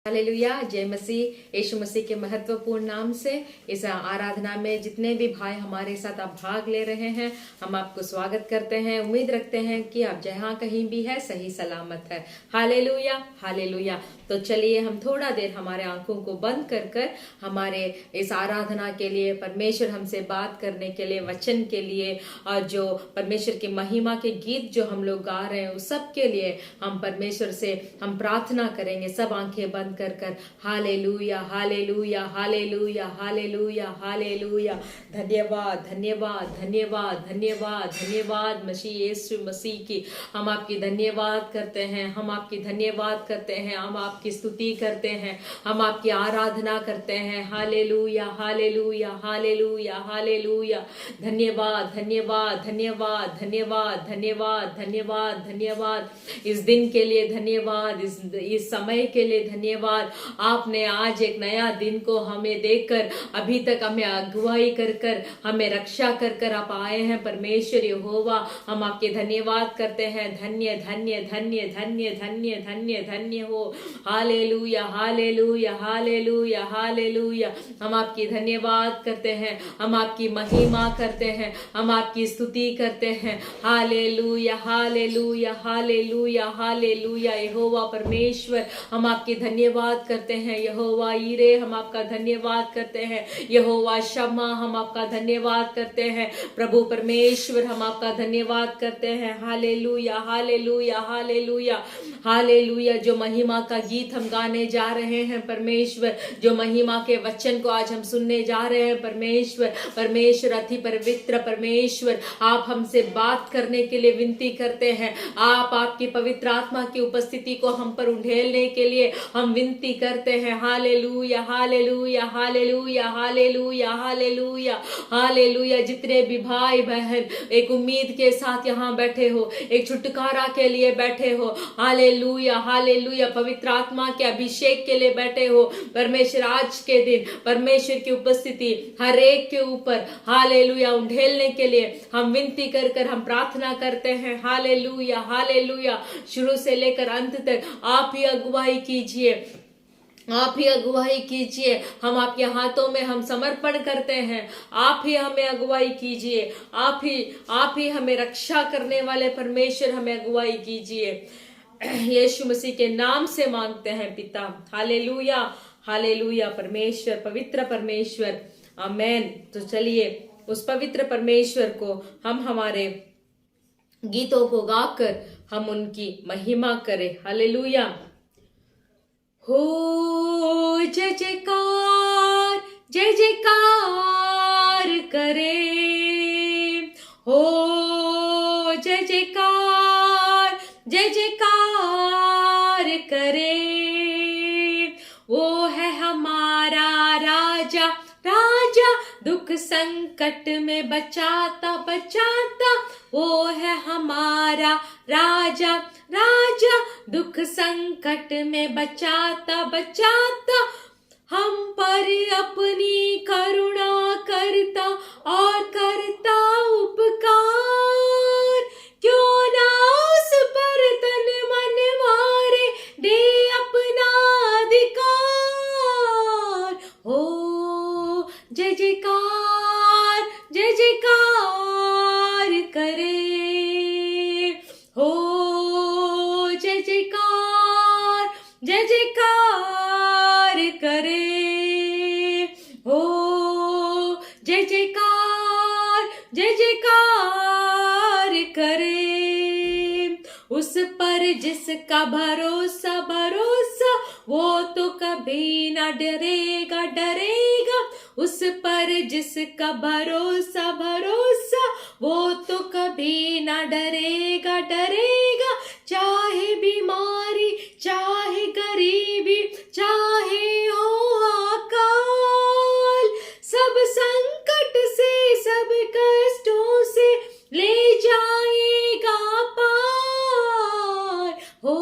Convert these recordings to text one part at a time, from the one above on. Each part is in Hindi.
हालेलुया, जय मसीह। यीशु मसीह के महत्वपूर्ण नाम से इस आराधना में जितने भी भाई हमारे साथ आप भाग ले रहे हैं, हम आपको स्वागत करते हैं। उम्मीद रखते हैं कि आप जहाँ कहीं भी है सही सलामत है। Hallelujah, hallelujah. तो चलिए हम थोड़ा देर हमारे आंखों को बंद कर हमारे इस आराधना के लिए, परमेश्वर हमसे बात करने के लिए, वचन के लिए, और जो परमेश्वर की महिमा के गीत जो हम लोग गा रहे हैं उस सब के लिए हम परमेश्वर से हम प्रार्थना करेंगे। सब आंखें बंद कर hallelujah, hallelujah, hallelujah, hallelujah, hallelujah. धन्यवाद, धन्यवाद, धन्यवाद, धन्यवाद, धन्यवाद मसीह यीशु मसीह की। हम आपकी धन्यवाद करते हैं, हम आपकी धन्यवाद करते हैं, हम आपकी स्तुति करते हैं, हम आपकी आराधना करते हैं। Hallelujah, hallelujah, hallelujah, hallelujah. धन्यवाद, धन्यवाद, धन्यवाद, धन्यवाद, धन्यवाद, धन्यवाद, धन्यवाद। इस दिन के लिए धन्यवाद, इस समय के लिए धन्यवाद। आपने आज एक नया दिन को हमें देखकर अभी तक हमें अगुवाई कर हमें रक्षा कर आप आए हैं। परमेश्वर यहोवा, हम आपके धन्यवाद करते हैं। धन्य धन्य धन्य धन्य धन्य धन्य धन्य हो। Hallelujah, hallelujah, hallelujah, hallelujah. हम आपकी धन्यवाद करते हैं, हम आपकी महिमा करते हैं, हम आपकी स्तुति करते हैं। Hallelujah, hallelujah, hallelujah, hallelujah. यहोवा परमेश्वर, हम आपकी धन्यवाद करते हैं। यहोवा ईरे, हम आपका धन्यवाद करते हैं। यहोवा शम्मा, हम आपका धन्यवाद करते हैं। प्रभु परमेश्वर, हम आपका धन्यवाद करते हैं। Hallelujah, hallelujah, hallelujah, hallelujah. जो महिमा का गीत हम गाने जा रहे हैं परमेश्वर, जो महिमा के वचन को आज हम सुनने जा रहे हैं परमेश्वर, परमेश्वर अति पवित्र परमेश्वर, आप हमसे बात करने के लिए विनती करते हैं। आप आपकी पवित्र आत्मा की उपस्थिति को हम पर उंडेलने के लिए हम विनती करते हैं। Hallelujah, hallelujah, hallelujah, hallelujah, hallelujah, hallelujah. जितने भी भाई बहन एक उम्मीद के साथ यहाँ बैठे हो, एक छुटकारा के लिए बैठे हो, हालेलुया, हालेलुया, पवित्र आत्मा के अभिषेक के लिए बैठे हो परमेश्वर, आज के दिन परमेश्वर की उपस्थिति हर एक के ऊपर हालेलुया उंडेलने के लिए हम विनती कर हम प्रार्थना करते हैं। Hallelujah, hallelujah. शुरू से लेकर अंत तक आप ही अगुवाई कीजिए, आप ही अगुवाई कीजिए। हम आपके हाथों में हम समर्पण करते हैं। आप ही हमें अगुवाई कीजिए, आप ही हमें रक्षा करने वाले परमेश्वर, हमें अगुवाई कीजिए। यीशु मसीह के नाम से मांगते हैं पिता। Hallelujah, hallelujah. परमेश्वर, पवित्र परमेश्वर, आमेन। तो चलिए उस पवित्र परमेश्वर को हम हमारे गीतों को गाकर हम उनकी महिमा करें। हालेलुया। हो जय जयकार, जय जयकार करे, हो जय जयकार, जय जयकार करे। वो है हमारा राजा, राजा दुख संकट में बचाता बचाता। वो है हमारा राजा, राजा दुख संकट में बचाता बचाता। हम पर अपनी करुणा करता और करता उपकार। क्यों ना उस पर तन मन मारे, दे अपना अधिकार। हो जय जयकार, जय जयकार करे, हो जय जयकार, जय जयकार करे, हो जय जयकार, जय जयकार करे। उस पर जिसका भरोसा भरोसा, वो तो कभी ना डरेगा डरेगा। उस पर जिसका भरोसा भरोसा, वो तो कभी ना डरेगा डरेगा। चाहे बीमारी, चाहे गरीबी, चाहे हो अकाल, सब संकट से सब कष्टों से ले जाएगा पार। हो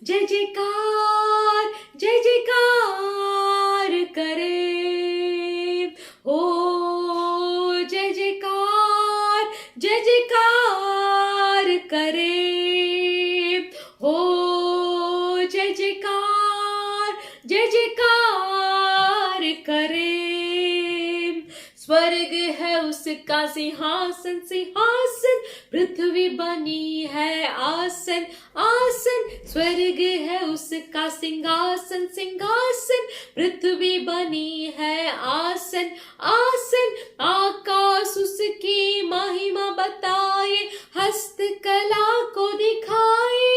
जय जयकार, जय जयकार करे, हो जय जयकार, जय जयकार करे, हो जय जय जय जयकार करे। स्वर्ग है उसका सिंहासन सिंहासन, पृथ्वी बनी है आसन आसन। स्वर्ग है उसका सिंहासन सिंहासन, पृथ्वी बनी है आसन आसन। आकाश उसकी महिमा बताए, हस्तकला को दिखाए।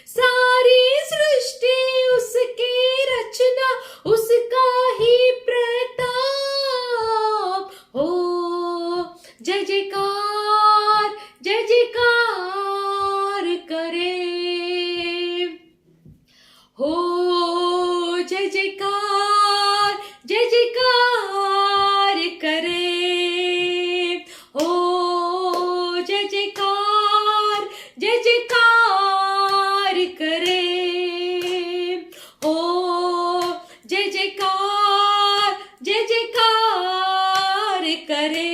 सारी सृष्टि उसकी रचना, उसका ही प्रताप हो। जय जयकार जय जयकार करे हो। जय जयकार जय जयकार करे हो। जय जयकार जय जयकार करे हो। जय जयकार जय जयकार करे।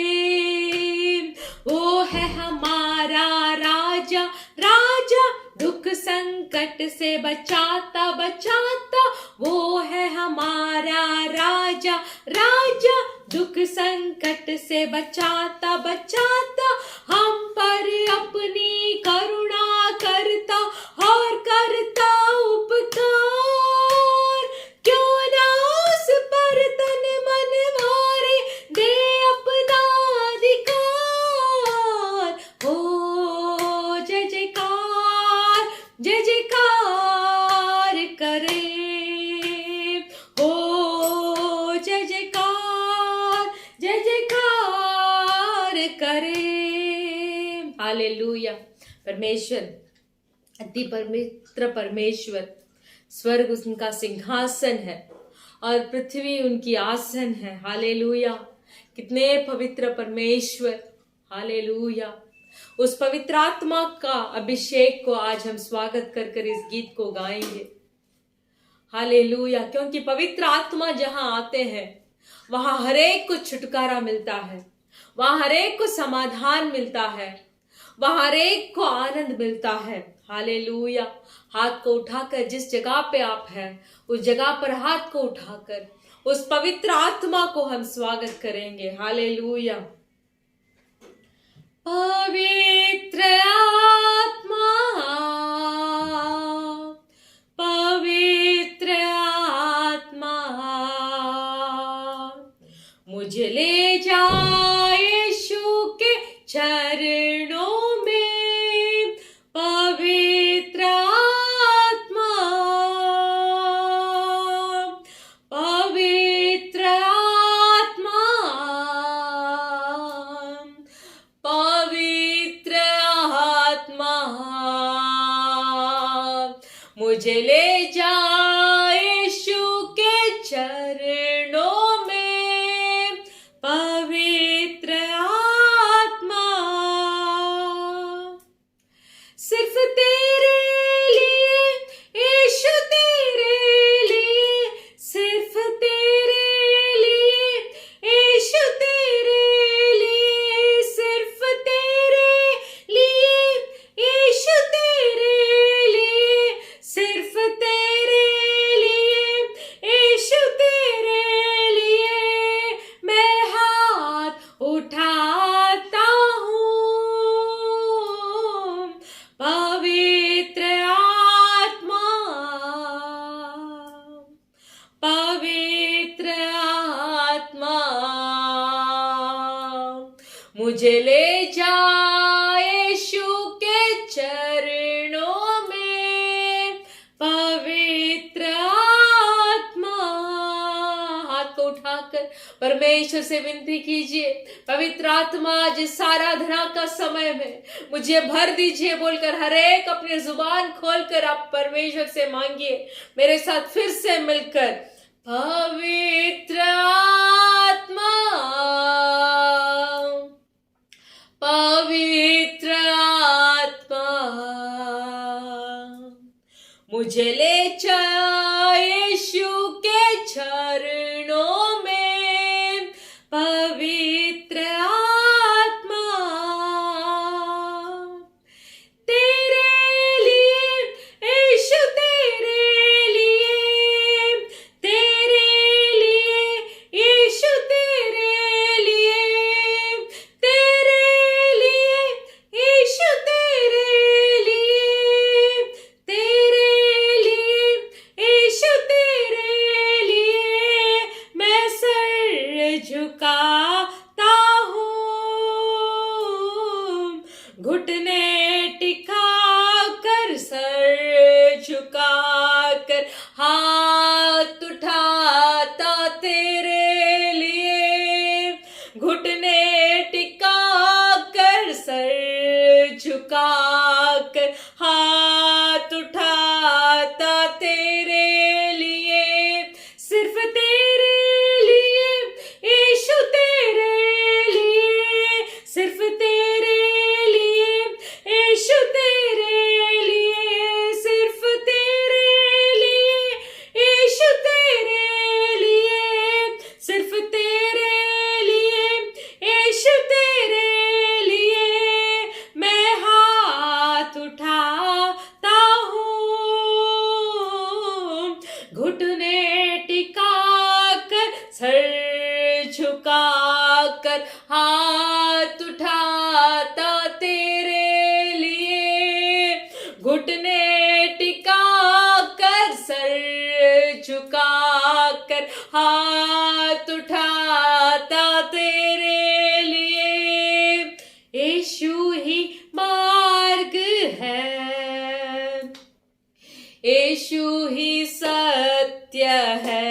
वो है हमारा राजा राजा, दुख संकट से बचाता बचाता। वो है हमारा राजा राजा, दुख संकट से बचाता बचाता। हम पर अपनी करुणा करता और करता उपकार। क्यों ना उस पर तन मन मारे, दे अपना अधिकार हो। जय जयकार जय जयकार करे हो। जय जयकार जय जयकार करे। हालेलुया। परमेश्वर, अति पवित्र परमेश्वर, स्वर्ग उनका सिंहासन है और पृथ्वी उनकी आसन है। हालेलुया। कितने पवित्र परमेश्वर। हालेलुया। उस पवित्र आत्मा का अभिषेक को आज हम स्वागत कर कर इस गीत को गाएंगे। हालेलुया। क्योंकि पवित्र आत्मा जहां आते हैं वहां हरेक को छुटकारा मिलता है, वहां हरेक को समाधान मिलता है, वहां हरेक को आनंद मिलता है। हालेलुया। हाथ को उठाकर जिस जगह पे आप हैं उस जगह पर हाथ को उठाकर उस पवित्र आत्मा को हम स्वागत करेंगे। हालेलुया। पवित्र आत्मा पवित्र आत्मा, मुझे ले जाए यीशु के चरणों में। पवित्र आत्मा पवित्र आत्मा पवित्र आत्मा, मुझे ले जाए यीशु के चरणों में। पवित्र आत्मा सिर्फ तेरे लिए यीशु, तेरे लिए, सिर्फ तेरे लिए यीशु, तेरे लिए, सिर्फ तेरे लिए यीशु, तेरे लिए, सिर्फ तेरे लिए यीशु, तेरे लिए मैं हाथ उठाता हूँ। पवित्र आत्मा पवित्र आत्मा, मुझे ले जाए यीशु के चरणों में। पवित्र आत्मा, हाथ को उठाकर परमेश्वर से विनती कीजिए, पवित्र आत्मा जिस आराधना का समय में मुझे भर दीजिए बोलकर हर एक अपनी जुबान खोलकर आप परमेश्वर से मांगिए मेरे साथ फिर से मिलकर। पवित्र आत्मा पवित्र आत्मा, मुझे ले जाए यीशु के चरणों में। पवित्र आत्मा तेरे लिए यीशु, तेरे लिए, कर हाथ उठाता तेरे लिए, घुटने टिका कर सर झुका कर हाथ उठाता तेरे लिए, सिर्फ तेरे लिए यीशु तेरे लिए, सिर्फ तेरे लिए यीशु तेरे लिए, सिर्फ तेरे लिए यीशु तेरे लिए, सिर्फ तेरे लिए यीशु तेरे लिए मैं हाथ उठाता हूँ, घुटने टिका कर सर झुका कर हाथ उठाता तेरे लिए, घुटने टिका कर सर झुका कर हाथ उठाता तेरे लिए, यीशु ही मार्ग है, यीशु ही सत्य है,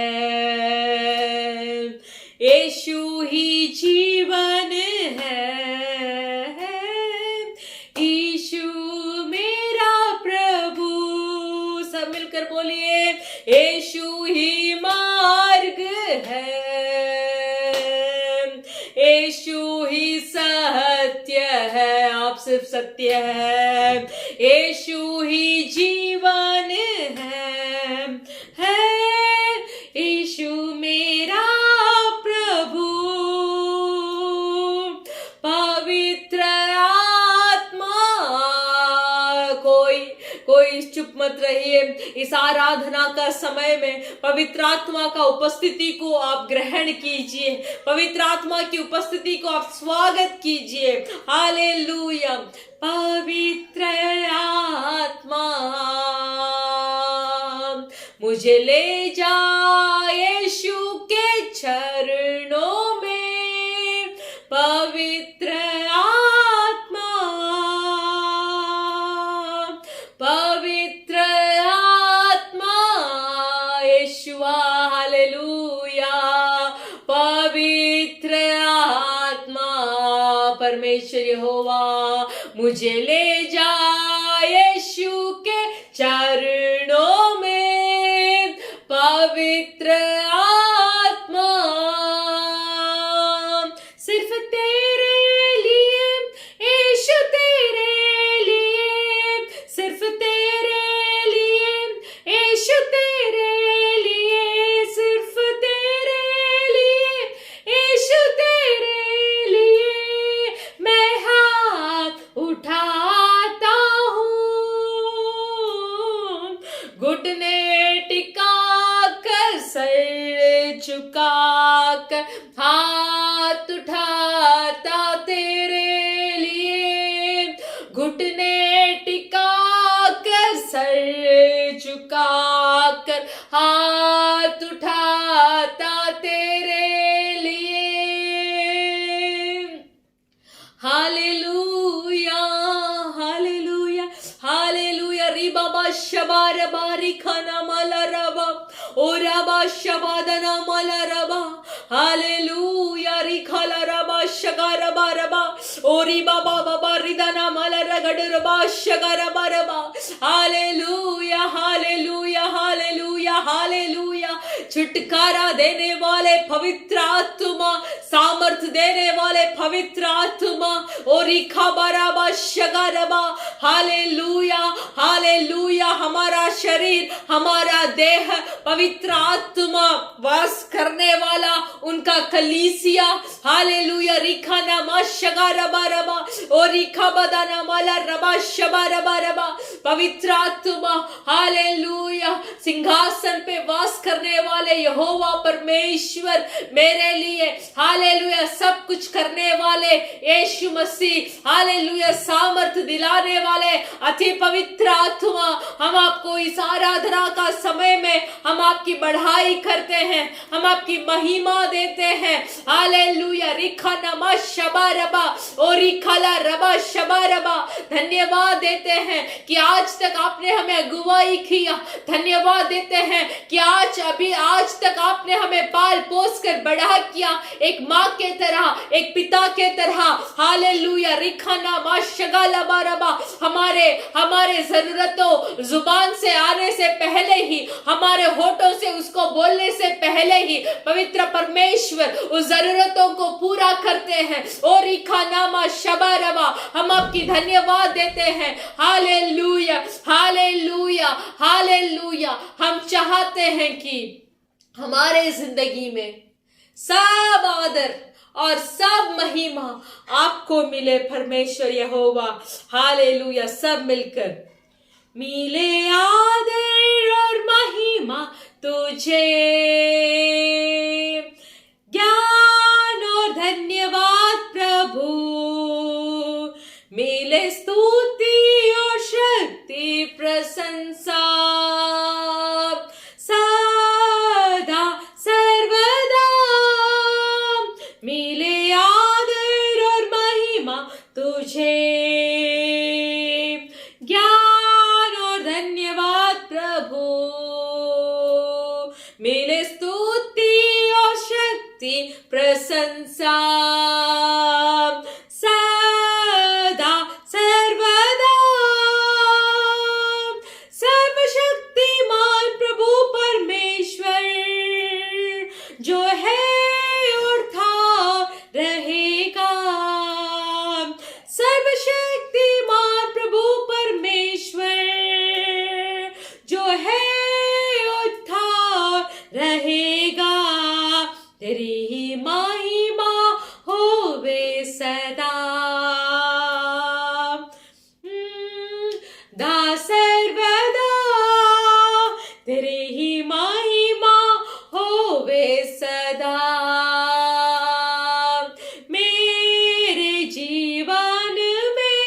यीशु ही जीवन है, यीशु मेरा प्रभु, सब मिलकर बोलिए, यीशु ही मार्ग है, यीशु ही सत्य है, आप सिर्फ सत्य है, यीशु ही जीवन है यीशु मेरा प्रभु, पवित्र आत्मा, कोई चुप मत रहिए। इस आराधना का समय में पवित्र आत्मा का उपस्थिति को आप ग्रहण कीजिए, पवित्र आत्मा की उपस्थिति को आप स्वागत कीजिए। हालेलुया। पवित्र आत्मा मुझे ले जा यीशु के चरणों में, पवित्र आत्मा, पवित्र आत्मा यीशुआ, हालेलुया। पवित्र आत्मा परमेश्वर यहोवा मुझे ले जा यीशु के चरणों में, पवित्र आत्मा सिर्फ तेरे लिए यीशु तेरे लिए, सिर्फ तेरे लिए यीशु तेरे लिए, सिर्फ तेरे लिए यीशु तेरे लिए मैं हाथ उठाता हूँ, घुटने टिका कर सर झुका कर हाथ उठाता तेरे लिए, घुटने टिका कर सर झुका कर हाथ उठाता तेरे लिए। Hallelujah, hallelujah, hallelujah. री बाबा शबार बारी खाना माला रबा, ओ रबा शबादना माला रबा, हालेलुया। री खाला रबा शगा रबा रबा, ओ री बाबा बाबा रिदाना माला रगड़ रबा शगा रबा रबा, हालेलुया, हालेलुया, हालेलुया, हालेलुया। छुटकारा देने वाले पवित्र आत्मा, सामर्थ देने वाले पवित्र आत्मा, ओ रिखा बराबा शगा रबा, हालेलुया, हालेलुया। हमारा शरीर, हमारा देह पवित्र आत्मा वास करने वाला उनका कलीसिया, हालेलुया। रिखा नामा शगा रबा रबा, ओ रिखा बदाना माला रबा शबा रबा रबा, पवित्र आत्मा, हालेलुया। सिंहासन पे वास करने वाले वाले यहोवा परमेश्वर, मेरे लिए हालेलुया सब कुछ करने वाले यीशु मसीह, हालेलुया सामर्थ दिलाने वाले अति पवित्र आत्मा, हम आपको इस आराधना का समय में हम आपकी बढ़ाई करते हैं, हम आपकी महिमा देते हैं। हालेलुया रिखा नमा शबा रबा और रिखाला रबा शबा रबा, धन्यवाद देते हैं कि आज तक आपने हमें अगुवाई किया। धन्यवाद देते हैं कि आज तक आपने हमें पाल पोस कर बड़ा किया, एक माँ के तरह, एक पिता के तरह। हालेलुया रिखाना माशगाला बारबा, हमारे जरूरतों जुबान से आने से पहले ही, हमारे होठों से उसको बोलने से पहले ही पवित्र परमेश्वर उस जरूरतों को पूरा करते हैं। और रिखाना शबा रबा, हम आपकी धन्यवाद देते हैं। Hallelujah hallelujah hallelujah. हम चाहते हैं कि हमारे जिंदगी में सब आदर और सब महिमा आपको मिले परमेश्वर यहोवा। हालेलुया। सब मिलकर मिले आदर और महिमा तुझे, ज्ञान और धन्यवाद प्रभु, मिले स्तुति और शक्ति प्रशंसा सदा सर्वदा, मिले आदर और महिमा तुझे, ज्ञान और धन्यवाद प्रभु, मिले स्तुति और शक्ति प्रशंसा सदा सर्वदा। सर्वशक्तिमान प्रभु परमेश्वर जो है और था रहेगा, सर्वशक्तिमान प्रभु परमेश्वर जो है और था रहेगा, तेरी ही महिमा होवे सदा। दा सर्वदा तेरी ही महिमा होवे सदा, मेरे जीवन में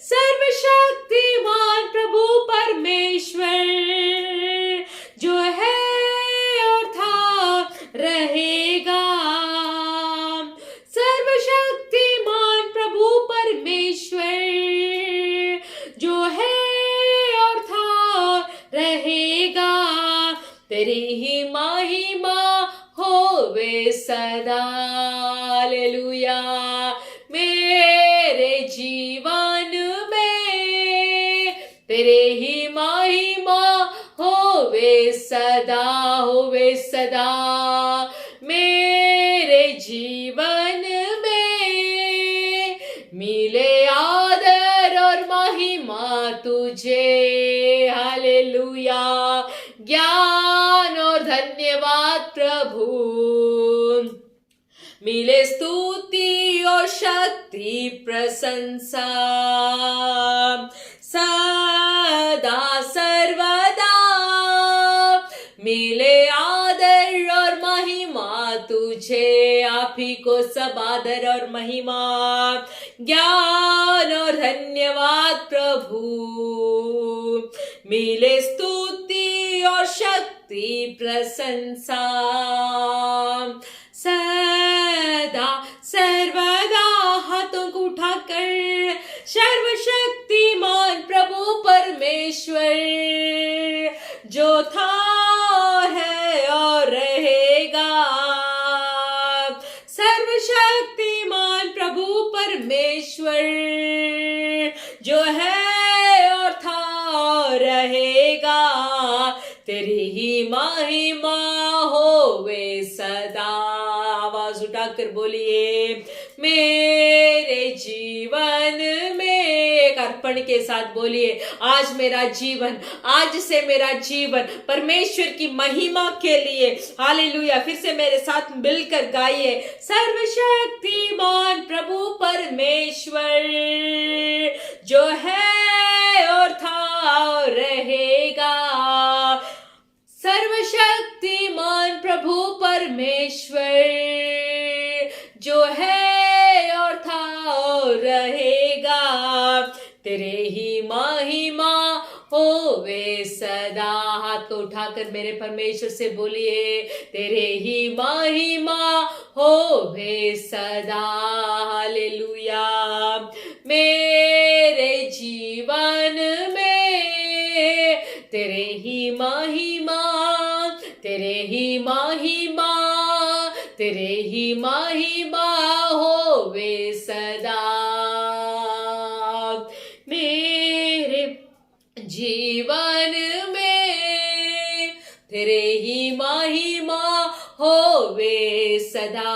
सर्वशक्तिमान प्रभु परमेश्वर जो है और था रहेगा, सर्वशक्तिमान प्रभु परमेश्वर जो है और था रहेगा, तेरी ही महिमा होवे सदा। हालेलुया। मेरे जीवन में तेरे ही महिमा होवे सदा, होवे सदा। मेरे जीवन में मिले आदर और महिमा तुझे। हालेलुया। ज्ञान और धन्यवाद प्रभु, मिले स्तुति और शक्ति प्रशंसा सदा सर्वदा, मिले आदर और महिमा तुझे। आप ही को सब आदर और महिमा, ज्ञान और धन्यवाद प्रभु, मिले स्तुति और शक्ति प्रशंसा सदा सर्वदा। हाथों को उठाकर सर्वशक्तिमान प्रभु परमेश्वर जो था है और रहेगा, सर्वशक्तिमान प्रभु परमेश्वर जो है और था और रहेगा, तेरी ही महिमा होवे सदा। आवाज उठाकर बोलिए, मेरे जीवन में, एक अर्पण के साथ बोलिए, आज मेरा जीवन, आज से मेरा जीवन परमेश्वर की महिमा के लिए। हालेलुया। फिर से मेरे साथ मिलकर गाइए, सर्वशक्तिमान प्रभु परमेश्वर जो है और था और रहेगा, सर्वशक्तिमान प्रभु परमेश्वर जो है और था और रहेगा, तेरे ही महिमा होवे सदा। हाथ को उठाकर मेरे परमेश्वर से बोलिए, तेरे ही महिमा होवे सदा। हालेलुया। मेरे जीवन में तेरे ही महिमा, तेरे ही महिमा, तेरे ही महिमा होवे सदा। मेरे जीवन में तेरे ही महिमा होवे सदा।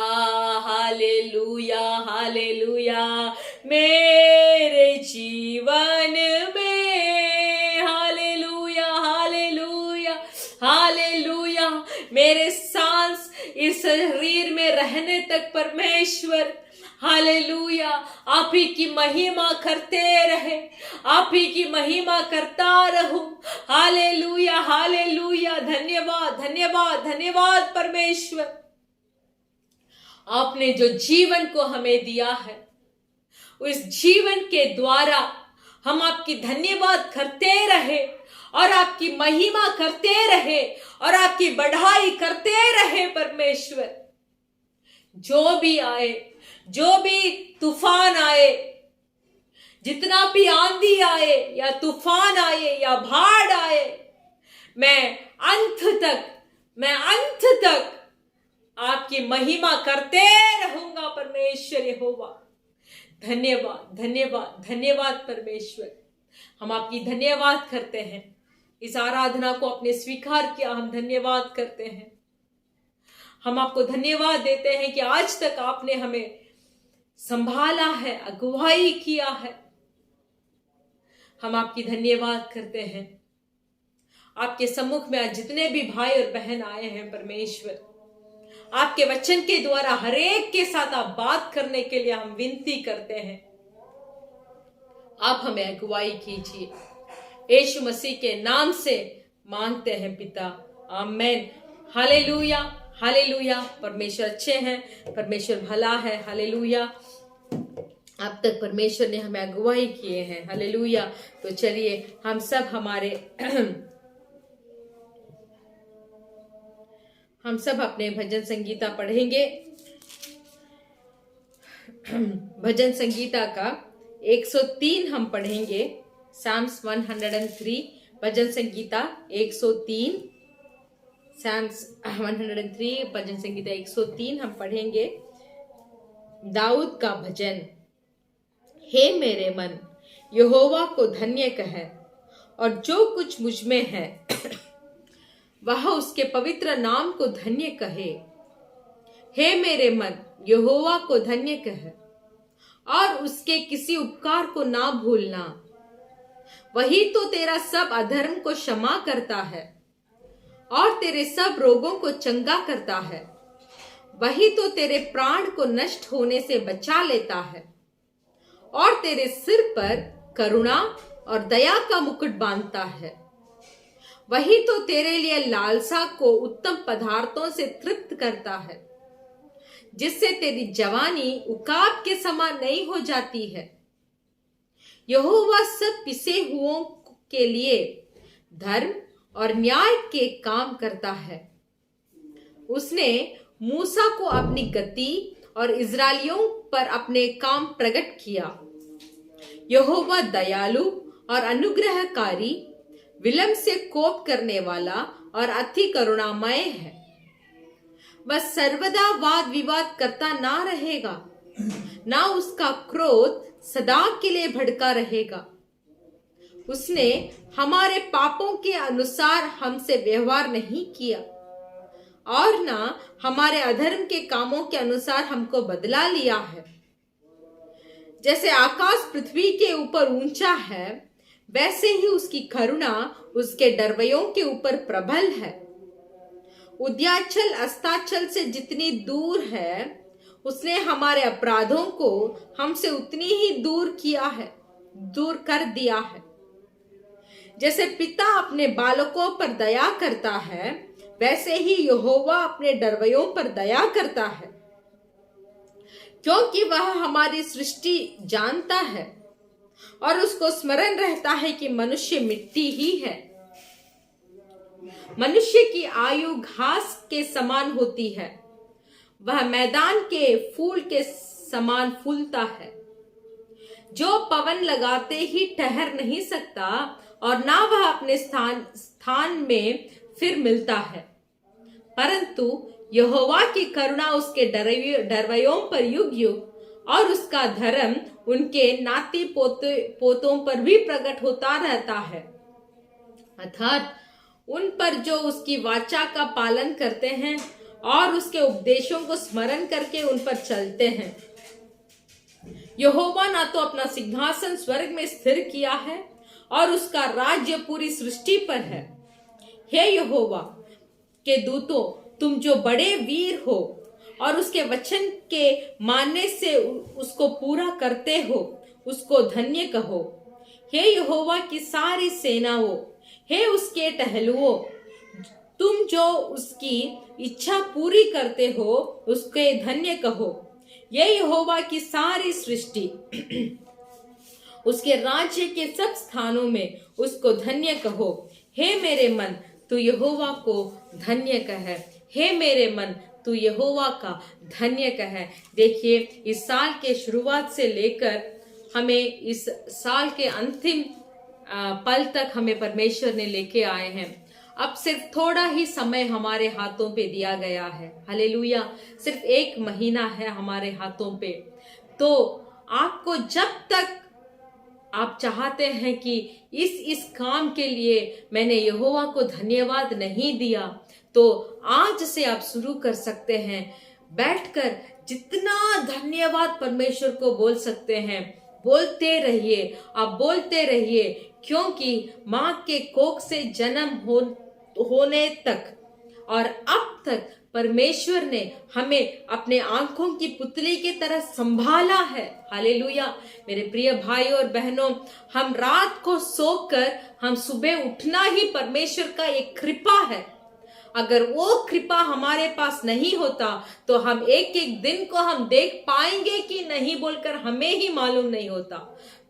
Hallelujah, hallelujah. मेरे जीवन में, हालेलुया, हालेलुया, हालेलुया। मेरे सांस इस शरीर में रहने तक परमेश्वर, हालेलुया, आप ही की महिमा करते रहे, आप ही की महिमा करता रहूं। Hallelujah, hallelujah. धन्यवाद, धन्यवाद, धन्यवाद परमेश्वर। आपने जो जीवन को हमें दिया है, उस जीवन के द्वारा हम आपकी धन्यवाद करते रहे और आपकी महिमा करते रहे और आपकी बढ़ाई करते रहे परमेश्वर। जो भी आए, जो भी तूफान आए, जितना भी आंधी आए या तूफान आए या बाढ़ आए, मैं अंत तक आपकी महिमा करते रहूंगा परमेश्वर यहोवा। धन्यवाद, धन्यवाद, धन्यवाद परमेश्वर। हम आपकी धन्यवाद करते हैं। इस आराधना को आपने स्वीकार किया, हम धन्यवाद करते हैं। हम आपको धन्यवाद देते हैं कि आज तक आपने हमें संभाला है, अगुवाई किया है। हम आपकी धन्यवाद करते हैं। आपके सम्मुख में आज जितने भी भाई और बहन आए हैं परमेश्वर, आपके वचन के द्वारा हर एक के साथ आप बात करने के लिए हम विनती करते हैं। आप हमें अगुवाई कीजिए, यीशु मसीह के नाम से मांगते हैं पिता, आमीन। Hallelujah, hallelujah. परमेश्वर अच्छे हैं, परमेश्वर भला है। हालेलुया। अब तक परमेश्वर ने हमें अगुवाई किए हैं। हालेलुया। तो चलिए हम सब अपने भजन संगीता पढ़ेंगे। भजन संगीता का 103 हम पढ़ेंगे। Psalms 103, भजन संगीता 103, Psalms 103, भजन संगीता 103 हम पढ़ेंगे। दाऊद का भजन। हे मेरे मन, यहोवा को धन्य कह, और जो कुछ मुझ में है वह उसके पवित्र नाम को धन्य कहे। हे मेरे मन, यहोवा को धन्य कह, और उसके किसी उपकार को ना भूलना। वही तो तेरा सब अधर्म को क्षमा करता है और तेरे सब रोगों को चंगा करता है। वही तो तेरे प्राण को नष्ट होने से बचा लेता है और तेरे सिर पर करुणा और दया का मुकुट बांधता है। वही तो तेरे लिए लालसा को उत्तम पदार्थों से तृप्त करता है, जिससे तेरी जवानी उकाब के समान नहीं हो जाती है। यहोवा सब पिसे हुओं के लिए धर्म और न्याय के काम करता है। उसने मूसा को अपनी गति और इस्राएलियों पर अपने काम प्रकट किया। यहोवा दयालु और अनुग्रहकारी, विलंब से कोप करने वाला और अति करुणामय है। वह सर्वदा वाद विवाद करता ना रहेगा, ना उसका क्रोध सदा के लिए भड़का रहेगा। उसने हमारे पापों के अनुसार हमसे व्यवहार नहीं किया और ना हमारे अधर्म के कामों के अनुसार हमको बदला लिया है। जैसे आकाश पृथ्वी के ऊपर ऊंचा है, वैसे ही उसकी करुणा उसके डरवैयों के ऊपर प्रबल है। उद्याचल अस्ताचल से जितनी दूर है, उसने हमारे अपराधों को हमसे उतनी ही दूर कर दिया है। जैसे पिता अपने बालकों पर दया करता है, वैसे ही यहोवा अपने डरवैयों पर दया करता है, क्योंकि वह हमारी सृष्टि जानता है और उसको स्मरण रहता है कि मनुष्य मिट्टी ही है। मनुष्य की आयु घास के समान होती है, वह मैदान के फूल के समान फूलता है, जो पवन लगाते ही ठहर नहीं सकता और ना वह अपने स्थान में फिर मिलता है। परंतु यहोवा की करुणा उसके डरवैयों पर युग युग और उसका धर्म उनके नाती पोतों पर भी प्रकट होता रहता है, अर्थात उन पर जो उसकी वाचा का पालन करते हैं और उसके उपदेशों को स्मरण करके उन पर चलते हैं। यहोवा ना तो अपना सिंहासन स्वर्ग में स्थिर किया है और उसका राज्य पूरी सृष्टि पर है। हे यहोवा के दूतों, तुम जो बड़े वीर हो और उसके वचन के मानने से उसको पूरा करते हो, उसको धन्य कहो। हे यहोवा की सारी सेनाओं, हे उसके टहलुओं, तुम जो उसकी इच्छा पूरी करते हो, उसके धन्य कहो। ये यहोवा की सारी सृष्टि, उसके राज्य के सब स्थानों में उसको धन्य कहो। हे मेरे मन, तू यहोवा को धन्य कह। हे मेरे मन, तू यहोवा का धन्य कह। देखिए, इस साल के शुरुआत से लेकर हमें इस साल के अंतिम पल तक हमें परमेश्वर ने लेके आए हैं। अब सिर्फ थोड़ा ही समय हमारे हाथों पे दिया गया है। हालेलुया। सिर्फ 1 महीना है हमारे हाथों पे। तो आपको जब तक आप चाहते हैं कि इस काम के लिए मैंने यहोवा को धन्यवाद नहीं दिया, तो आज से आप शुरू कर सकते हैं। बैठकर जितना धन्यवाद परमेश्वर को बोल सकते हैं, बोलते रहिए। आप बोलते रहिए, क्योंकि मां के कोख से जन्म होने तक और अब तक परमेश्वर ने हमें अपने आंखों की पुतली की तरह संभाला है। हालेलुया। मेरे प्रिय भाइयों और बहनों, हम रात को सोकर हम सुबह उठना ही परमेश्वर का एक कृपा है। अगर वो कृपा हमारे पास नहीं होता तो हम एक एक दिन को हम देख पाएंगे कि नहीं बोलकर हमें ही मालूम नहीं होता।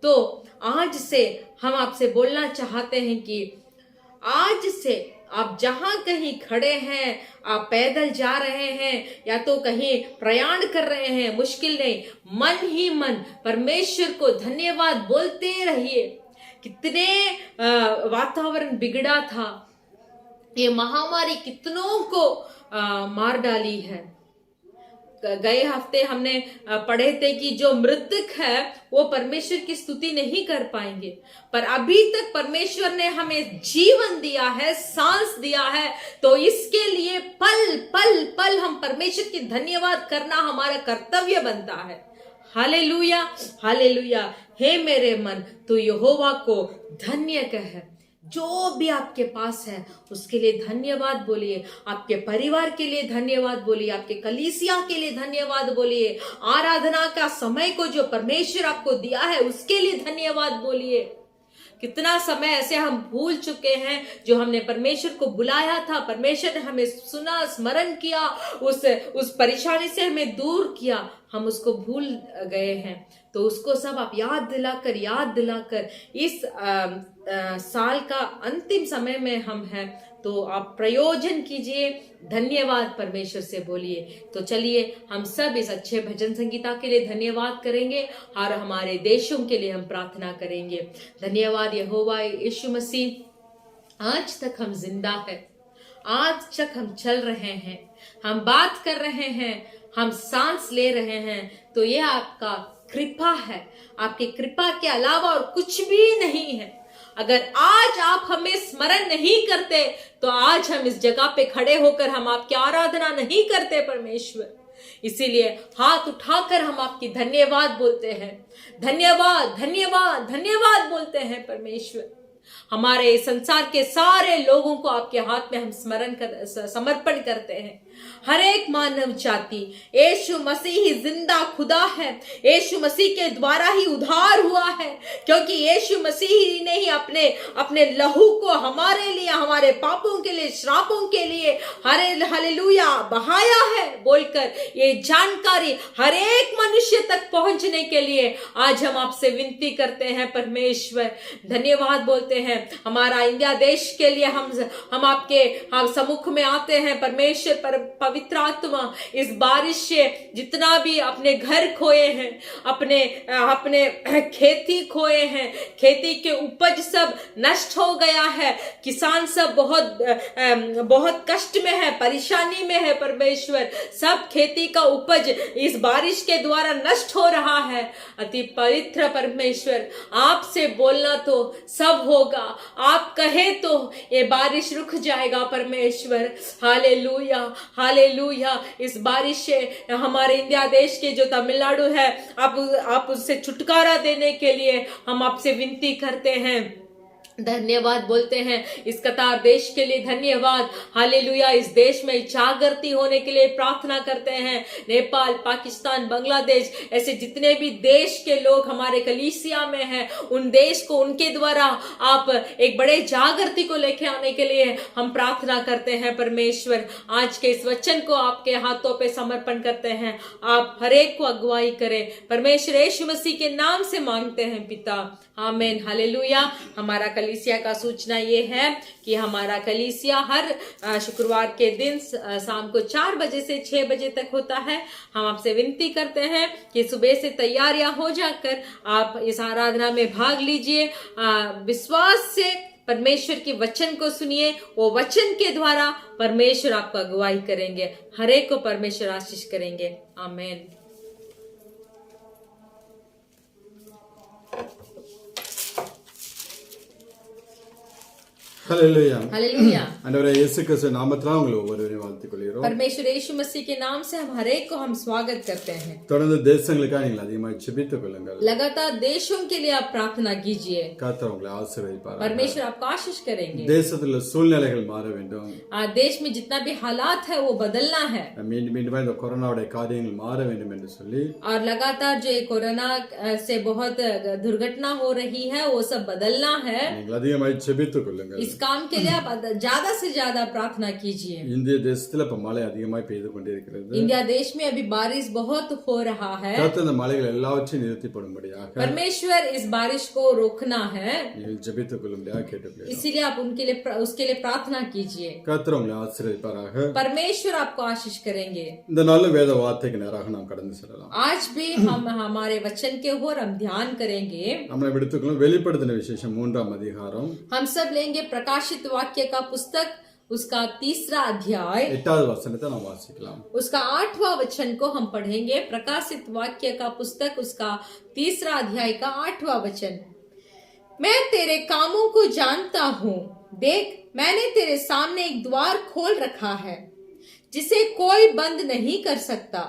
तो आज से हम आपसे बोलना चाहते हैं कि आज से आप जहां कहीं खड़े हैं, आप पैदल जा रहे हैं या तो कहीं प्रयाण कर रहे हैं, मुश्किल नहीं, मन ही मन परमेश्वर को धन्यवाद बोलते रहिए। कितने वातावरण बिगड़ा था, ये महामारी कितनों को मार डाली है। गए हफ्ते हमने पढ़े थे कि जो मृतक है वो परमेश्वर की स्तुति नहीं कर पाएंगे, पर अभी तक परमेश्वर ने हमें जीवन दिया है, सांस दिया है, तो इसके लिए पल पल पल हम परमेश्वर की धन्यवाद करना हमारा कर्तव्य बनता है। Hallelujah, hallelujah. हे मेरे मन, तू यहोवा को धन्य कह। जो भी आपके पास है उसके लिए धन्यवाद बोलिए। आपके परिवार के लिए धन्यवाद बोलिए, आपके कलीसिया के लिए धन्यवाद बोलिए, आराधना का समय को जो परमेश्वर आपको दिया है उसके लिए धन्यवाद बोलिए। कितना समय ऐसे हम भूल चुके हैं जो हमने परमेश्वर को बुलाया था, परमेश्वर ने हमें सुना, स्मरण किया, उस परेशानी से हमें दूर किया, हम उसको भूल गए हैं। तो उसको सब आप याद दिलाकर इस साल का अंतिम समय में हम हैं, तो आप प्रयोजन कीजिए, धन्यवाद परमेश्वर से बोलिए। तो चलिए हम सब इस अच्छे भजन संगीता के लिए धन्यवाद करेंगे और हमारे देशों के लिए हम प्रार्थना करेंगे। धन्यवाद यहोवा यीशु मसीह, आज तक हम जिंदा है, आज तक हम चल रहे हैं, हम बात कर रहे हैं, हम सांस ले रहे हैं, तो ये आपका कृपा है। आपकी कृपा के अलावा और कुछ भी नहीं है। अगर आज आप हमें स्मरण नहीं करते तो आज हम इस जगह पे खड़े होकर हम आपकी आराधना नहीं करते परमेश्वर। इसीलिए हाथ उठाकर हम आपकी धन्यवाद बोलते हैं, धन्यवाद धन्यवाद धन्यवाद बोलते हैं परमेश्वर। हमारे संसार के सारे लोगों को आपके हाथ में हम समर्पण करते हैं। हर एक मानव जाति, यीशु मसीह ही जिंदा खुदा है, यीशु मसीह के द्वारा ही उद्धार हुआ है, क्योंकि यीशु मसीह ही ने ही अपने लहू को हमारे लिए, हमारे पापों के लिए, श्रापों के लिए हालेलुया बहाया है बोलकर ये जानकारी हर एक मनुष्य तक पहुंचने के लिए आज हम आपसे विनती करते हैं। परमेश्वर धन्यवाद बोलते हैं। हमारा इंडिया देश के लिए हम आपके सम्मुख में आते हैं। परमेश्वर पवित्र आत्मा, इस बारिश से जितना भी अपने घर खोए हैं, अपने खेती खोए हैं, खेती के उपज सब नष्ट हो गया है, किसान सब बहुत कष्ट में है, परेशानी में है। परमेश्वर सब खेती का उपज इस बारिश के द्वारा नष्ट हो रहा है। अति पवित्र परमेश्वर, आपसे बोलना तो सब होगा, आप कहे तो ये बारिश रुक जाएगा। परमेश्वर हालेलुया हालेलुया। इस बारिश से हमारे इंडिया देश के जो तमिलनाडु है, आप उससे छुटकारा देने के लिए हम आपसे विनती करते हैं। धन्यवाद बोलते हैं इस कतार देश के लिए। धन्यवाद हालेलुया। इस देश में जागृति होने के लिए प्रार्थना करते हैं। नेपाल, पाकिस्तान, बांग्लादेश, ऐसे जितने भी देश के लोग हमारे कलीसिया में हैं, उन देश को उनके द्वारा आप एक बड़े जागृति को लेके आने के लिए हम प्रार्थना करते हैं। परमेश्वर आज के इस वचन को आपके हाथों पे समर्पण करते हैं। आप हर एक को अगुवाई करें। परमेश्वर यीशु मसीह के नाम से मांगते हैं पिता, आमीन हालेलुया। हमारा कलीसिया का सूचना ये है कि हमारा कलीसिया हर शुक्रवार के दिन शाम को 4 बजे से 6 बजे तक होता है। हम आपसे विनती करते हैं कि सुबह से तैयारियां हो जाकर आप इस आराधना में भाग लीजिए। विश्वास से परमेश्वर के वचन को सुनिए, वो वचन के द्वारा परमेश्वर आपको अगुवाई करेंगे। हर एक को परमेश्वर आशीष करेंगे। आमीन। ஹல்லேலூயா हालेलुया। ஆண்டவரே இயேசு கிறிஸ்து நாமத்தினால உங்களை ஒவ்வொருவரையும் வாழ்த்திக் கொள்கிறோம்। परमेश्वर यीशु मसीह के नाम से हम हर एक को हम स्वागत करते हैं। தொடர்ந்து தேசங்களுக்காக நீங்கள் அதிகமாக ஜெபித்துக் கொள்ளுங்கள்। लगातार देशों के लिए आप प्रार्थना कीजिए। கர்த்தர் உங்களை ஆசீர்வதிப்பார்। परमेश्वर आपको आशीष करेंगे। தேசத்துல சூழ்நிலைகள் மாற வேண்டும்। देश में जितना भी हालात है वो बदलना है। மீண்டும் மீண்டும் இந்த கொரோனாவுடைய காரியங்கள் மாற வேண்டும் என்று சொல்லி और लगातार जो कोरोना से बहुत दुर्घटना हो रही है वो सब बदलना है। நீங்கள் அதிகமாக ஜெபித்துக் கொள்ளுங்கள்। इस काम के लिए आप ज्यादा से ज्यादा प्रार्थना कीजिए। இந்திய தேசத்துல இப்ப மழை அதிகமாக பெய்து கொண்டிருக்கிறது। इंडिया देश में अभी बारिश बहुत हो रहा है। கர்த்தர் இந்த மழைகள் எல்லாவற்றையும் நிறுத்திப்படும்படியாக परमेश्वर इस बारिश को रोकना है। நீங்கள் ஜெபித்துக் கொள்ளும்படியாக கேட்டுக்கொள்கிறேன்। इसीलिए आप उसके लिए प्रार्थना कीजिए। கர்த்தர் உங்களை ஆசீர்வதிப்பாராக। परमेश्वर आपको आशीष करेंगे। இந்த நாள் வேத வார்த்தைக்கு நேராக நாம் கடந்து செல்லலாம்। आज भी हम हमारे वचन के ओर हम ध्यान करेंगे। நம்மளை எடுத்துக்கொள்ளும் வெளிப்படுத்தின விசேஷம் 3ஆம் அதிகாரம்। हम सब लेंगे प्रकाशित वाक्य का पुस्तक, उसका 3रा अध्याय 8வது வசனத்தை நாம் வாசிக்கலாம்। उसका 8वां वचन को हम पढ़ेंगे। प्रकाशित वाक्य का पुस्तक, उसका 3रा अध्याय का 8वां वचन। मैं तेरे कामों को जानता हूँ, देख मैंने तेरे सामने एक द्वार खोल रखा है जिसे कोई बंद नहीं कर सकता।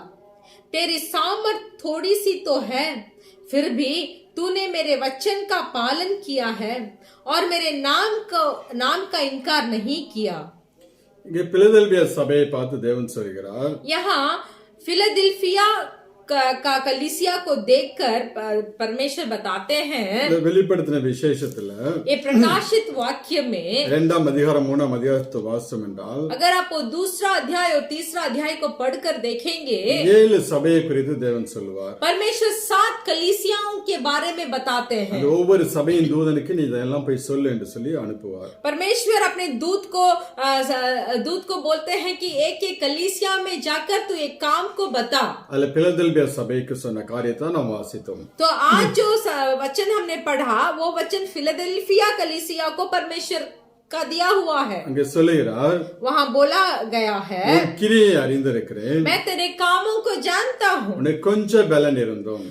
तेरी सामर्थ थोड़ी सी तो है, फिर भी तूने मेरे वचन का पालन किया है और मेरे नाम का इनकार नहीं किया। இங்கே பிலதெல்பியா சபையை பார்த்து தேவன் சொல்கிறார், यहाँ फिलाडेल्फिया का कलीसिया को देखकर परमेश्वर बताते हैं, வெளிப்படுத்தின விசேஷத்துல ये प्रकाशित वाक्य में 2ஆம் அதிகாரம் 3ஆம் அதிகாரத்தை வாசித்தோம் என்றால், अगर आप वो 2रा अध्याय और 3रा अध्याय को पढ़कर देखेंगे, 7 சபையை குறித்து தேவன் சொல்லுவார்। परमेश्वर 7 कलीसियाओं के बारे में बताते हैं। அந்த ஒவ்வொரு சபையின் தூதனுக்கு நீ இதெல்லாம் போய் சொல்லு என்று சொல்லி அனுப்புவார்। परमेश्वर अपने दूत को बोलते हैं कि एक एक कलीसिया में जाकर तू एक काम को बता। அதுல பிலதெல்பியா சபைக்கு சொன்ன காரியத்தை நாம் வாசித்தோம்। तो आज जो वचन हमने पढ़ा वो वचन फिलाडेल्फिया कलीसिया को परमेश्वर का दिया हुआ है। அங்கே சொல்லுகிறார், वहाँ बोला गया है, உன் கிரியை அறிந்திருக்கிறேன், मैं तेरे कामों को जानता हूँ, உனக்கு கொஞ்சம் பலன் இருந்தோம்,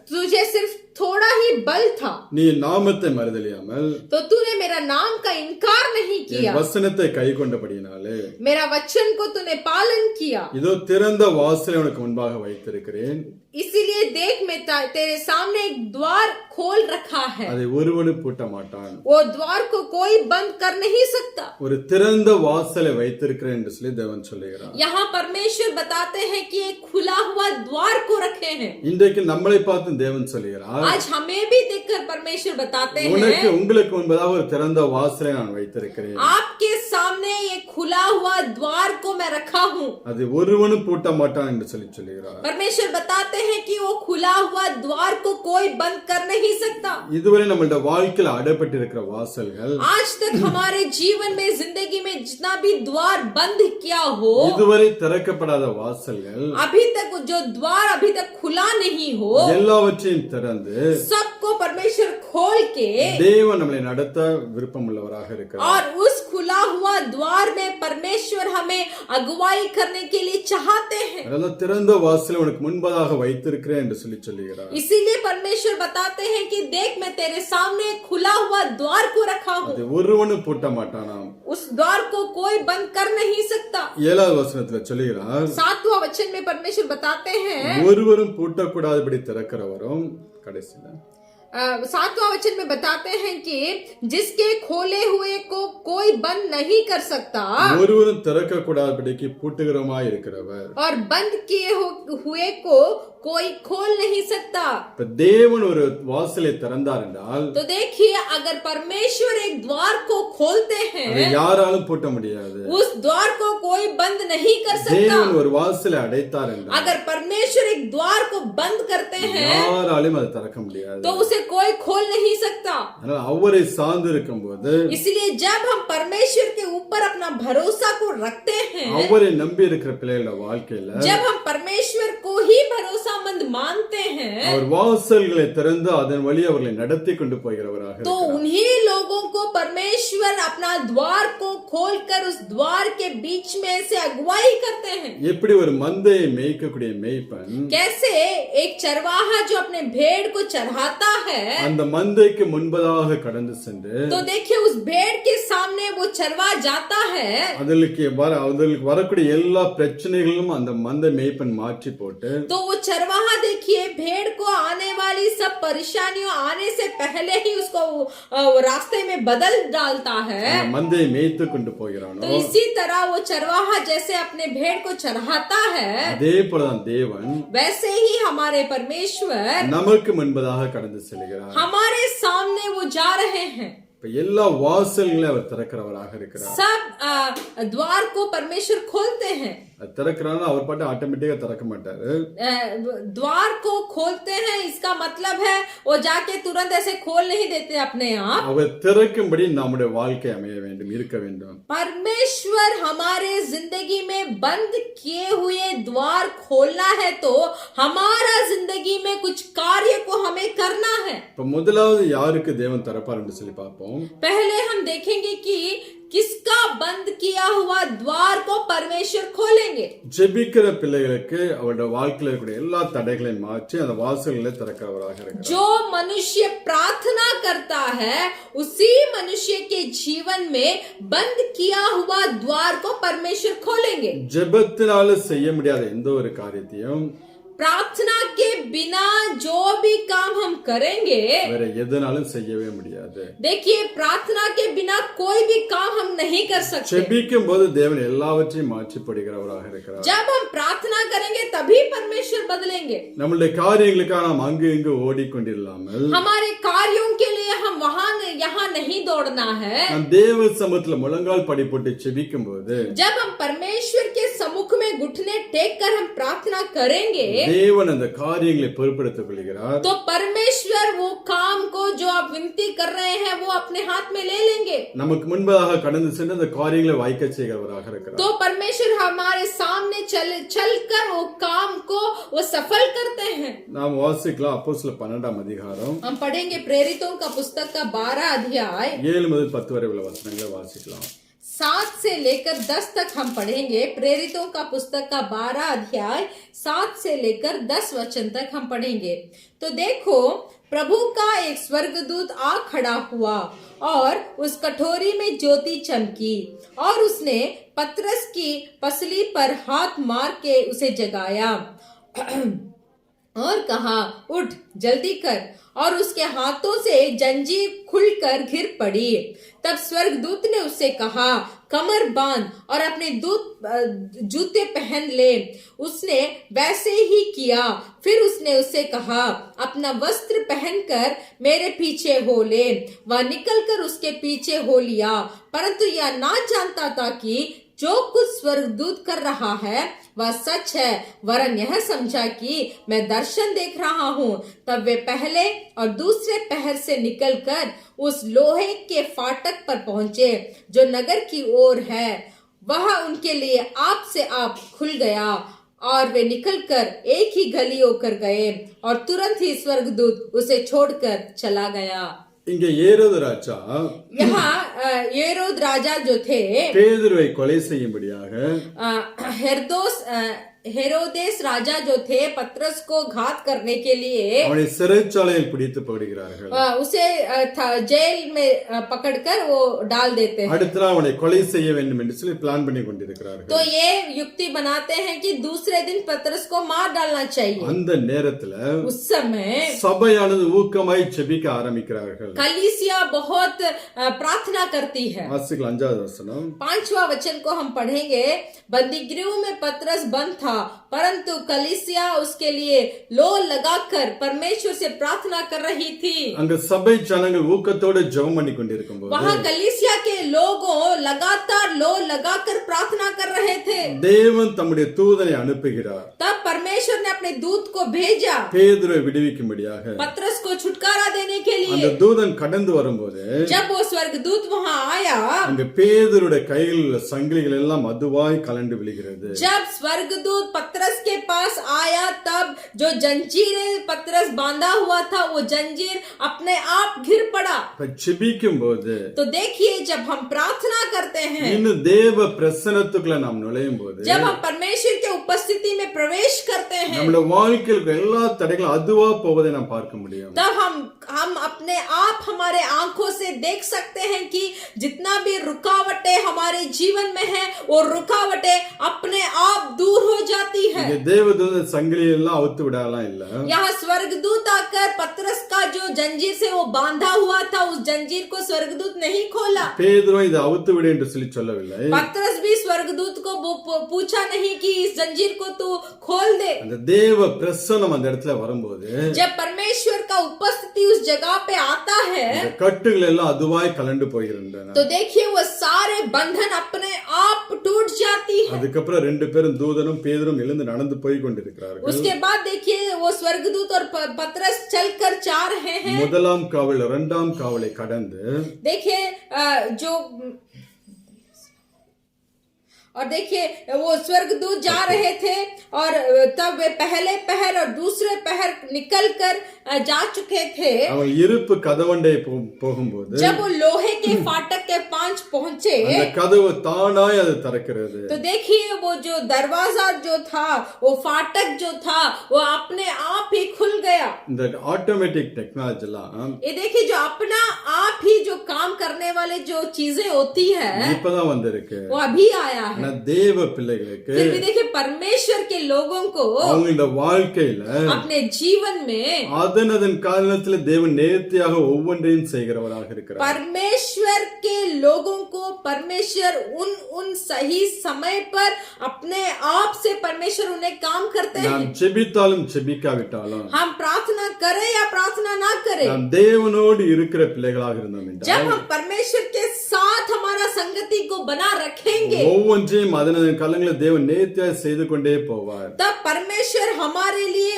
तुझे सिर्फ थोड़ा ही बल था, நீ நாமத்தை மறுதலியாமல் तो तूने मेरा नाम का इनकार नहीं என் किया, வசனத்தை கை கொண்டபடியினாலே मेरा वचन को तूने पालन किया। இதோ திறந்த வாசலை உனக்கு முன்பாக வைத்திருக்கிறேன், इसीलिए देख मैं तेरे सामने एक द्वार खोल रखा है, அதை ஒருவனும் பூட்ட மாட்டான்। वो द्वार को कोई बंद कर नहीं सकता। ஒரு திறந்த வாசலை வைத்திருக்கிறேன் என்று சொல்லி தேவன் சொல்லுகிறார்। यहाँ परमेश्वर बताते हैं कि एक खुला हुआ द्वार को रखे हैं। இன்றைக்கு நம்மளை பார்த்து தேவன் சொல்லுகிறார், आज हमें भी देखकर परमेश्वर बताते உனக்கு हैं, உங்களுக்கு முன்பதாக ஒரு திறந்த வாசலை நான் வைத்திருக்கிறேன், आपके सामने ये खुला हुआ द्वार को मैं रखा हूँ। அது ஒருவனும் பூட்ட மாட்டான் என்று சொல்லி சொல்லுகிறார்। परमेश्वर बताते हैं कि वो खुला हुआ द्वार को कोई बंद कर नहीं सकता। இதுவரை நம்மளுடைய வாழ்க்கையில் அடைப்பட்டு இருக்கிற வாசல்கள், आज तक हमारे जीवन में, जिंदगी में जितना भी द्वार बंद किया हो, இதுவரை திறக்கப்படாத வாசல்கள், अभी तक जो द्वार अभी तक खुला नहीं हो, எல்லாவற்றையும் திறந்து सबको परमेश्वर खोल के தேவன் நம்மளை நடத்த விருப்பம் உள்ளவராக இருக்கிறார்। और उस खुला हुआ द्वार में परमेश्वर हमें अगुवाई करने के लिए चाहते हैं। அதனால திறந்த வாசலை உனக்கு முன்பதாக வைத்திருக்கிறேன் என்று சொல்லி சொல்லுகிறார்। इसीलिए परमेश्वर बताते हैं कि देख मैं तेरे सामने एक खुला हुआ द्वार को रखा हूँ, அது ஒருவனும் பூட்ட மாட்டானாம்। उस द्वार को कोई बंद कर नहीं सकता। 7வது வசனத்துல சொல்லுகிறார், 7वां वचन में परमेश्वर बताते हैं, ஒருவரும் பூட்டக்கூடாதபடி திறக்கிறவரும், கடைசியில 7वां वचन में बताते हैं कि जिसके खोले हुए को कोई बंद नहीं कर सकता ஒருவரும் திறக்கக்கூடாதபடிக்கு பூட்டுகிறவமாய் இருக்கிறவர்। और बंद किए हुए को कोई खोल नहीं सकता। இப்ப தேவன் ஒரு வாசலை திறந்தார் என்றால் तो देखिए, अगर परमेश्वर एक द्वार को खोलते हैं, அதை யாராலும் பூட்ட முடியாது। उस द्वार को कोई बंद नहीं कर सकता। தேவன் ஒரு வாசலை அடைத்தார் என்றால் अगर परमेश्वर एक द्वार को बंद करते हैं, யாராலும் அதை திறக்க முடியாது। तो उसे कोई खोल नहीं सकता। அதனால அவரை சார்ந்து இருக்கும் போது, इसलिए जब हम परमेश्वर के ऊपर अपना भरोसा को रखते हैं, அவரை நம்பி இருக்கிற பிள்ளைகளோட வாழ்க்கையில जब हम परमेश्वर को ही भरोसामंद मानते हैं, அவர் வாசல்களை திறந்து அதன் வழி அவர்களை நடத்தி கொண்டு போகிறவராக तो இருக்கிறார்। उन्हीं लोगों को परमेश्वर अपना द्वार को खोलकर उस द्वार के बीच में से अगुवाई करते हैं। எப்படி ஒரு மந்தையை மேய்க்கக்கூடிய மேய்ப்பன் कैसे एक चरवाहा जो अपने भेड़ को चराता है, அந்த மந்தைக்கு முன்பதாக கடந்து சென்று तो देखिए उस भेड़ के सामने वो चरवा जाता है, அதற்கு வரக்கூடிய எல்லா பிரச்சனைகளும் அந்த மந்தை மேய்ப்பன் மாற்றி போட்டு तो वो चरवाहा देखिए भेड़ को आने वाली सब परेशानियों आने से पहले ही उसको रास्ते में बदल डालता है। அந்த மந்தையை மேய்த்து கொண்டு போகிறானோ, तो इसी तरह वो चरवाहा जैसे अपने भेड़ को चराता है, அதே போலதான் தேவன் वैसे ही हमारे परमेश्वर நமக்கு முன்பதாக கடந்து செல்கிறார்। हमारे सामने वो जा रहे हैं। இப்ப எல்லா வாசல்களையும் அவர் திறக்கிறவராக இருக்கிறார்। सब द्वार को परमेश्वर खोलते हैं। அது திறக்கிறான்னு அவர் பாட்டு ஆட்டோமேட்டிக்கா திறக்க மாட்டாரு। द्वार को खोलते हैं इसका मतलब है वो जाके तुरंत ऐसे खोल नहीं देते अपने आप। அவர் திறக்கும்படி நம்முடைய வாழ்க்கை அமைய வேண்டும், இருக்க வேண்டும்। परमेश्वर हमारे जिंदगी में बंद किए हुए द्वार खोलना है तो हमारा जिंदगी में कुछ कार्य को हमें करना है। இப்ப முதலாவது யாருக்கு தேவன் திறப்பார் என்று சொல்லி பார்ப்போம்। पहले हम देखेंगे कि किसका बंद किया हुआ द्वार को परमेश्वर खोलेंगे। ஜெபிக்கிற பிள்ளைகளுக்கு அவருடைய வாழ்க்கையில இருக்கக்கூடிய எல்லா தடைகளையும் மாற்றி அந்த வாசல்களை திறக்கிறவராக இருக்கிறார்। जो मनुष्य प्रार्थना करता है उसी मनुष्य के जीवन में बंद किया हुआ द्वार को परमेश्वर खोलेंगे। ஜெபத்தினால செய்ய முடியாத எந்த ஒரு காரியத்தையும் प्रार्थना के बिना जो भी काम हम करेंगे, வேற எதனாலும் செய்யவே முடியாது। देखिए प्रार्थना के बिना कोई भी काम हम नहीं कर सकते। ஜெபிக்கும் போது தேவன் எல்லாவற்றையும் மாற்றி போடுகிறவராக இருக்கிறார்। जब हम प्रार्थना करेंगे तभी परमेश्वर बदलेंगे। நம்மளுடைய காரியங்களுக்காக நாம் அங்கு இங்கு ஓடிக்கொண்டில்லாமல் हमारे कार्यों के लिए हम वहां यहाँ नहीं दौड़ना है। நாம் தேவ சமூகத்துல முழங்கால் படி போட்டு ஜெபிக்கும் போது जब हम परमेश्वर के सम्मुख में घुटने टेक कर हम प्रार्थना करेंगे, தேவன் அந்த காரியங்களை பொறுப்பெடுத்துக் கொள்கிறார்। तो परमेश्वर वो काम को जो आप विनती कर रहे हैं वो अपने हाथ में ले लेंगे। நமக்கு முன்பதாக கடந்து சென்று அந்த காரியங்களை வாய்க்க செய்கிறவராக இருக்கிறார்। तो परमेश्वर हमारे सामने चलकर वो काम को वो सफल करते हैं। நாம் வாசிக்கலாம் அப்போஸ்தலர் 12ஆம் அதிகாரம் हम पढ़ेंगे प्रेरितों का पुस्तक का 12 अध्याय 7 முதல் 10 வரை உள்ள வசனங்களை வாசிக்கலாம்। 7 से लेकर 10 तक हम पढ़ेंगे। प्रेरितों का पुस्तक का 12 अध्याय 7 से लेकर 10 वचन तक हम पढ़ेंगे। तो देखो, प्रभु का एक स्वर्गदूत आ खड़ा हुआ और उस कटोरी में ज्योति चमकी और उसने पतरस की पसली पर हाथ मार के उसे जगाया और कहा, उठ, जल्दी कर। और उसके हाथों से जंजीर खुलकर गिर पड़ी। तब स्वर्गदूत ने उससे कहा, कमर बांध और अपने जूते पहन ले। उसने वैसे ही किया। फिर उसने उससे कहा, अपना वस्त्र पहनकर मेरे पीछे हो ले। वह निकलकर उसके पीछे हो लिया, परंतु यह ना जानता था कि जो कुछ स्वर्गदूत कर रहा है वह सच है, वरन यह समझा कि मैं दर्शन देख रहा हूँ। तब वे पहले और दूसरे पहर से निकलकर उस लोहे के फाटक पर पहुंचे जो नगर की ओर है। वह उनके लिए आप से आप खुल गया और वे निकलकर एक ही गली होकर गए और तुरंत ही स्वर्गदूत उसे छोड़कर चला गया। இங்க ஏரோது ராஜா यहाँ ஏரோது राजा जो थे பேதுருவை கொலை செய்யும்படியாக हेरोदेस राजा जो थे पतरस को घात करने के लिए அவனை சிறைச்சாலையில் பிடித்து போடுகிறார்கள்। उसे जेल में पकड़कर वो डाल देते हैं। அடுத்த நாள் அவனை கொலை செய்ய வேண்டும் என்று சொல்லி பிளான் பண்ணி கொண்டிருக்கிறார்கள்। तो ये युक्ति बनाते हैं कि दूसरे दिन पतरस को मार डालना चाहिए। அந்த நேரத்துல उस समय சபையானது ஊக்கமாய் ஜெபிக்க ஆரம்பிக்கிறார்கள்। कलीसिया बहुत प्रार्थना करती है। வாசிக்கலாம் 5வது வசனம்। 5वां वचन को हम पढ़ेंगे। बंदीगृह में पतरस बंद था, परंतु कलीसिया उसके लिए लो लगाकर परमेश्वर से प्रार्थना कर रही थी। அங்க சபை ஜனங்கள் ஊக்கத்தோட ஜெபம் பண்ணி கொண்டிருக்கும்போது वहाँ कलीसिया के लोगों लगातार लो लगाकर प्रार्थना कर रहे थे। தேவன் தம்முடைய தூதனை அனுப்புகிறார்। तब परमेश्वर ने अपने दूत को भेजा பேதுருவை விடுவிக்கும்படியாக। पतरस को छुटकारा देने के लिए। அந்த தூதன் கடந்து வரும்போது जब वो स्वर्गदूत वहाँ आया, அங்க பேதுருடைய கையில் உள்ள சங்கிலிகள் எல்லாம் மதுவாய் கலண்டு விழுகிறது। जब स्वर्गदूत पतरस के पास आया, तब जो जंजीरें पतरस बांधा हुआ था वो जंजीर अपने आप गिर पड़ा। ஜெபிக்கும் போது तो देखिए, जब हम प्रार्थना करते हैं, இன்னும் தேவ பிரசன்னத்துக்குள்ள நாம் நுழையும் போது जब हम परमेश्वर के उपस्थिति में प्रवेश करते हैं, நம்முடைய வாழ்க்கையில் எல்லா தடைகளும் அதுவா போவதை நாம் பார்க்க முடியும்। तब हम अपने आप हमारे आंखों से देख सकते हैं कि जितना भी रुकावटें हमारे जीवन में है, वो रुकावटें अपने आप दूर हो जाती है। இங்க தேவதூதன் சங்கிலி எல்லாம் அவுத்து விடலாம் இல்ல। यहाँ स्वर्गदूत आकर पतरस का जो जंजीर से वो बांधा हुआ था, उस जंजीर को स्वर्गदूत नहीं खोला। பேதுரு இதை அவுத்து விடு என்று சொல்லி சொல்லவில்லை। पतरस भी स्वर्गदूत को पूछा नहीं कि इस जंजीर को तू खोल दे। அந்த தேவ பிரசன்னம் அந்த இடத்துல வரும்போது जब परमेश्वर का उपस्थिति उस जगह पे आता है, இந்த கட்டுகள் எல்லாம் அதுவாய் கலண்டு போகின்றன। तो देखिए वो सारे बंधन अपने आप टूट जाती है। அதுக்கப்புறம் ரெண்டு பேரும் தூதனும் பேதுரும் எழுந்து நடந்து போய் கொண்டிருக்கிறார்கள்। उसके बाद देखिए वो स्वर्गदूत और पतरस चलकर जा रहे हैं। முதலாம் காவல் இரண்டாம் காவலை கடந்து देखिए और देखिए वो स्वर्गदूत जा रहे थे और तब वे पहले पहर और दूसरे पहर निकलकर जा चुके थे। அவன் இருப்பு கதவண்டை போகும்போது जब वो लोहे के फाटक के पांच पहुंचे, அந்த கதவு தானாய் அது திறக்கிறது। तो देखिए वो जो दरवाजा जो था, वो फाटक जो था, वो अपने आप ही खुल गया। இந்த ஆட்டோமேட்டிக் டெக்னாலஜிலாம் ये देखिए जो अपना आप ही जो काम करने वाले जो चीजें होती है, இப்பதான் வந்திருக்கு। वो अभी आया है। தேவ பிள்ளைகளுக்கு फिर भी देखिए परमेश्वर के लोगों को அவங்களோட வாழ்க்கையில अपने जीवन में அதன் காரணத்துல தேவன் நேர்த்தியாக ஒவ்வொன்றையும் செய்கிறவராக இருக்கிறார்। परमेश्वर के लोगों को परमेश्वर उन सही समय पर अपने आप से परमेश्वर उन्हें काम करते हैं। நாம் ஜெபித்தாலும் ஜெபிக்காவிட்டாலும் हम प्रार्थना करें या प्रार्थना ना करें, நாம் தேவனோடு இருக்கிற பிள்ளைகளாக இருந்தோம் जब என்றால் हम परमेश्वर के साथ हमारा संगति को बना रखेंगे, ஒவ்வொன்றையும் எல்லாவற்றையும் அதன் காலங்களில் தேவன் நேர்த்தியாய் செய்து கொண்டே போவார். तब परमेश्वर हमारे लिए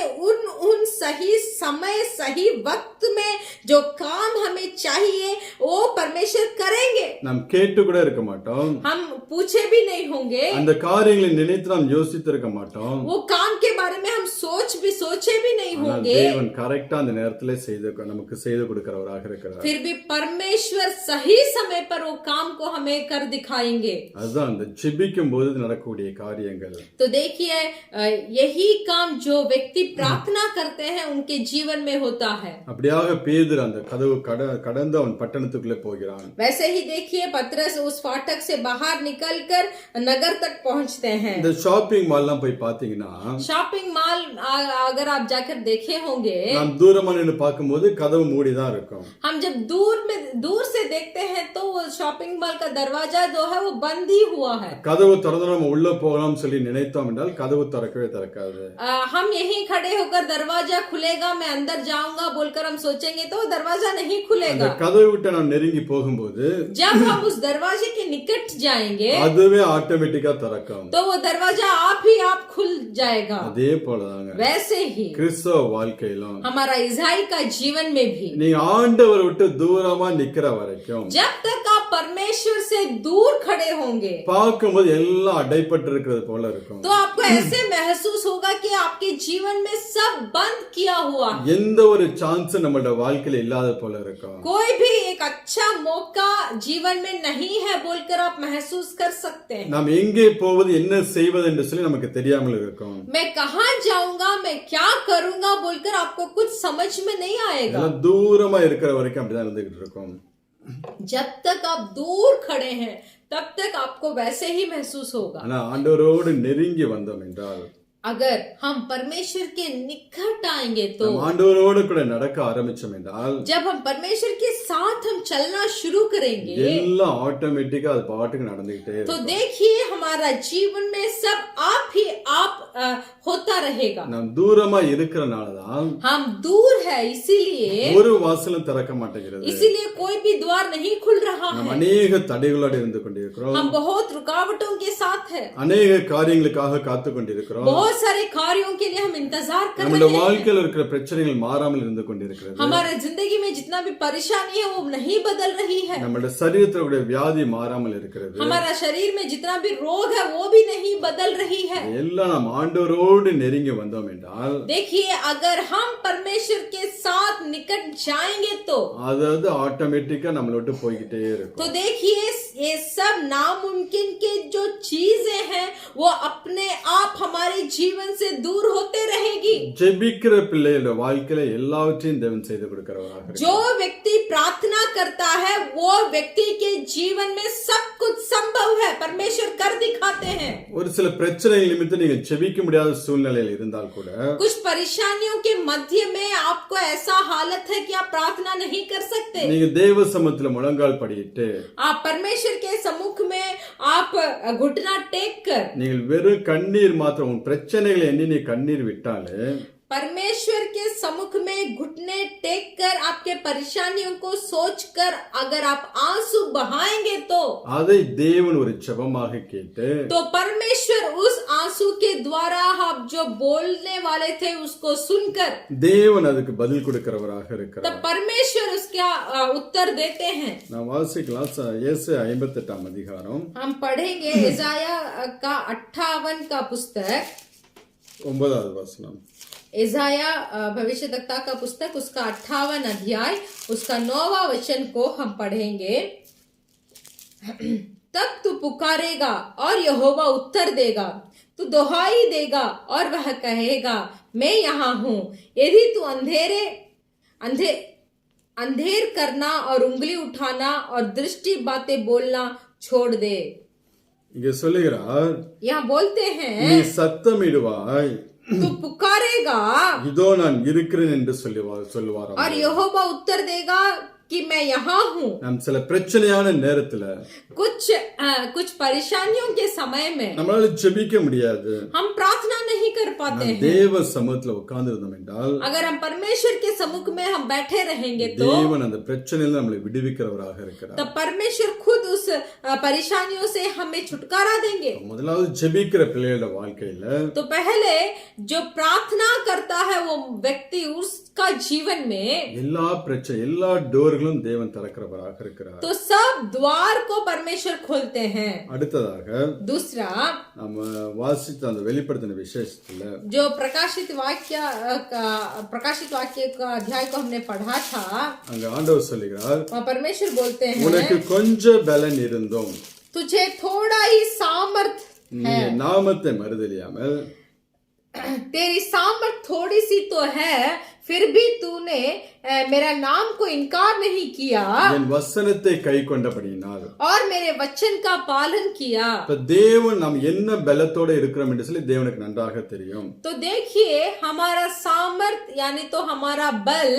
उन सही समय सही वक्त में जो काम हमें चाहिए वो परमेश्वर करेंगे. நாம் கேட்டு கூட இருக்க மாட்டோம். हम पूछे भी नहीं होंगे. அந்த காரியங்களை நினைத்து நாம் யோசித்து இருக்க மாட்டோம். वो काम के बारे में हम सोचे भी नहीं होंगे. தேவன் கரெக்ட்டா அந்த நேரத்திலே நமக்கு செய்து கொடுக்கிறவராக இருக்கிறார். फिर भी परमेश्वर सही समय पर वो काम को हमें कर दिखाएंगे. அதுதான் அந்த ஜெபிக்கும் போது நடக்கக்கூடிய காரியங்கள். तो देखिए यही काम जो व्यक्ति प्रार्थना करते हैं उनके जीवन में होता है. அப்படியாக பேதுரு அந்த கதவு கடந்து அவன் பட்டணத்துக்குள்ளே போகிறான். वैसे ही देखिए पतरस उस फाटक से बाहर निकलकर नगर तक पहुंचते हैं. இந்த ஷாப்பிங் மால்லாம் போய் பாத்தீங்கன்னா शॉपिंग मॉल अगर आप जाकर देखे होंगे நாம் தூரமா நின்னு பாக்கும்போது கதவு மூடிதான் இருக்கும். हम जब दूर से देखते हैं तो वो शॉपिंग मॉल का दरवाजा जो है वो बंद ही हुआ है. கதவு திறந்து நம்ம உள்ள போகலாம் சொல்லி நினைத்தோம் என்றால் கதவு திறக்காது. हम यहीं खड़े होकर दरवाजा खुलेगा मैं अंदर जाऊंगा बोलकर हम सोचेंगे तो दरवाजा नहीं खुलेगा. கதவு விட்டு நாம் நெருங்கி போகும்போது जब हम उस दरवाजे के निकट जाएंगे அதுவே ஆட்டோமேட்டிக்கா திறக்கும். तो वो दरवाजा आप ही आप खुल जाएगा. அதே போலதாங்க वैसे ही கிறிஸ்தவ வாழ்க்கையிலும் हमारा इज़राइल का जीवन में भी நீங்க ஆண்டவரை விட்டு தூரமா நிக்கிற வரைக்கும் जब तक आप परमेश्वर से दूर खड़े होंगे பார்க்கும்போது எல்லாம் அடைப்பட்டு இருக்கிறது போல இருக்கும். तो आपको ऐसे महसूस होगा कि आपके जीवन में सब बंद किया हुआ है. எந்த ஒரு சான்ஸ் நம்மளோட வாழ்க்கையில இல்லாத போல இருக்கும். कोई भी एक अच्छा मौका जीवन में नहीं है बोलकर आप महसूस कर सकते हैं. நாம் எங்கே போவது என்ன செய்வது என்று சொல்லி நமக்கு தெரியாமல் இருக்கும். मैं कहाँ जाऊंगा मैं क्या करूंगा बोलकर आपको कुछ समझ में नहीं आएगा. எல்லாம் தூரமா இருக்கிற வரைக்கும் அப்படிதான் இருந்துகிட்டு இருக்கும். जब तक आप दूर खड़े हैं तब तक आपको वैसे ही महसूस होगा. ஆனா ஆண்டவரோடு நெருங்கி வந்தோம் என்றால் अगर हम परमेश्वर के निकट आएंगे तो ஆண்டவரோடு கூட நடக்க ஆரம்பிச்சோம் என்றால் जब हम परमेश्वर के साथ हम चलना शुरू करेंगे எல்லாம் ஆட்டோமேட்டிக்கா அது பாட்டுக்கு நடந்துகிட்டே तो இருக்கும். देखिए हमारा जीवन में सब आप ही आप होता रहेगा. நாம் தூரமா இருக்கிறனாலதான் हम दूर है इसीलिए ஒரு வாசலும் திறக்க மாட்டேங்கிறது. इसीलिए कोई भी द्वार नहीं खुल रहा நாம் है. அநேக தடைகளோடு இருந்து கொண்டிருக்கிறோம். हम बहुत रुकावटों के साथ है. அநேக காரியங்களுக்காக காத்து கொண்டிருக்கிறோம். बहुत सारे कार्यों के लिए हम इंतजार कर நம்முடைய रहे हैं. வாழ்க்கையில் இருக்கிற பிரச்சனைகள் மாறாமல் இருந்து கொண்டிருக்கிறது. हमारे जिंदगी में जितना भी परेशानी है वो नहीं बदल रही है. நம்முடைய சரீரத்தினுடைய வியாதி மாறாமல் இருக்கிறது. हमारा शरीर में जितना भी रोग है वो भी नहीं बदल रही है. எல்லாம் நாம் ஆண்டவரோடு நெருங்கி வந்தோம் என்றால் देखिए अगर हम परमेश्वर के साथ निकट जाएंगे तो அதாவது ஆட்டோமேட்டிக்கா நம்மள விட்டு போய்கிட்டே இருக்கும். तो देखिए ये सब नामुमकिन के जो चीजें हैं वो अपने आप हमारे जीवन से दूर होते रहेगी. ஜெபிக்கிற பிள்ளையோட வாழ்க்கையில எல்லாவற்றையும் தேவன் செய்து கொடுக்கிறவராக இருக்கிறார். जो व्यक्ति प्रार्थना करता है वो व्यक्ति के जीवन में सब कुछ संभव है. परमेश्वर कर दिखाते हैं. ஒரு சில பிரச்சனைகள் நிமித்தம் நீங்க ஜெபிக்க முடியாத சூழ்நிலையில் இருந்தால் கூட कुछ परेशानियों के मध्य में आपको ऐसा हालत है कि आप प्रार्थना नहीं कर सकते. நீங்க தேவ சமூகத்துல முழங்கால் படியிட்டு आप परमेश्वर के सम्मुख में आप घुटना टेक कर நீங்கள் வெறும் கண்ணீர் மாத்திரம் உன் பிரச்சனைகளை எண்ணி நீ கண்ணீர் விட்டாலே परमेश्वर के सम्मुख में घुटने टेक कर आपके परेशानियों को सोचकर अगर आप आंसू बहाएंगे तो அதை தேவன் ஒரு ஜெபமாக கேட்டு तो परमेश्वर उस आंसू के द्वारा आप जो बोलने वाले थे उसको सुनकर தேவன் அதுக்கு பதில் கொடுக்கிறவராக तब இருக்கிறார். परमेश्वर उसका उत्तर देते हैं. நான் வாசிக்கலாம் ஏசாயா 58 அதிகாரம் हम पढ़ेंगे इज़ाया का 58 का पुस्तक 9வது வசனம். इज़ाया भविष्यद्वक्ता का पुस्तक उसका 58 अध्याय उसका 9वां वचन को हम पढ़ेंगे. तब तू पुकारेगा और यहोवा उत्तर देगा, तू दुहाई देगा और वह कहेगा मैं यहाँ हूँ. यदि तू अंधेर करना और उंगली उठाना और दृष्टि बातें बोलना छोड़ दे. இங்க சொல்லுகிறார், यहाँ बोलते हैं நீ சத்தமிடுவாய், तू पुकारेगा இதோ நான் இருக்கிறேன் என்று சொல்லுவாராம். और यहोवा उत्तर देगा, कि मैं यहाँ हूँ। நம் சில பிரச்சனையான நேரத்துல कुछ परेशानियों के समय में நம்மளால ஜெபிக்க முடியாது. हम प्रार्थना नहीं कर पाते हैं। தேவ சமூகத்துல உட்கார்ந்து இருந்தோம் என்றால் अगर हम परमेश्वर के सम्मुख में हम बैठे रहेंगे तो தேவன் அந்த பிரச்சனையில நம்மளை விடுவிக்கிறவராக இருக்கிறார். तो परमेश्वर खुद उस परेशानियों से हमें छुटकारा देंगे। முதலாவது ஜெபிக்கிற பிள்ளைகளோட வாழ்க்கையில तो पहले जो प्रार्थना करता है वो व्यक्ति उसका जीवन में எல்லா டோர்களும் தேவன் திறக்கிறவராக இருக்கிறார். तो सब द्वार को परमेश्वर खोलते हैं। அடுத்ததாக दूसरा நம்ம வாசித்த அந்த வெளிப்படுத்தின விசேஷத்துல जो प्रकाशित वाक्य का अध्याय को हमने पढ़ा था, அங்க ஆண்டவர் சொல்லுகிறார், परमेश्वर बोलते हैं உனக்கு கொஞ்சம் பலன் இருந்தும் तुझे थोड़ा ही सामर्थ நீ நாமத்தை மறுதலியாமல் तेरी सामर्थ थोड़ी सी तो है, फिर भी तूने मेरा नाम को इनकार नहीं किया என் வசனத்தை கை கொண்டபடியினால் और मेरे वचन का पालन किया। இப்ப தேவன் நாம் என்ன பலத்தோட இருக்கிறோம் என்று சொல்லி தேவனுக்கு நன்றாக தெரியும். तो देखिए हमारा सामर्थ यानी तो हमारा बल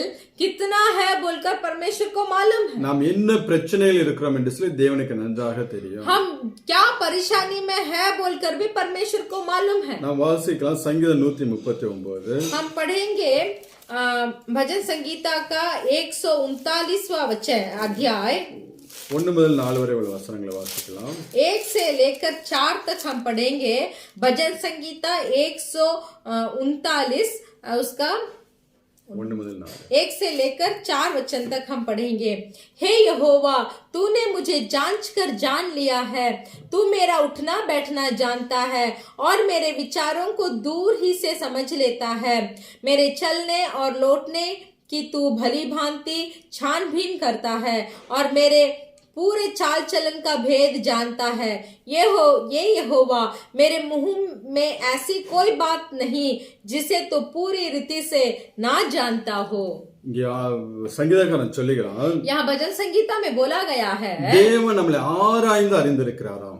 कितना है बोलकर परमेश्वर को मालूम है। நாம் என்ன பிரச்சனையில் இருக்கிறோம் என்று சொல்லி தேவனுக்கு நன்றாக தெரியும். हम क्या परेशानी में है बोलकर भी परमेश्वर को मालूम है। நாம் வாசிக்கலாம் சங்கீதம் 139. हम पढ़ेंगे भजन संगीता का 139वां वचन अध्याय 1 முதல் 4 வரை உள்ள வசனங்களை வாசிக்கலாம். 1 से लेकर 4 तक हम पढ़ेंगे। भजन संगीता 139 उसका 1 முதல் 4 1 से लेकर 4 वचन तक हम पढ़ेंगे। हे यहोवा, तूने मुझे जांच कर जान लिया है। तू मेरा उठना बैठना जानता है और मेरे विचारों को दूर ही से समझ लेता है। मेरे चलने और लौटने की तू भली भांति छानबीन करता है और मेरे पूरे चाल चलन का भेद जानता है। ये यहोवा, मेरे मुंह में ऐसी कोई बात नहीं जिसे तो पूरी रीति से ना जानता हो। சங்கீதக்காரன் சொல்லுகிறான், यहाँ भजन संगीता में बोला गया है தேவன் நம்மளை ஆராய்ந்து அறிந்திருக்கிறாராம்.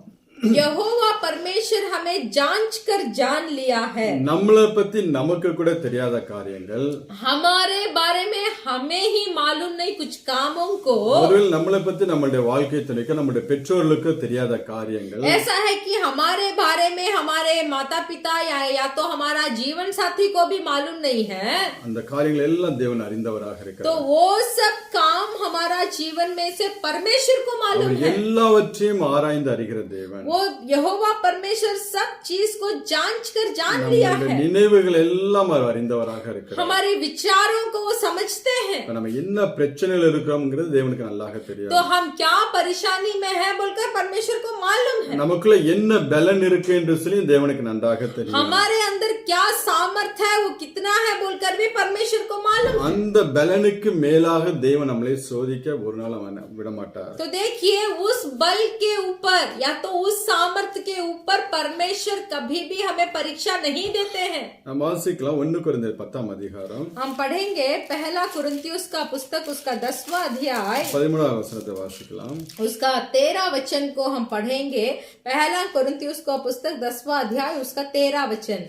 यहोवा परमेश्वर हमें जांच कर जान लिया है। நம்மளை பத்தி நமக்கு கூட தெரியாத காரியங்கள், हमारे बारे में हमें ही मालूम नहीं कुछ कामों को, ஒருவேளை நம்மளை பத்தி நம்மளுடைய வாழ்க்கை துணைக்கு நம்மளுடைய பெற்றோர்களுக்கு தெரியாத காரியங்கள், ऐसा है कि हमारे बारे में हमारे माता पिता या तो हमारा जीवन साथी को भी मालूम नहीं है। அந்த காரியங்கள் எல்லாம் தேவன் அறிந்தவராக तो இருக்கிறார். वो सब काम हमारा जीवन में से परमेश्वर को मालूम है। எல்லாவற்றையும் ஆராய்ந்து அறிகிற தேவன். वो यहोवा परमेश्वर सब चीज को जांच कर जान लिया है। நினைவுகள் எல்லாம் அவர் அறிந்தவராக இருக்கிறார். हमारे विचारों को वो समझते हैं। நம்ம என்ன பிரச்சனையில இருக்கிறோம்ங்கிறது தேவனுக்கு நல்லாக தெரியும். तो हम क्या परेशानी में है बोलकर परमेश्वर को मालूम है। நமக்குள்ள என்ன பலன் இருக்கு என்று சொல்லி தேவனுக்கு நன்றாக தெரியும். हमारे अंदर क्या सामर्थ है वो कितना है बोलकर भी परमेश्वर को मालूम है। அந்த பலனுக்கு மேலாக தேவன் நம்மளை சோதிக்க ஒரு நாள் அவன் விட மாட்டார். तो देखिए उस बल के ऊपर या तो उस सामर्थ के ऊपर परमेश्वर कभी भी हमें परीक्षा नहीं देते हैं। हम वासिக்கலாம் 1 கொரிந்தியர் 10 அதிகாரம். हम पढ़ेंगे पहला कुरिन्थियों का पुस्तक उसका 10वां अध्याय 13 वचनத்தை வாசிக்கலாம். उसका 13 वचन को हम पढ़ेंगे। पहला कुरिन्थियों का पुस्तक 10वां अध्याय उसका 13 वचन।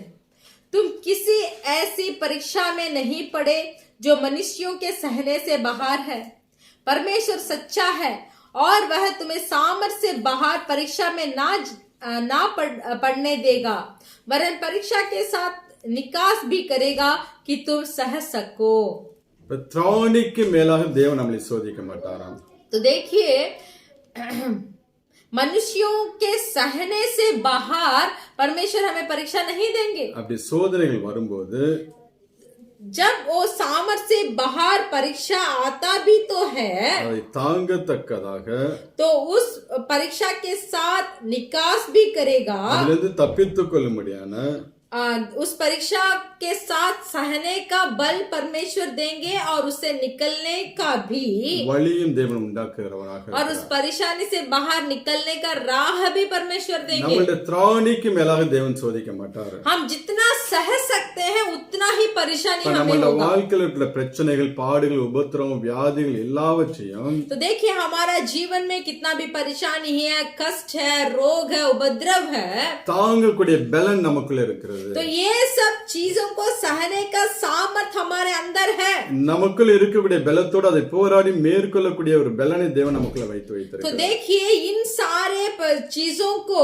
तुम किसी ऐसी परीक्षा में नहीं पड़े जो मनुष्यों के सहने से बाहर है। परमेश्वर सच्चा है और वह तुम्हें सामर्थ से बाहर परीक्षा में ना पड़ने देगा, वरन परीक्षा के साथ निकास भी करेगा कि तुम सह सको। திராணிக்கு மேலாக தேவன் நம்மளை சோதிக்க மாட்டாராம். तो देखिए मनुष्यों के सहने से बाहर परमेश्वर हमें परीक्षा नहीं देंगे। அப்படி சோதனைகள் வரும்போது जब वो सामर्थ्य से बाहर परीक्षा आता भी तो है, அதை தாங்கத்தக்கதாக तो उस परीक्षा के साथ निकास भी करेगा, அதிலிருந்து தப்பித்துக் கொள்ளும்படியான उस परीक्षा के साथ सहने का बल परमेश्वर देंगे और उससे निकलने का भी வழியும் தேவன் உண்டாக்குகிறவராக और उस परेशानी से बाहर निकलने का राह भी परमेश्वर देंगे। நம்மளுடைய திராணிக்கு மேலாக தேவன் சோதிக்க மாட்டார். हम जितना सह सकते हैं उतना ही परेशानी हमें நம்மளுடைய होगा। வாழ்க்கையில் இருக்கிற பிரச்சனைகள், பாடுகள், உபத்திரவம், வியாதிகள் எல்லாவற்றையும் तो देखिए हमारा जीवन में कितना भी परेशानी है, कष्ट है, रोग है, उपद्रव है, தாங்கக்கூடிய பலன் நமக்குள்ள இருக்கிறது. இருக்கிறது. तो ये सब चीजों को सहने का सामर्थ हमारे अंदर है. நமக்குள்ள இருக்கக்கூடிய பலத்தோடு அதை போராடி மேற்கொள்ளக்கூடிய ஒரு பலனை தேவன் நமக்குள்ள வைத்து तो வைத்திருக்கிறார். देखिए इन सारे चीजों को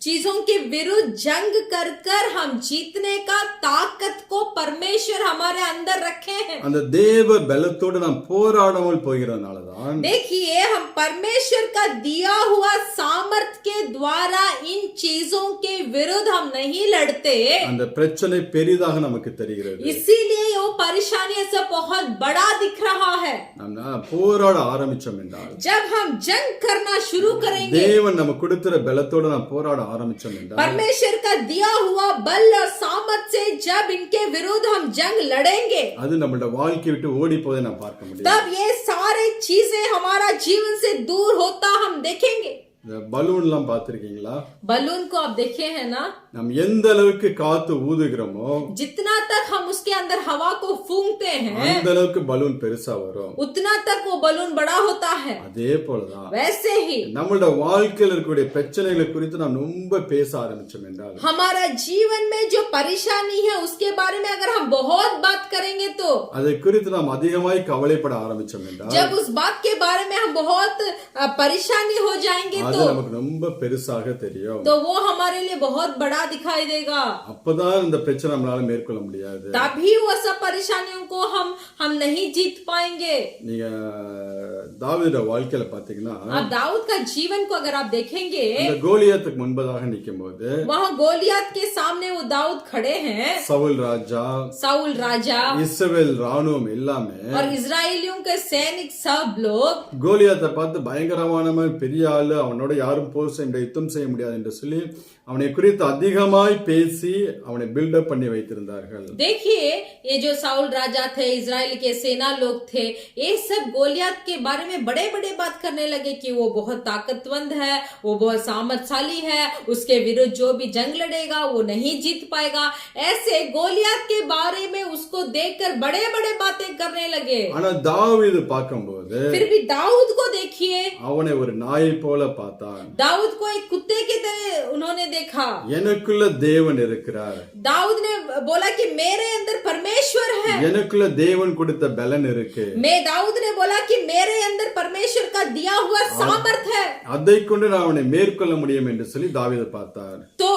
चीजों के विरुद्ध जंग कर कर हम जीतने का ताकत को परमेश्वर हमारे अंदर रखे हैं. அந்த தேவ பலத்தோடு நாம் போராடாமல் போகிறதுனாலதான் देखिए हम परमेश्वर का दिया हुआ सामर्थ के द्वारा इन चीजों के विरुद्ध हम नहीं लड़ते. அந்த பிரச்சனை பெரிதாக நமக்கு தெரிகிறது. इसीलिए वो परेशानी ऐसा बहुत बड़ा दिख रहा है. நாம் போராட ஆரம்பிச்சோம் என்றால் जब हम जंग करना शुरू करेंगे, தேவன் நமக்கு கொடுக்கிற பலத்தோடு நாம் போராட ஆரம்பிச்சோம் என்றால் परमेश्वर का दिया हुआ बल और सामर्थ से जब इनके विरुद्ध हम जंग लड़ेंगे, அது நம்மளோட வாழ்க்கையை விட்டு ஓடி போவதை நாம் பார்க்க முடியும். तब ये सारे चीजें हमारा जीवन से दूर होता हम देखेंगे. இந்த பலூன் எல்லாம் பார்த்திருக்கீங்களா? बलून को आप देखे हैं ना, நாம் எந்த அளவுக்கு காத்து ஊதுகிறோமோ जितना तक हम उसके अंदर हवा को फूंकते हैं அந்த அளவுக்கு பலூன் பெருசா வரும். उतना तक वो बलून बड़ा होता है. அதே போலதான் वैसे ही நம்மளோட வாழ்க்கையில் இருக்கக்கூடிய பிரச்சனைகளை குறித்து நாம் ரொம்ப பேச ஆரம்பிச்சோம் என்றால் हमारा जीवन में जो परेशानी है उसके बारे में अगर हम बहुत बात करेंगे, तो அதை குறித்து நாம் அதிகமாய் கவலைப்பட ஆரம்பிச்சோம் என்றால் जब उस बात के बारे में हम बहुत परेशानी हो जाएंगे, அது तो நமக்கு ரொம்ப பெருசாக தெரியும். वो हमारे लिए बहुत बड़ा दिखाई देगा. அப்பதான் இந்த பிரச்சனை நம்மளால மேற்கொள்ள முடியாது. तभी वो सब परेशानियों को हम नहीं जीत पाएंगे. நீங்க தாவீதோட வாழ்க்கையில பாத்தீங்கன்னா आप दाऊद का जीवन को अगर आप देखेंगे, இந்த கோலியாத்துக்கு முன்பதாக நிக்கும் போது वहाँ गोलियत के सामने वो दाऊद खड़े हैं, சவுல் ராஜா साउल राजा இஸ்ரவேல் ராணுவம் எல்லாமே और इजरायलियों के सैनिक सब लोग கோலியாத்தை பார்த்து பயங்கரமானவன், பெரிய ஆளு, அவனோட யாரும் போர் செய்ய முடியாது, யுத்தம் செய்ய முடியாது என்று சொல்லி அவனை குறித்து அதிகமாய் பேசி அவனை பில்டப் பண்ணி வைத்திருந்தார்கள். देखिए ये जो साउल राजा थे, इजराइल के सेना लोग थे, ये सब गोलियत के बारे में बड़े बड़े बात करने लगे कि वो बहुत ताकतवंत है, वो बहुत सामर्थशाली है, उसके विरुद्ध जो भी जंग लड़ेगा वो नहीं जीत पाएगा. ऐसे गोलियत के बारे में उसको देखकर बड़े बड़े बातें करने लगे. ஆனா தாவீது பார்க்கும்போது फिर भी दाऊद को देखिए, அவனை ஒரு நாயை போல பார்த்தான். दाऊद को एक कुत्ते की तरह उन्होंने देखा. எனக்குள்ள தேவன் இருக்கிறார், दाऊद ने बोला कि मेरे अंदर परमेश्वर है. எனக்குள்ள தேவன் கொடுத்த பலன் இருக்கு, मैं दाऊद ने बोला कि मेरे अंदर परमेश्वर का दिया हुआ सामर्थ है. அதை கொண்டு நான் அவனை மேற்கொள்ள முடியும் என்று சொல்லி தாவீது பார்த்தார். तो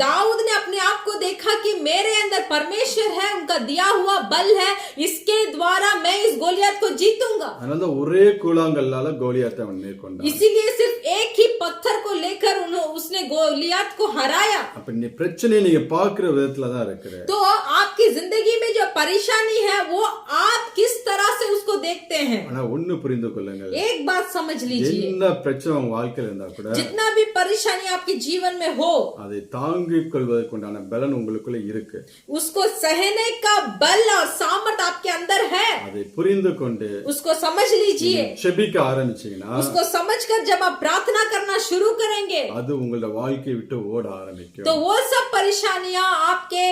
दाऊद ने अपने आप को देखा कि मेरे अंदर परमेश्वर है, उनका दिया हुआ बल है, इसके द्वारा मैं इस गोलियत को जीतूंगा. அதனால ஒரே கூழாங்கல்லால கோலியாத்தை அவன் மேற்கொண்டான். इसीलिए सिर्फ एक ही पत्थर को लेकर उसने गोलियत को हराया. அப்ப நீ பிரச்சனையை நீங்க பாக்குற விதத்துல தான் இருக்கிற. तो आपकी जिंदगी में जो परेशानी है वो आप किस तरह से उसको देखते हैं. ஆனா ஒண்ணு புரிந்து கொள்ளுங்கள், एक बात समझ लीजिए, என்ன பிரச்சனை உங்க வாழ்க்கையில இருந்தா கூட जितना भी परेशानी आपके जीवन में हो, அதை தாங்கிக் கொள்வதற்குண்டான பலன் உங்களுக்குள்ள இருக்கு. उसको सहने का बल और सामर्थ आपके अंदर है. அதை புரிந்து கொண்டு उसको समझ लीजिए. செபிக்க ஆரம்பிச்சீங்கன்னா उसको समझकर जब आप प्रार्थना करना शुरू करेंगे, அது உங்களோட வாழ்க்கையை விட்டு ஓட ஆரம்பிக்கும். तो वो सब परेशानियां आपके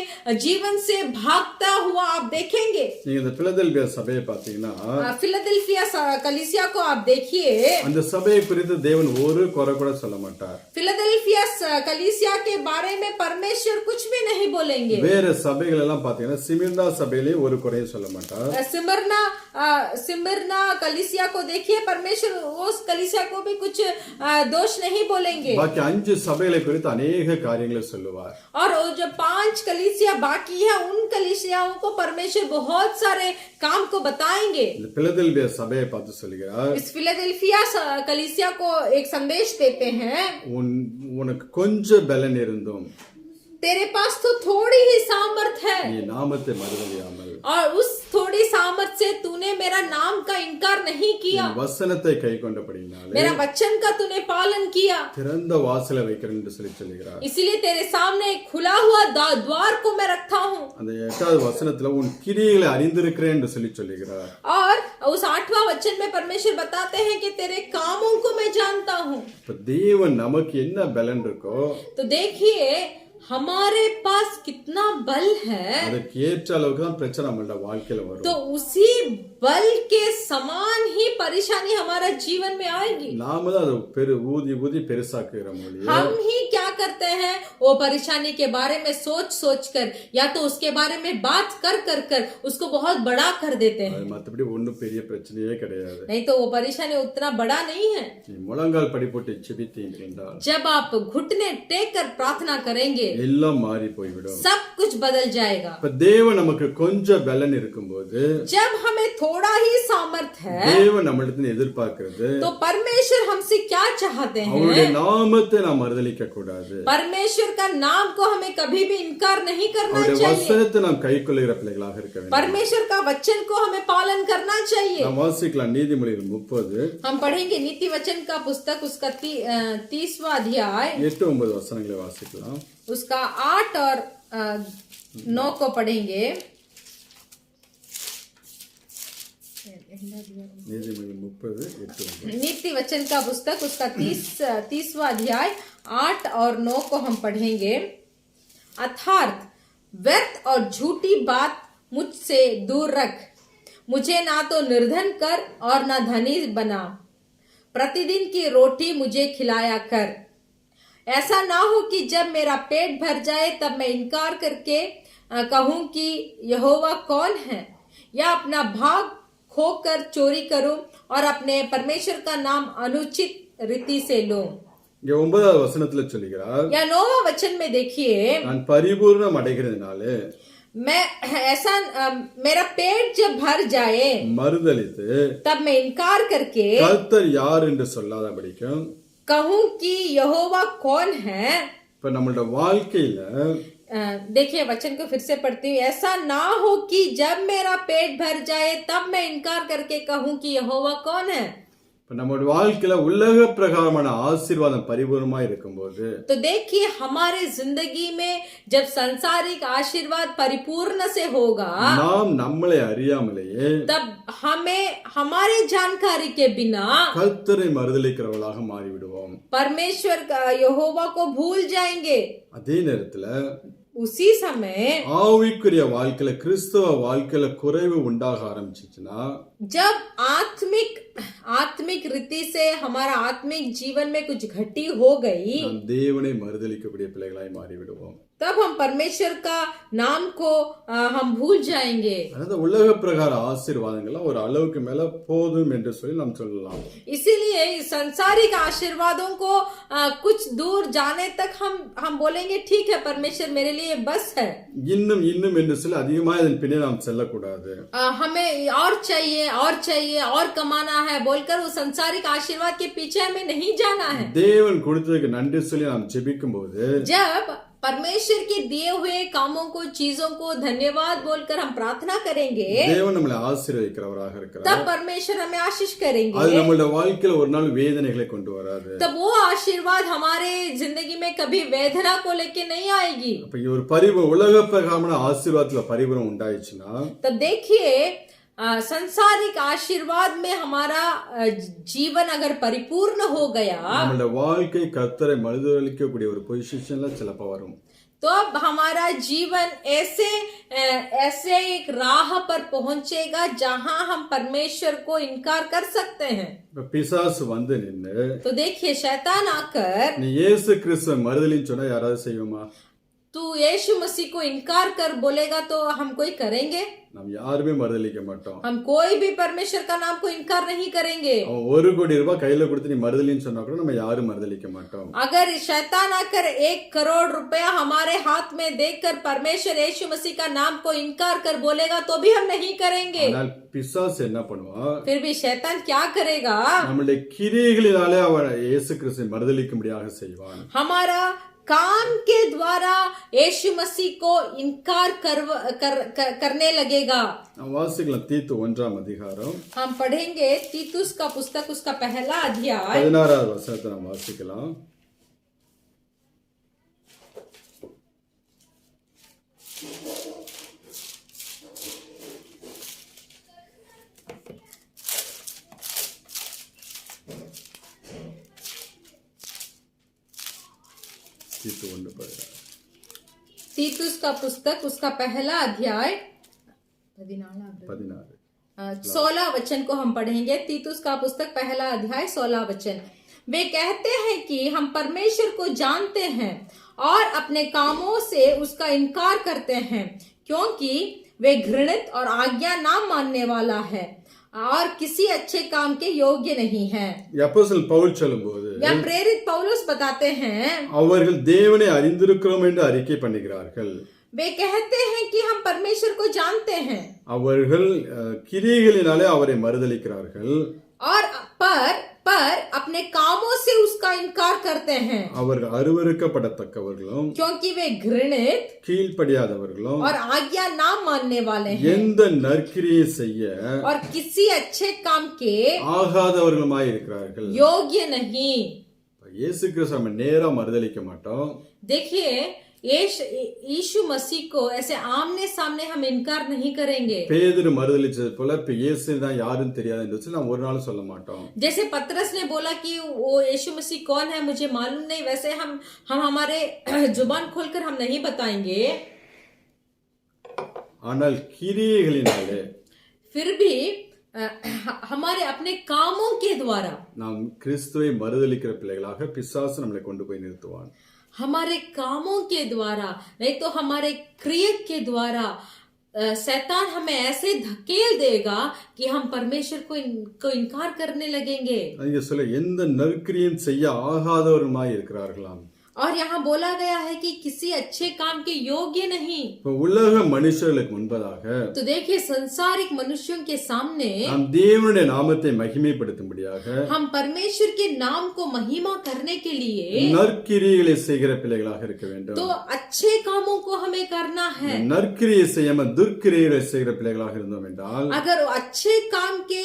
जीवन से भागता हुआ आप देखेंगे. நீங்க இந்த பிலதெல்பியா சபையை பாத்தீங்கன்னா फिलाडेल्फिया कलीसिया को आप देखिए, அந்த சபையை குறித்து தேவன் ஒரு குறை கூட சொல்ல மாட்டார். फिलाडेल्फिया कलीसिया के बारे में परमेश्वर कुछ भी नहीं बोलेंगे. வேற சபைகள் எல்லாம் பாத்தீங்கன்னா சிமிர்னா சபையிலே ஒரு குறையும் சொல்ல மாட்டார். सिमरना कलीसिया को देखिए, परमेश्वर उस कलीसिया को भी कुछ दोष नहीं बोलेंगे. பாக்கி 5 சபைகளை குறித்து अनेक காரியங்களை சொல்லுவார். और वो जो 5 कलीसिया बाकी है, उन कलीसियाओं को परमेश्वर बहुत सारे काम को बताएंगे. இந்த பிலதெல்பியா சபையை பார்த்து சொல்கிறார், इस फिलाडेल्फिया कलीसिया को एक संदेश देते हैं, உனக்கு கொஞ்சம் பலன் இருந்தும் तेरे पास तो थोड़ी ही सामर्थ है, நீ நாமத்தை மறுதலியாமல் और उस थोड़ी सामर्थ से तूने मेरा नाम का इनकार नहीं किया, என் வசனத்தை கை கொண்டபடியினாலே मेरा वचन का तूने पालन किया, திறந்த வாசலை வைக்கிறேன் என்று சொல்லுகிறார். इसलिए तेरे सामने एक खुला हुआ द्वार को मैं रखा हूँ. அந்த 8வது வசனத்துல உன் கிரியைகளை அறிந்திருக்கிறேன் என்று சொல்லுகிறார். और उस 8वां वचन में परमेश्वर बताते हैं कि तेरे कामों को मैं जानता हूँ. இப்ப தேவன் நமக்கு என்ன பலன் இருக்கோ तो देखिए हमारे पास कितना बल है, அதற்கு ஏற்ற அளவுக்கு தான் பிரச்சனை நம்மளோட வாழ்க்கையில வரும். तो उसी बल के समान ही परेशानी हमारा जीवन में आएगी. நாம தான் அதை ஊதி ஊதி பெருசாக்குறோம். हम ही क्या करते हैं, वो परेशानी के बारे में सोच सोच कर या तो उसके बारे में बात कर कर कर उसको बहुत बड़ा कर देते हैं। அது மற்றபடி ஒன்றும் பெரிய பிரச்சனையே கிடையாது. नहीं तो वो परेशानी उतना बड़ा नहीं है। நீ முழங்கால் படி போட்டு செபித்தீர்கள் என்றால் जब आप घुटने टेक कर प्रार्थना करेंगे எல்லாம் மாறி போய்விடும். सब कुछ बदल जाएगा। இப்ப தேவன் நமக்கு கொஞ்சம் பலன் இருக்கும்போது जब हमें थोड़ा ही सामर्थ है தேவன் நம்மளிடத்தில் எதிர்பார்க்கிறது तो परमेश्वर हमसे क्या चाहते அவருடைய हैं? நாமத்தை நாம் மறுதலிக்க கூடாது. परमेश्वर का नाम को हमें कभी भी इनकार नहीं करना அவருடைய चाहिए। வசனத்தை நாம் கைக்கொள்ளுகிற பிள்ளைகளாக இருக்க வேண்டும். परमेश्वर का वचन को हमें पालन करना चाहिए। நாம் வாசிக்கலாம் நீதிமொழிகள் 30 हम पढ़ेंगे नीति वचन का पुस्तक उसका 30वां अध्याय 8-9 வசனங்களை வாசிக்கலாம். उसका 8 और 9 को पढ़ेंगे। நீதிமொழிகள் 30:8-9 नीति वचन का पुस्तक उसका 30वां अध्याय 8 और 9 को हम पढ़ेंगे। अर्थात व्यर्थ और झूठी बात मुझसे दूर रख, मुझे ना तो निर्धन कर और ना धनी बना, प्रतिदिन की रोटी मुझे खिलाया कर। ऐसा ना हो कि जब मेरा पेट भर जाए तब मैं इनकार करके कहूं कि यहोवा कौन है, या अपना भाग खोकर चोरी करूं और अपने परमेश्वर का नाम अनुचित रीति से लूं। இங்க 9வது வசனத்துல சொல்லுகிறார், या 9वां वचन में देखिए, நான் பரிபூர்ணம் அடைகிறதுனாலே मैं ऐसा मेरा पेट जब भर जाए மறுதலித்து तब मैं इनकार करके கர்த்தர் யார் என்று சொல்லாதபடிக்கும் कहूं कि यहोवा कौन है। இப்ப நம்மளோட வாழ்க்கையில देखिए वचन को फिर से पढ़ती हूँ। ऐसा ना हो कि जब मेरा पेट भर जाए तब मैं इनकार करके कहूं कि यहोवा कौन है। இப்ப நம்மளோட வாழ்க்கையில உலக பிரகாரமான ஆசீர்வாதம் பரிபூர்ணமா இருக்கும்போது तो देखिए हमारे जिंदगी में जब सांसारिक आशीर्वाद परिपूर्ण से होगा நாம் நம்மளை அறியாமலேயே तब हमें हमारे जानकारी के बिना கர்த்தரை மறுதலிக்கிறவர்களாக மாறிவிடுவோம். परमेश्वर का यहोवा को भूल जाएंगे। அதே நேரத்துல उसी समय ஆவிக்குரிய வாழ்க்கையில கிறிஸ்தவ வாழ்க்கையில குறைவு உண்டாக ஆரம்பிச்சுச்சுன்னா जब आत्मिक रीति से हमारा आत्मिक जीवन में कुछ घटी हो गई நாம் தேவனை மறுதலிக்கக்கூடிய பிள்ளைகளாய் மாறிவிடுவோம். तब हम परमेश्वर का नाम को हम भूल जाएंगे। அதாவது உலக பிரகார ஆசீர்வாதங்கள்லாம் ஒரு அளவுக்கு மேல போதும் என்று சொல்லி நாம் சொல்லலாம். इसीलिए इस सांसारिक आशीर्वादों को कुछ दूर जाने तक हम बोलेंगे ठीक है परमेश्वर मेरे लिए बस है। இன்னும் இன்னும் என்று சொல்லி அதிகமாக இதன் பின்னே நாம் செல்லக்கூடாது. हमें और चाहिए और कमाना है बोलकर वो सांसारिक आशीर्वाद के पीछे हमें नहीं जाना है। தேவன் கொடுத்ததுக்கு நன்றி சொல்லி நாம் ஜெபிக்கும் போது जब परमेश्वर के दिए हुए कामों को चीजों को धन्यवाद बोलकर हम प्रार्थना करेंगे தேவன் நம்மளை ஆசீர்வதிக்கிறவராக இருக்கிறார். तब परमेश्वर हमें आशीष करेंगे। அது நம்மளோட வாழ்க்கையில ஒரு நாள் வேதனைகளை கொண்டு வராது. तब वो आशीर्वाद हमारे जिंदगी में कभी वेदना को लेके नहीं आएगी। அப்ப ஒரு பரிபூர்ண உலக பிரகாரமான ஆசீர்வாதத்துல பரிபூர்ணம் உண்டாயிடுச்சுன்னா तब देखिए संसारिक आशीर्वाद में हमारा जीवन अगर परिपूर्ण हो गया நம்மளோட வாழ்க்கை கர்த்தரை மறுதலிக்கக்கூடிய ஒரு பொசிஷன்ல சிலப்ப வரும். तो अब हमारा जीवन ऐसे एक राह पर पहुंचेगा जहां हम परमेश्वर को इनकार कर सकते हैं। இப்ப பிசாசு வந்து நின்னு तो देखिए शैतान आकर நீ இயேசு கிறிஸ்துவை மறுதலின்னு சொன்னா யாராவது செய்வோமா? तू यीशु मसीह को इनकार कर बोलेगा तो हम कोई करेंगे? நாம் யாருமே மறுதலிக்க மாட்டோம். हम कोई भी परमेश्वर का नाम को इनकार नहीं करेंगे। அவன் 1 கோடி ரூபாய் கையில கொடுத்து நீ மறுதலின்னு சொன்னா கூட நம்ம யாரும் மறுதலிக்க மாட்டோம். अगर शैतान आकर 1 करोड़ रुपया हमारे हाथ में देकर परमेश्वर यीशु मसीह का नाम को इनकार कर बोलेगा तो भी हम नहीं करेंगे। ஆனால் பிசாசு என்ன பண்ணுவான்? फिर भी शैतान क्या करेगा? நம்மளுடைய கிரியைகளினாலே அவன் இயேசு கிறிஸ்துவை மறுதலிக்கும்படியாக செய்வான். हमारा काम के द्वारा यीशु मसीह को इनकार करने लगेगा। நாம் வாசிக்கலாம் தீத்து 1ஆம் அதிகாரம் हम पढ़ेंगे तीतुस का पुस्तक उसका पहला अध्याय 16வது வசனத்தை நாம் வாசிக்கலாம். तीतुस का पुस्तक उसका पहला अध्याय 16 16 वचन को हम पढ़ेंगे। तीतुस का पुस्तक पहला अध्याय 16 वचन। वे कहते हैं कि हम परमेश्वर को जानते हैं और अपने कामों से उसका इनकार करते हैं, क्योंकि वे घृणित और आज्ञा ना मानने वाला है और किसी अच्छे काम के योग्य नहीं है। அப்போஸ்தலன் பவுல் சொல்லும்போது या प्रेरित पौलुस बताते हैं, அவர்கள் தேவனை அறிந்திருக்கிறோம் என்று அறிக்கை பண்ணுகிறார்கள். वे कहते हैं कि हम परमेश्वर को जानते हैं அவர்கள் கிரியைகளினாலே அவரை மறுதலிக்கிறார்கள். और पर अपने कामों से उसका इनकार करते हैं, அவர்கள் அருவருக்கப்படத்தக்கவர்களும் क्योंकि वे घृणित கீழ்ப்படியாதவர்களும் और आज्ञा ना मानने वाले हैं எந்த நற்கிரியை செய்ய और किसी अच्छे काम के ஆகாதவர்களுமாய் இருக்கிறார்கள். योग्य नहीं। இயேசு கிறிஸ்து நம்ம நேரா மறுதலிக்க மாட்டோம். देखिए यीशु मसीह को ऐसे आमने सामने हम इनकार नहीं करेंगे। பேதுரு மறுதலிச்சது போல இப்ப இயேசு தான் யாருன்னு தெரியாது என்று சொல்லி நாம் ஒரு நாள் சொல்ல மாட்டோம். जैसे पतरस ने बोला कि वो यीशु मसीह कौन है मुझे मालूम नहीं, वैसे हम हमारे जुबान खोलकर हम नहीं बताएंगे। ஆனால் கிரியைகளினாலே फिर भी हमारे अपने कामों के द्वारा நாம் கிறிஸ்துவை மறுதலிக்கிற பிள்ளைகளாக பிசாசு நம்மளை கொண்டு போய் நிறுத்துவான். हमारे कामों के द्वारा नहीं तो हमारे क्रिया के द्वारा शैतान हमें ऐसे धकेल देगा कि हम परमेश्वर को इनकार करने लगेंगे। அங்கே சொல்ல எந்த நற்கிரியும் செய்ய ஆகாதவருமாய் இருக்கிறார்களாம். और यहाँ बोला गया है कि किसी अच्छे काम के योग्य नहीं। இப்ப உலக மனுஷர்களுக்கு முன்பதாக तो देखिए संसारिक मनुष्यों के सामने நாம் தேவனுடைய நாமத்தை மகிமைப்படுத்தும்படியாக हम परमेश्वर के नाम को महिमा करने के लिए நற்கிரியைகளை செய்கிற பிள்ளைகளாக இருக்க வேண்டும். तो अच्छे कामों को हमें करना है। நற்கிரியை செய்யாம துர்க்கிரியைகளை செய்கிற பிள்ளைகளாக இருந்தோம் என்றால் अगर अच्छे काम के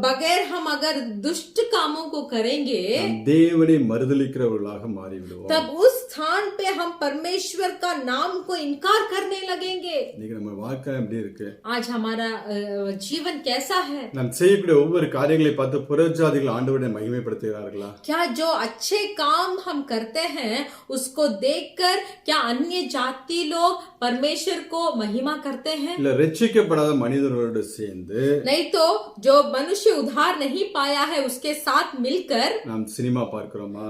बगैर हम अगर दुष्ट कामों को करेंगे தேவனை மறுதலிக்கிறவர்களாக மாறிவிடுவோம். तब उस स्थान पे हम परमेश्वर का नाम को इनकार करने लगेंगे। இன்னைக்கு நம்ம வாழ்க்கை எப்படி இருக்கு? आज हमारा जीवन कैसा है? நாம் செய்யக்கூடிய ஒவ்வொரு காரியங்களை பார்த்து புறஜாதிகள் ஆண்டவரை மகிமைப்படுத்துகிறார்களா? क्या जो अच्छे काम हम करते हैं उसको देखकर क्या अन्य जाति लोग परमेश्वर को महिमा करते हैं? இல்ல ரட்சிக்கப்படாத மனிதர்களோடு சேர்ந்து नहीं तो जो मनुष्य उद्धार नहीं पाया है उसके साथ मिलकर நாம் சினிமா பார்க்கிறோமா?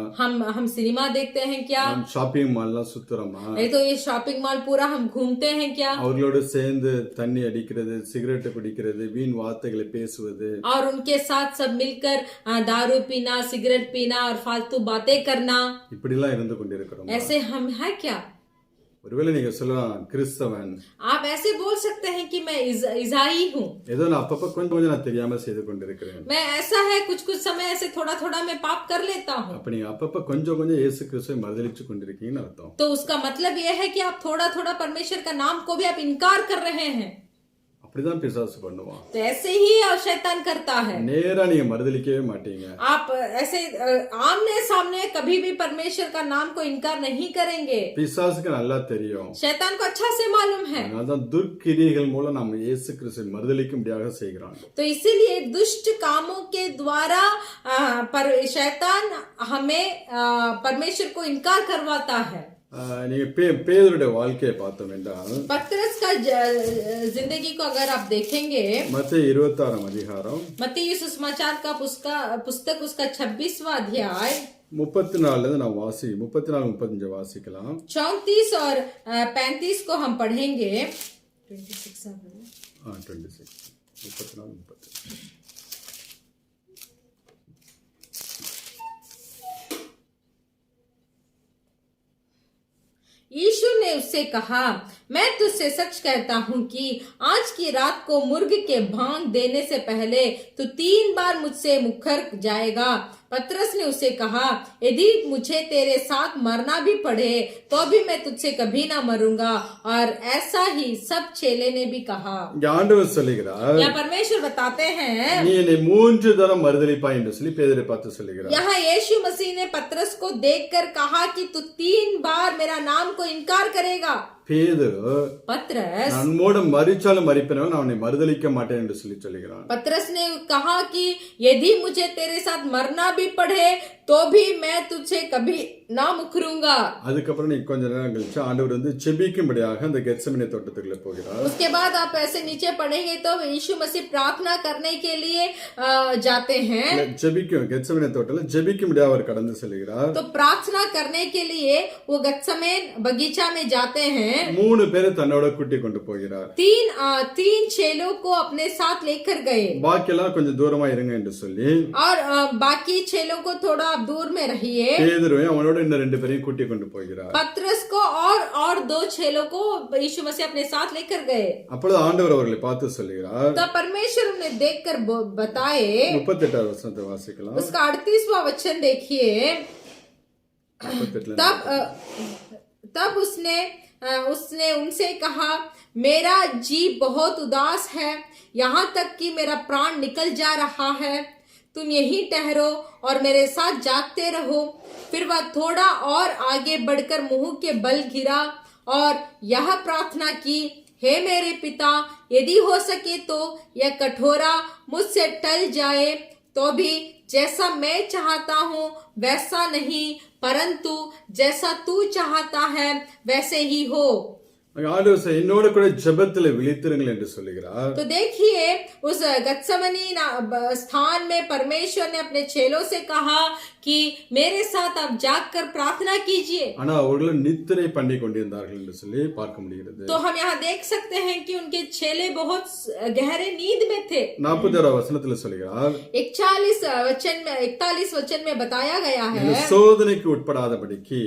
हम सिनेमा देखते हैं क्या? நாம் ஷாப்பிங் மால்லாம் சுத்துறோமா? नहीं तो ये शॉपिंग मॉल पूरा हम घूमते हैं क्या? அவர்களோடு சேர்ந்து தண்ணி அடிக்கிறது, சிகரெட் குடிக்கிறது, வீண் வார்த்தைகளை பேசுவது, और उनके साथ सब मिलकर दारू पीना, सिगरेट पीना और फालतू बातें करना, இப்படி எல்லாம் இருந்து கொண்டிருக்கிறோம். ऐसे हम है क्या? ஒருவேளை நீங்க சொல்லலாம் கிறிஸ்தவன், आप ऐसे बोल सकते हैं कि मैं ईसाई हूँ, ஏதோ நான் அப்பப்ப கொஞ்சம் கொஞ்சம் நான் தெரியாம செய்து கொண்டிருக்கிறேன். मैं ऐसा है कुछ समय ऐसे थोड़ा थोड़ा मैं पाप कर लेता हूँ। அப்ப நீங்க அப்பப்ப கொஞ்சம் கொஞ்சம் இயேசு கிறிஸ்துவை மறுதலிச்சு கொண்டிருக்கீங்கன்னு அர்த்தம். तो उसका मतलब यह है कि आप थोड़ा थोड़ा परमेश्वर का नाम को भी आप इनकार कर रहे हैं। அப்படிதான் பிசாசு பண்ணுவான். तो ऐसे ही और शैतान करता है। நேரா நீங்க மறுதலிக்கவே மாட்டீங்க. आप ऐसे आमने सामने कभी भी परमेश्वर का नाम को इनकार नहीं करेंगे। பிசாசுக்கு நல்லா தெரியும். शैतान को अच्छा से मालूम है। அதனால்தான் துர்க்கிரியைகள் மூலம் நாம் இயேசு கிறிஸ்துவை மறுதலிக்கும்படியாக செய்கிறான். तो इसीलिए दुष्ट कामों के द्वारा शैतान हमें परमेश्वर को इनकार करवाता है। நீங்க பேதுருடைய வாழ்க்கையை பார்த்தோம் என்றால் पतरस का जिंदगी को अगर आप देखेंगे மத்தேயு 26 அதிகாரம் मत्ती सुसमाचार का पुस्तक उसका 26वां अध्याय 34 நான் 34-35 வாசிக்கலாம். 34 और 35 को हम पढ़ेंगे। 26 34-35 यीशु ने उससे कहा, मैं तुझसे सच कहता हूँ कि आज की रात को मुर्ग के भांग देने से पहले तू 3 बार मुझसे मुकर जाएगा। पतरस ने उसे कहा, यदि मुझे तेरे साथ मरना भी पड़े तो भी मैं तुझसे कभी ना मरूंगा। और ऐसा ही सब चेले ने भी कहा। ஆண்டவர் சொல்லுகிறார், या परमेश्वर बताते हैं, நீ என்னை 3 தரம் மறுதலிப்பாய் என்று சொல்லி பேதுரை பார்த்து சொல்லுகிறார். यहाँ यीशु मसीह ने पतरस को देखकर कहा कि तू 3 बार मेरा नाम को इनकार करेगा। பேதுரு पतरस நான் உம்மோடு மரிச்சாலும் மரிப்பேன் அவனை மறுதலிக்க மாட்டேன் என்று சொல்லி சொல்லுகிறான். पतरस ने कहा कि यदि मुझे तेरे साथ मरना भी पड़े तो भी मैं तुझे कभी ना मुकरूंगा। அதுக்கப்புறம் நீ கொஞ்ச நேரம் கழிச்சு ஆண்டவர் வந்து செபிக்கும்படியாக அந்த கெத்செமனே தோட்டத்துக்குள்ள போகிறார். उसके बाद आप ऐसे नीचे पढ़ेंगे तो यीशु मसीह प्रार्थना करने के लिए जाते हैं। ஜெபிக்கும் கெத்செமனே தோட்டத்துல ஜெபிக்கும்படியாக அவர் கடந்து செல்கிறார். तो प्रार्थना करने के लिए वो गत्समेन बगीचा में जाते हैं। 3 பேரை தன்னோட கூட்டி கொண்டு போகிறார். तीन चेलों को अपने साथ लेकर गए பாக்கியெல்லாம் கொஞ்சம் தூரமா இருங்க என்று சொல்லி और बाकी चेलों को थोड़ा आप दूर में रहिए। பேதுருவையும் அவனோட இன்னும் 2 பேரையும் கூட்டி கொண்டு போகிறார். पतरस को और 2 चेलों को यीशु मसीह अपने साथ लेकर गए। அப்பொழுது ஆண்டவர் அவர்களை பார்த்து சொல்கிறார். तब परमेश्वर उन्हें देखकर बताए। 38 வசனத்தை வாசிக்கலாம். उसका 38वां वचन देखिए। तब उसने उनसे कहा, मेरा जी बहुत उदास है, यहाँ तक कि मेरा प्राण निकल जा रहा है। तुम यहीं ठहरो और मेरे साथ जागते रहो। फिर वह थोड़ा और आगे बढ़कर मुंह के बल गिरा और यह प्रार्थना की, हे मेरे पिता, यदि हो सके तो यह कटोरा मुझसे टल जाए, तो भी जैसा मैं चाहता हूँ वैसा नहीं, परंतु जैसा तू चाहता है वैसे ही हो। ஆண்டவர் என்னோட கூட ஜெபத்துல விழித்திருங்கள் என்று சொல்லுகிறார். तो देखिए उस गत्समनी स्थान में परमेश्वर ने अपने चेलों से कहा कि मेरे साथ आप जागकर प्रार्थना कीजिए। ஆனா அவர்கள் நித்திரை பண்ணி கொண்டிருந்தார்கள் என்று சொல்லி பார்க்க முடிகிறது. तो हम यहाँ देख सकते हैं कि उनके चेले बहुत गहरे नींद में थे। 40 வசனத்துல சொல்லுகிறார். 41 वचन में बताया गया है, சோதனைக்கு உட்படாதபடிக்கு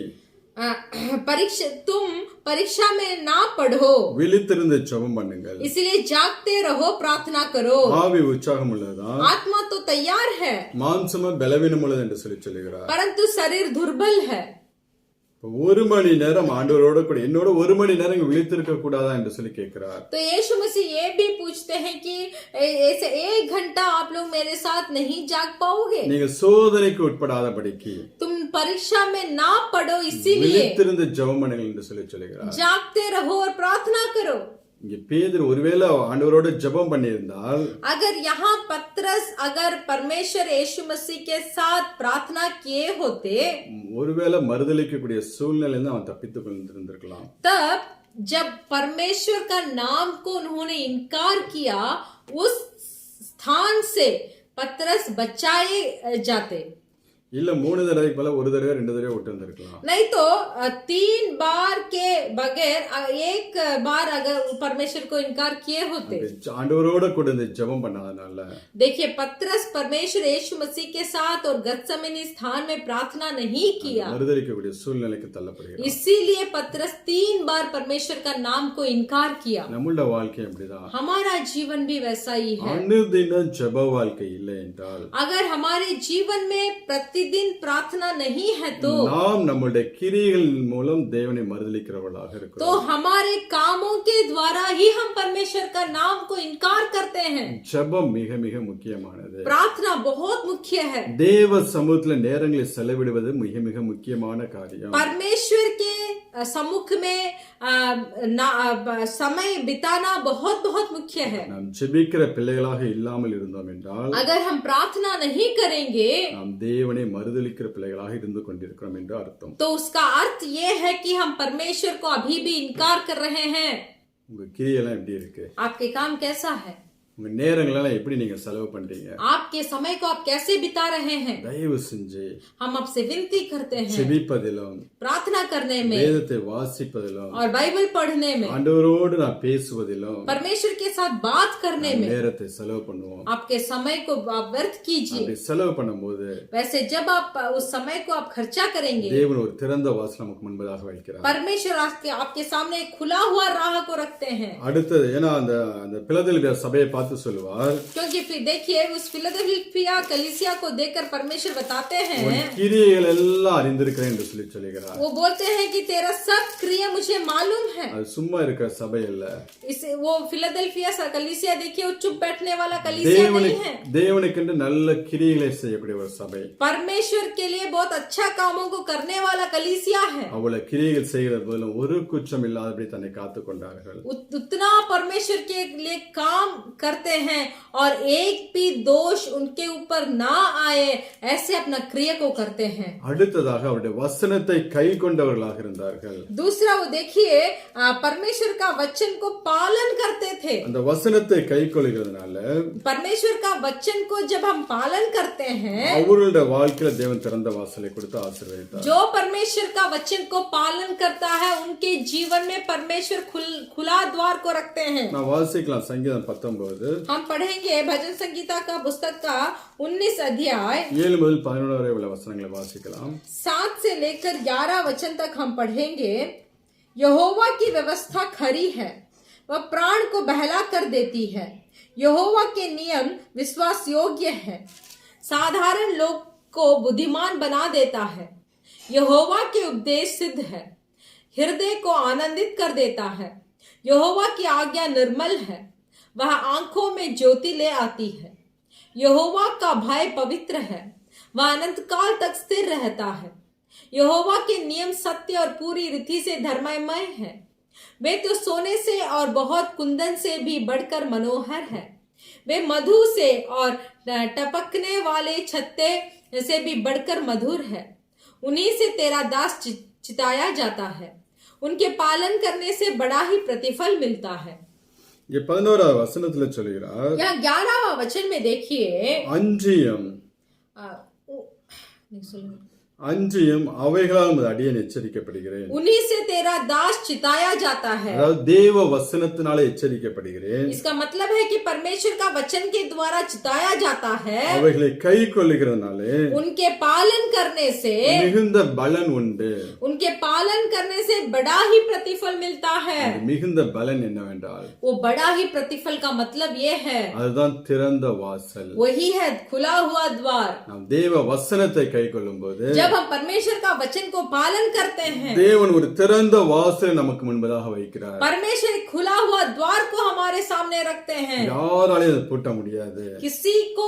तुम परीक्षा में ना पढ़ो, விழித்திருந்து ஜெபம் பண்ணுங்கள், इसलिए जागते रहो, प्रार्थना करो। ஆவி உற்சாகம் உள்ளதா, आत्मा तो तैयार है, மாம்சம பலவீனம் உள்ளது என்று சொல்லுகிறார். परंतु शरीर दुर्बल है। 1 மணி நேரம் ஆண்டவரோட கூட என்னோட 1 மணி நேரம் விழித்திருக்க கூடாதா என்று சொல்லி கேட்கிறார். तो यीशु मसीह ये भी पूछते हैं कि ऐसे 1 घंटा आप लोग मेरे साथ नहीं जाग पाओगे? நீங்க சோதனைக்கு உட்படாதபடிக்கு तुम परीक्षा में ना पढ़ो, इसीलिए விழித்திருந்து ஜெபம் பண்ணுங்கள் என்று சொல்லுகிறார். जागते रहो और प्रार्थना करो। இங்க பேதுரு ஒருவேளை ஆண்டவரோட ஜெபம் பண்ணியிருந்தால், अगर यहाँ पतरस अगर परमेश्वर यीशु मसीह के साथ प्रार्थना किए होते, ஒருவேளை மறுதலிக்கக்கூடிய சூழ்நிலையில அவன் தப்பித்துக் கொண்டிருந்திருக்கலாம். तब जब परमेश्वर का नाम को उन्होंने इनकार किया, उस स्थान से पतरस बचाए जाते। இல்ல 3 தடவைக்கு பல 1 தடவை 2 தடவை விட்டு வந்திருக்கலாம். नहीं तो 3 बार के बगैर 1 बार अगर परमेश्वर को इनकार किए होते। ஆண்டவரோட கூட இந்த ஜெபம் பண்ணாதனால देखिए पतरस परमेश्वर यीशु मसीह के साथ और गत्समनी स्थान में प्रार्थना नहीं किया, மறுதலிக்கக்கூடிய சூழ்நிலைக்கு தள்ளப்படுகிறார். इसीलिए पतरस 3 बार परमेश्वर का नाम को इनकार किया। நம்மளோட வாழ்க்கை அப்படிதான். हमारा जीवन भी वैसा ही है। அனுதின ஜெப வாழ்க்கை இல்லை என்றால், अगर हमारे जीवन में प्रतिदिन प्रार्थना नहीं है तो நாம் நம்முடைய கிரியைகள் மூலம் தேவனை மறுதலிக்கிறவர்களாக तो இருக்கிறோம். हमारे कामों के द्वारा ही हम परमेश्वर का नाम को इनकार करते हैं। ஜெபம் மிக மிக முக்கியமானது. प्रार्थना बहुत मुख्य है। தேவ சமூகத்துல நேரங்களை செலவிடுவது மிக மிக முக்கியமான காரியம். परमेश्वर के सम्मुख में समय बिताना बहुत बहुत मुख्य है। நாம் ஜெபிக்கிற பிள்ளைகளாக இல்லாமல் இருந்தோம் என்றால், अगर हम प्रार्थना नहीं करेंगे நாம் தேவனை மறுதலிக்கிற பிள்ளைகளாக இருந்து கொண்டிருக்கிறோம் என்று அர்த்தம். तो उसका अर्थ ये है कि हम परमेश्वर को अभी भी इनकार कर रहे हैं। உங்க கிரியெல்லாம் எப்படி இருக்கு? आपके काम कैसा है? உங்க நேரங்களெல்லாம் எப்படி நீங்க செலவு பண்றீங்க? आपके समय को आप कैसे बिता रहे हैं? தயவு செஞ்சு हम आपसे विनती करते हैं, ஜெபிப்பதிலும் प्रार्थना करने में வேதத்தை வாசிப்பதிலும் और बाइबल पढ़ने में, ஆண்டவரோடு நான் பேசுவதிலும் परमेश्वर के साथ बात करने में நேரத்தை செலவு பண்ணுவோம். आपके समय को आप व्यर्थ कीजिए। அப்படி செலவு பண்ணும்போது वैसे जब आप उस समय को आप खर्चा करेंगे, தேவன் ஒரு திறந்த வாசல் நமக்கு முன்பதாக வைக்கிறார். परमेश्वर आपके सामने एक खुला हुआ राह को रखते हैं। அடுத்தது ஏன்னா அந்த பிலதெல்பியா சபையை பார்த்து சொல்லுவார், क्योंकि फिर देखिए उस फिलदेल्फिया कलीसिया को देखकर परमेश्वर बताते हैं, கிரியைகள் எல்லாம் அறிந்திருக்கிறேன் என்று சொல்லுகிறார். वो बोलते हैं कि तेरा सब क्रिया मुझे मालूम है। அது சும்மா இருக்கிற சபை இல்ல. इसे वो फिलाडेल्फिया कलीसिया देखिए, वो चुप बैठने वाला कलीसिया नहीं है। தேவனுக்கென்று நல்ல கிரியைகளை செய்யக்கூடிய ஒரு சபை. परमेश्वर के लिए बहुत अच्छा कामों को करने वाला कलीसिया है। அவள கிரியைகள் செய்கிற போதும் ஒரு குற்றம் இல்லாதபடி தன்னை காத்துக் கொண்டார்கள். उतना परमेश्वर के लिए काम करते हैं और एक भी दोष उनके ऊपर ना आए, ऐसे अपना क्रिया को करते हैं। அடுத்ததாக அவருடைய வசனத்தை கைக்கொண்டவர்களாக இருந்தார்கள். दूसरा वो देखिए, परमेश्वर का वचन को पालन करते थे। அந்த வசனத்தை கைக்கொள்கிறதுனால परमेश्वर का वचन को जब हम पालन करते हैं, அவர்களுடைய வாழ்க்கையில தேவன் திறந்த வாசலை கொடுத்து ஆசீர்வதித்தார். जो परमेश्वर का वचन को पालन करता है उनके जीवन में परमेश्वर खुला द्वार को रखते हैं। நான் வாசிக்கலாம் சங்கீதம் 19 हम पढ़ेंगे भजन संगीता का पुस्तक का 19 अध्याय 7 முதல் 11 வரை உள்ள வசனங்களை வாசிக்கலாம். 7 से लेकर 11 वचन तक हम पढ़ेंगे। यहोवा की व्यवस्था खरी है, वह प्राण को बहला कर देती है। यहोवा के नियम विश्वास योग्य है, साधारण लोग को बुद्धिमान बना देता है। यहोवा के उपदेश सिद्ध है, हृदय को आनंदित कर देता है। यहोवा की आज्ञा निर्मल है, वह आंखों में ज्योति ले आती है। यहोवा का भय पवित्र है, वह अनंत काल तक स्थिर रहता है। यहोवा के नियम सत्य और पूरी रीति से धर्ममय है। वे तो सोने से और बहुत कुंदन से भी बढ़कर मनोहर है। वे मधु से और टपकने वाले छत्ते से भी बढ़कर मधुर है। उन्हीं से तेरा दास चिताया जाता है, उनके पालन करने से बड़ा ही प्रतिफल मिलता है। இங்க 11வது வசனத்துல சொல்கிறார், यहाँ 11वां वचन में देखिए, அன்றியும் அவைகளால் உமது அடியேன் எச்சரிக்கப்படுகிறேன். उन्हीं से तेरा दास चिताया जाता है। அதாவது தேவ வசனத்தினாலே எச்சரிக்கப்படுகிறேன். इसका मतलब है कि परमेश्वर का वचन के द्वारा चिताया जाता है। அவைகளை கைக்கொள்ளுகிறதுனாலே उनके पालन करने से மிகுந்த பலன் உண்டு. उनके पालन करने से बड़ा ही प्रतिफल मिलता है। அந்த மிகுந்த பலன் என்னவென்றால் वो बड़ा ही प्रतिफल का मतलब ये है, அதுதான் திறந்த வாசல். वही है खुला हुआ द्वार। நாம் தேவ வசனத்தை கைக்கொள்ளும் போது जब हम परमेश्वर का वचन को पालन करते हैं, தேவன் ஒரு திறந்த வாசலை நமக்கு முன்பதாக வைக்கிறார். परमेश्वर एक खुला हुआ द्वार को हमारे सामने रखते हैं। யாராலையும் அதை பூட்ட முடியாது. किसी को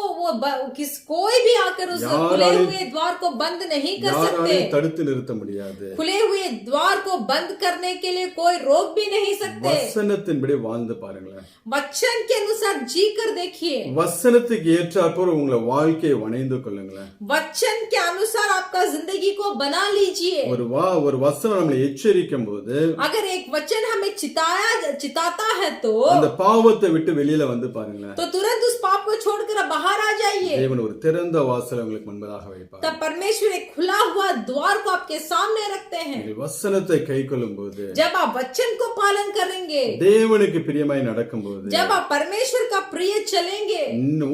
कोई भी आकर उस खुले हुए द्वार को बंद नहीं कर सकते। யாராலையும் தடுத்து நிறுத்த முடியாது. खुले हुए द्वार को बंद करने के लिए कोई रोक भी नहीं सकते। வசனத்தின்படி வாழ்ந்து பாருங்களேன். वचन के अनुसार जी कर देखिए। வசனத்துக்கு ஏற்றாற்போல் உங்களை வாழ்க்கையை வணைந்து கொள்ளுங்களேன். वचन के अनुसार आपका जिंदगी को बना लीजिए। ஒரு வசனம் நம்மளை எச்சரிக்கும் போது अगर एक वचन हमें चिताता है तो அந்த பாவத்தை விட்டு வெளியில வந்து பாருங்களேன். तो तुरंत उस पाप को छोड़कर बाहर आ जाइए। தேவன் ஒரு திறந்த வாசலை உங்களுக்கு முன்பதாக வைப்பார். तब परमेश्वर एक खुला हुआ द्वार को आपके सामने रखते हैं। நீங்கள் வசனத்தை கைக்கொள்ளும் போது, जब आप वचन को पालन करेंगे, தேவனுக்கு பிரியமாய் நடக்கும் போது, जब आप परमेश्वर का प्रिय चलेंगे,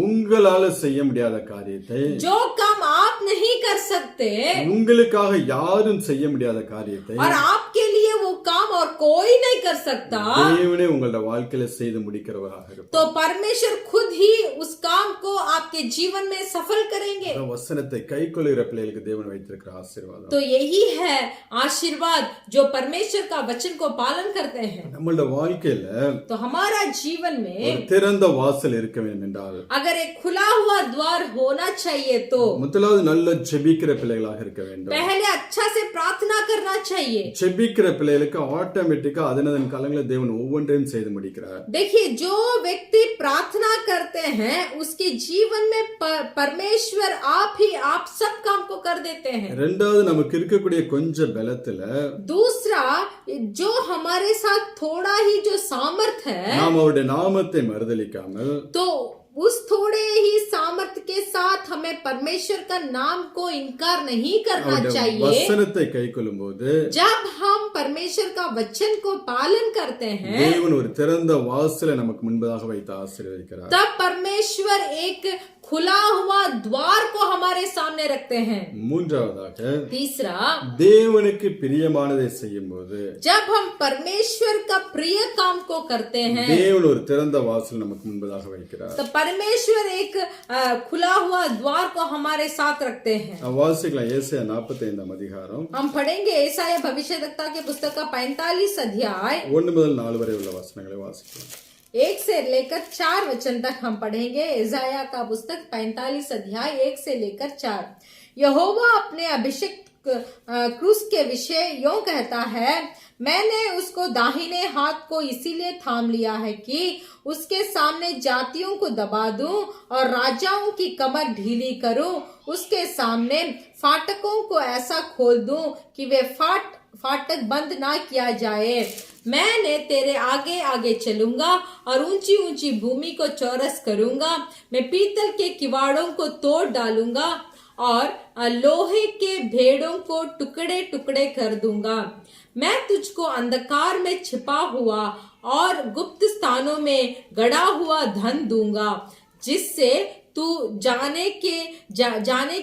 உங்களால செய்ய முடியாத காரியத்தை, जो काम आप नहीं कर सकते, உங்களுக்காக யாரும் செய்ய முடியாத காரியத்தை और आपके लिए वो काम और कोई नहीं कर सकता, தேவனே உங்களுடைய வாழ்க்கையில செய்து முடிக்கிறவராக இருப்பார். तो परमेश्वर खुद ही उस काम को आपके जीवन में सफल करेंगे। வசனத்தை கைக்கொள்ளுகிற பிள்ளைகளுக்கு தேவன் வைத்திருக்கிற ஆசீர்வாதம். तो यही है आशीर्वाद जो परमेश्वर का वचन को पालन करते हैं। நம்மளுடைய வாழ்க்கையில तो हमारा जीवन में ஒரு திறந்த வாசல் இருக்க வேண்டும் என்றால், अगर एक खुला हुआ द्वार होना चाहिए तो முதலாவது நல்ல ஜெபிக்கிற பிள்ளைகளாக இருக்க வேண்டும். पहले अच्छा से प्रार्थना करना चाहिए। ஜெபிக்கிற பிள்ளைகளுக்கு ஆட்டோமேட்டிக்கா அதனதன் காலங்களில் தேவன் ஒவ்வொன்றையும் செய்து முடிக்கிறார். देखिए, जो व्यक्ति प्रार्थना करते हैं उसके जीवन में परमेश्वर आप सब काम को कर देते हैं। இரண்டாவது நமக்கு இருக்கக்கூடிய கொஞ்ச பலத்துல दूसरा, जो हमारे साथ थोड़ा ही जो सामर्थ है, நாம் அவருடைய நாமத்தை மறுதலிக்காமல் तो उस थोड़े ही सामर्थ्य के साथ हमें परमेश्वर का नाम को इनकार नहीं करना चाहिए। வசனத்தை கைக்கொள்ளும் போது जब हम परमेश्वर का वचन को पालन करते हैं, தேவன் ஒரு திறந்த வாசலை நமக்கு முன்பதாக வைத்து ஆசீர்வதிக்கிறார். तब परमेश्वर एक खुला हुआ द्वार को हमारे सामने रखते हैं। மூன்றாவதாக तीसरा, தேவனுக்கு பிரியமானதை செய்யும் போது जब हम परमेश्वर का प्रिय काम को करते हैं தேவன் ஒரு திறந்த வாசல் நமக்கு முன்பதாக வைக்கிறார். तो परमेश्वर एक खुला हुआ द्वार को हमारे साथ रखते हैं। வாசிக்கலாம் ஏசாயா 45 அதிகாரம் हम पढ़ेंगे ईसाया भविष्यद्वक्ता के पुस्तक का 45 अध्याय 1 முதல் 4 வரை உள்ள வசனங்களை வாசிக்கலாம். 1 से लेकर 4 वचन तक हम पढ़ेंगे। ईसाया का पुस्तक 45 अध्याय 1 से लेकर 4। यहोवा अपने अभिषिक्त क्रूस के विषय यों कहता है, मैंने उसको दाहिने हाथ को इसीलिए थाम लिया है कि उसके सामने जातियों को दबा दूं और राजाओं की कमर ढीली करूं। उसके सामने फाटकों को ऐसा खोल दूं कि वे फाटक बंद ना किया जाए। मैंने तेरे आगे आगे चलूंगा और ऊंची ऊंची भूमि को चौरस करूंगा। मैं पीतल के किवाड़ों को तोड़ डालूंगा और लोहे के भेड़ों को टुकड़े टुकड़े कर दूंगा। मैं तुझको अंधकार में छिपा हुआ और गुप्त स्थानों में गड़ा हुआ धन दूंगा, जिससे तू जाने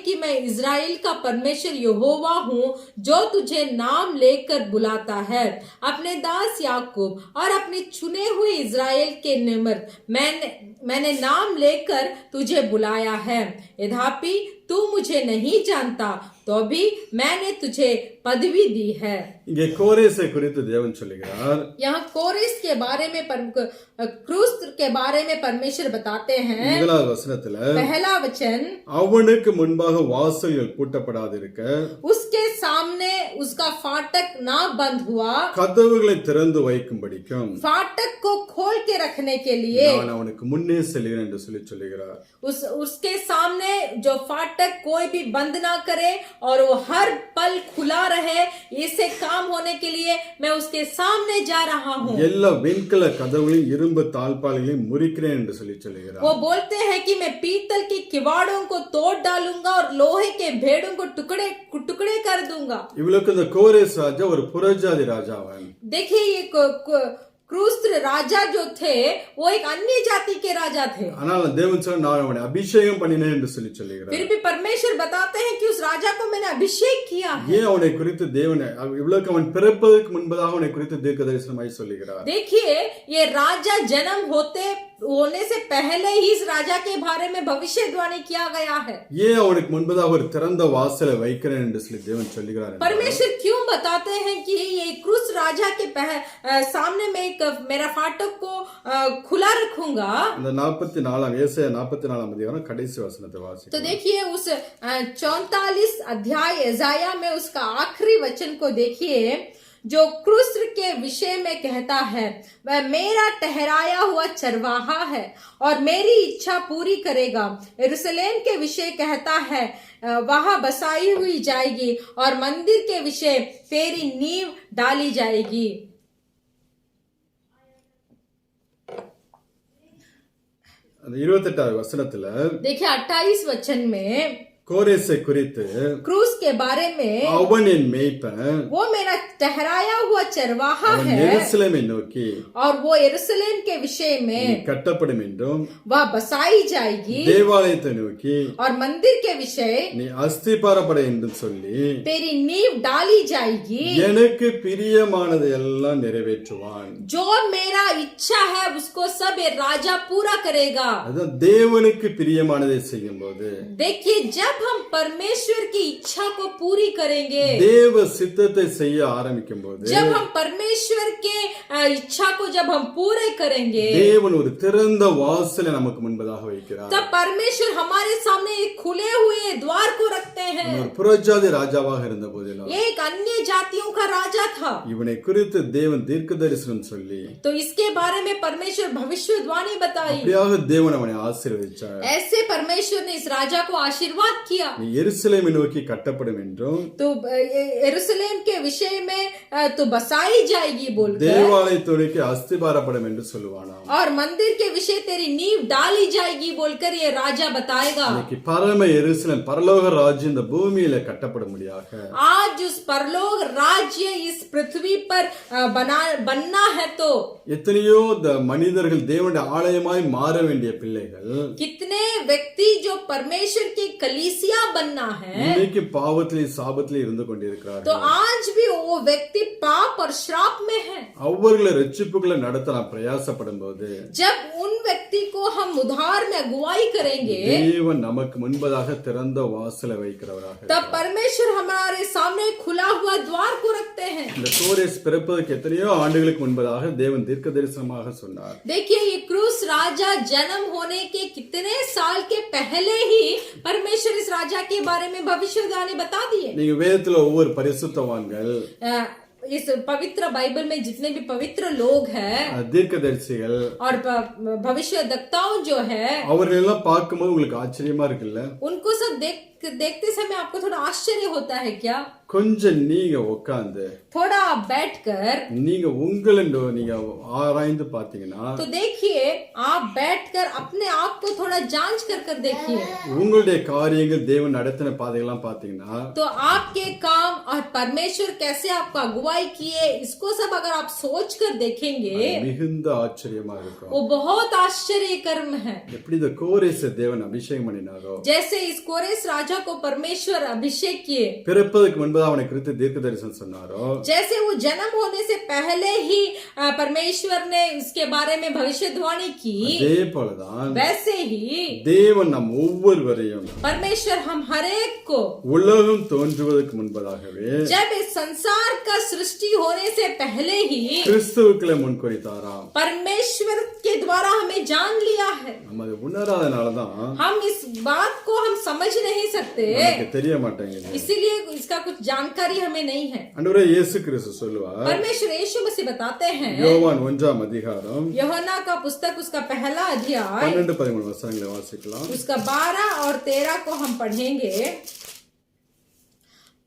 कि मैं इज़राइल का परमेश्वर यहोवा हूँ, जो तुझे नाम लेकर बुलाता है। अपने दास याकूब और अपने चुने हुए इज़राइल के निमित्त मैंने नाम लेकर तुझे बुलाया है। यद्यपि तू मुझे नहीं जानता, तो भी मैंने तुझे पदवी दी है। இங்கே கோரேசை குறித்து தேவன் சொல்லுகிறார். यहाँ कोरेस के बारे में क्रूस के बारे में परमेश्वर बताते हैं। முதலாவது வசனத்துல पहला वचन, அவனுக்கு முன்பாக வாசல்கள் பூட்டப்படாதிருக்க उसके सामने उसका फाटक ना बंद हुआ, கதவுகளை திறந்து வைக்கும்படிக்கும் फाटक को खोल के रखने के लिए நான் அவனுக்கு मुन्ने செல்கிறேன் என்று சொல்லுகிறார். उसके सामने जो फाटक कोई भी बंद ना करे और वो हर पल खुला रहे, इसे काम होने के लिए मैं उसके सामने जा रहा हूँ। எல்லா வெண்கல கதவுகளையும் இரும்பு தாழ்பால்களையும் முறிக்கிறேன் என்று சொல்லுகிறார். वो बोलते हैं कि मैं पीतल के किवाड़ों को तोड़ डालूंगा और लोहे के भेड़ों को टुकड़े टुकड़े कर दूंगा। இவளுக்கு இந்த கோரேஸ் ராஜா ஒரு புறஜாதி ராஜாவன். देखिए, ये क्रूस राजा जो थे वो एक अन्य जाति के राजा थे। ஆனால் தேவன் சொன்னார், நான் அவனை அபிஷேகம் பண்ணினேன் என்று சொல்லுகிறார். फिर भी परमेश्वर बताते हैं कि उस राजा को मैंने अभिषेक किया है। ஏன் அவனை குறித்து தேவன் இவ்வளவு அவன் பிறப்பதற்கு முன்பதாக அவனை குறித்து தீர்க்கதரிசனமாய் சொல்லுகிறார். देखिए, ये राजा जन्म होने से पहले ही इस राजा के बारे में भविष्यवाणी किया गया है। ஏன் அவனுக்கு முன்பதாக ஒரு திறந்த வாசலை வைக்கிறேன் என்று சொல்லி தேவன் சொல்லுகிறார். परमेश्वर क्यों बताते हैं कि ये क्रूस राजा के सामने में मेरा फाटक को खुला रखूंगा। இந்த 44 ஏசாயா 44 அதிகாரம் கடைசி वचनத்தை तो வாசிக்கலாம். देखिए, उस 44 अध्याय यशायाह में उसका आखिरी वचन को देखिए, जो क्रूस के विषय में कहता है, वह मेरा ठहराया हुआ चरवाहा है और मेरी इच्छा पूरी करेगा। यरूशलेम के विषय कहता है, वहां बसाई हुई जाएगी और मंदिर के विषय तेरी नींव डाली जाएगी। 28வது வசனத்துல देखिए, 28 वचन में கோரேசை குறித்து क्रूस के बारे में, அவன் என் மேய்ப்பன், वो मेरा ठहराया हुआ चरवाहा அவன் है எருசலேமை நோக்கி और वो यरूशलेम के विषय நீ में கட்டப்படும் என்றும் वह बसाई जाएगी தேவாலயத்தை நோக்கி और मंदिर के विषय நீ அஸ்திபாரப்பட என்றும் சொல்லி तेरी नींव डाली जाएगी। எனக்கு பிரியமானதை எல்லாம் நிறைவேற்றுவான். जो मेरा इच्छा है उसको सब ये राजा पूरा करेगा। அதான் தேவனுக்கு பிரியமானதை செய்யும் போது, देखिए, जब हम परमेश्वर की इच्छा को पूरी करेंगे, தேவ சித்தத்தை செய்ய ஆரம்பிக்கும் போது, जब हम परमेश्वर के इच्छा को जब हम पूरे करेंगे, தேவன் ஒரு திறந்த வாசலை நமக்கு முன்பதாக வைக்கிறார். तब परमेश्वर हमारे सामने एक खुले हुए द्वार को रखते हैं। ஒரு புறஜாதி ராஜாவாக இருந்த போதிலும் ये एक अन्य जातियों का राजा था, இவனை குறித்து தேவன் தீர்க்க தரிசனம் சொல்லி तो इसके बारे में परमेश्वर भविष्यवाणी बताई। அப்படியாக தேவன் அவனை ஆசீர்வதிச்சார். ऐसे परमेश्वर ने इस राजा को आशीर्वाद किया। நீ எருசலேமை நோக்கி கட்டப்படும் என்றும் तो यरूशलेम के विषय में तो बसाई जाएगी बोलकर, தேவாலயத்தை நோக்கி அஸ்திபாரப்படும் என்று சொல்லுவானாம். और मंदिर के विषय तेरी नींव डाली जाएगी बोलकर ये राजा बताएगा। இன்னைக்கு பரம எருசலேம் பரலோக ராஜ்யம் இந்த பூமியில கட்டப்படும்படியாக आज उस परलोक राज्य इस पृथ्वी पर बनना है तो எத்தனையோ மனிதர்கள் தேவனுடைய ஆலயமாய் மாற வேண்டிய பிள்ளைகள் कितने व्यक्ति जो परमेश्वर की कलीसिया बनना है, இன்னைக்கு பாவத்திலே சாபத்திலே இருந்து கொண்டிருக்கிறார்கள். तो आज भी वो व्यक्ति पाप और श्राप में है। அவர்களை ரட்சிப்புகளை நடத்த நாம் பிரயாசப்படும் போது जब उन व्यक्ति को हम उद्धार में अगुवाई करेंगे, தேவன் நமக்கு முன்பதாக திறந்த வாசலை வைக்கிறவராக तब परमेश्वर हमारे सामने खुला हुआ द्वार को रखते हैं। இந்த கோரேஸ் பிறப்பதற்கு எத்தனையோ ஆண்டுகளுக்கு முன்பதாக தேவன் தீர்க்க தரிசனமாக சொன்னார். देखिए ये क्रूस राजा जन्म होने के कितने साल के पहले ही परमेश्वर इस राजा के बारे में भविष्यवाणी बता दिए। நீங்க வேதத்துல ஒவ்வொரு பரிசுத்தவான்கள் इस पवित्र बाइबल में जितने भी पवित्र लोग हैं தீர்க்கதரிசிகள் और भविष्यद्वक्ताओं जो है, அவர்கள் எல்லாம் பார்க்கும்போது உங்களுக்கு ஆச்சரியமா இருக்குல்ல? उनको सब देखते समय आपको थोड़ा आश्चर्य होता है क्या? கொஞ்சம் நீங்க உட்கார்ந்து थोड़ा आप बैठकर நீங்க உங்களை நீங்க ஆராய்ந்து பாத்தீங்கன்னா तो देखिए, आप बैठकर अपने आप को थोड़ा जांच कर देखिए, உங்களுடைய காரியங்கள் தேவன் நடத்தின பாதைகள்லாம் பாத்தீங்கன்னா तो आपके काम और परमेश्वर कैसे आपका अगुवाई किए, इसको सब अगर आप सोच कर देखेंगे மிகுந்த ஆச்சரியமா இருக்கும். वो बहुत आश्चर्य कर्म है। எப்படி இந்த கோரேஸ் தேவன் அபிஷேகம் பண்ணினாரோ, जैसे इस कोरेस राजा को परमेश्वर अभिषेक किए, பிறப்பதற்கு முன்பு அவனை குறித்து தீர்க்க தரிசனம் சொன்னாரோ, जैसे वो जन्म होने से पहले ही परमेश्वर ने उसके बारे में भविष्यवाणी की, அதே போலதான் वैसे ही தேவன் நம் ஒவ்வொருவரையும் परमेश्वर हम हर एक को உலகம் தோன்றுவதற்கு முன்பதாகவே जब इस संसार का सृष्टि होने से पहले ही கிறிஸ்துவுக்குள்ளே முன்குறித்தாராம். परमेश्वर के द्वारा हमें जान लिया है। நம்ம அதை உணராதனாலதான் हम इस बात को हम समझ नहीं सकते, நமக்கு தெரிய மாட்டேங்குது. इसीलिए इसका कुछ जानकारी हमें नहीं है। ஆண்டவரே இயேசு கிறிஸ்து சொல்லுவார், परमेश्वर यीशु मसीह बताते हैं, யோவான் 1ஆம் அதிகாரம் यूहन्ना का पुस्तक उसका पहला अध्याय 12-13 வசனங்களை வாசிக்கலாம். उसका 12 और 13 को हम पढ़ेंगे।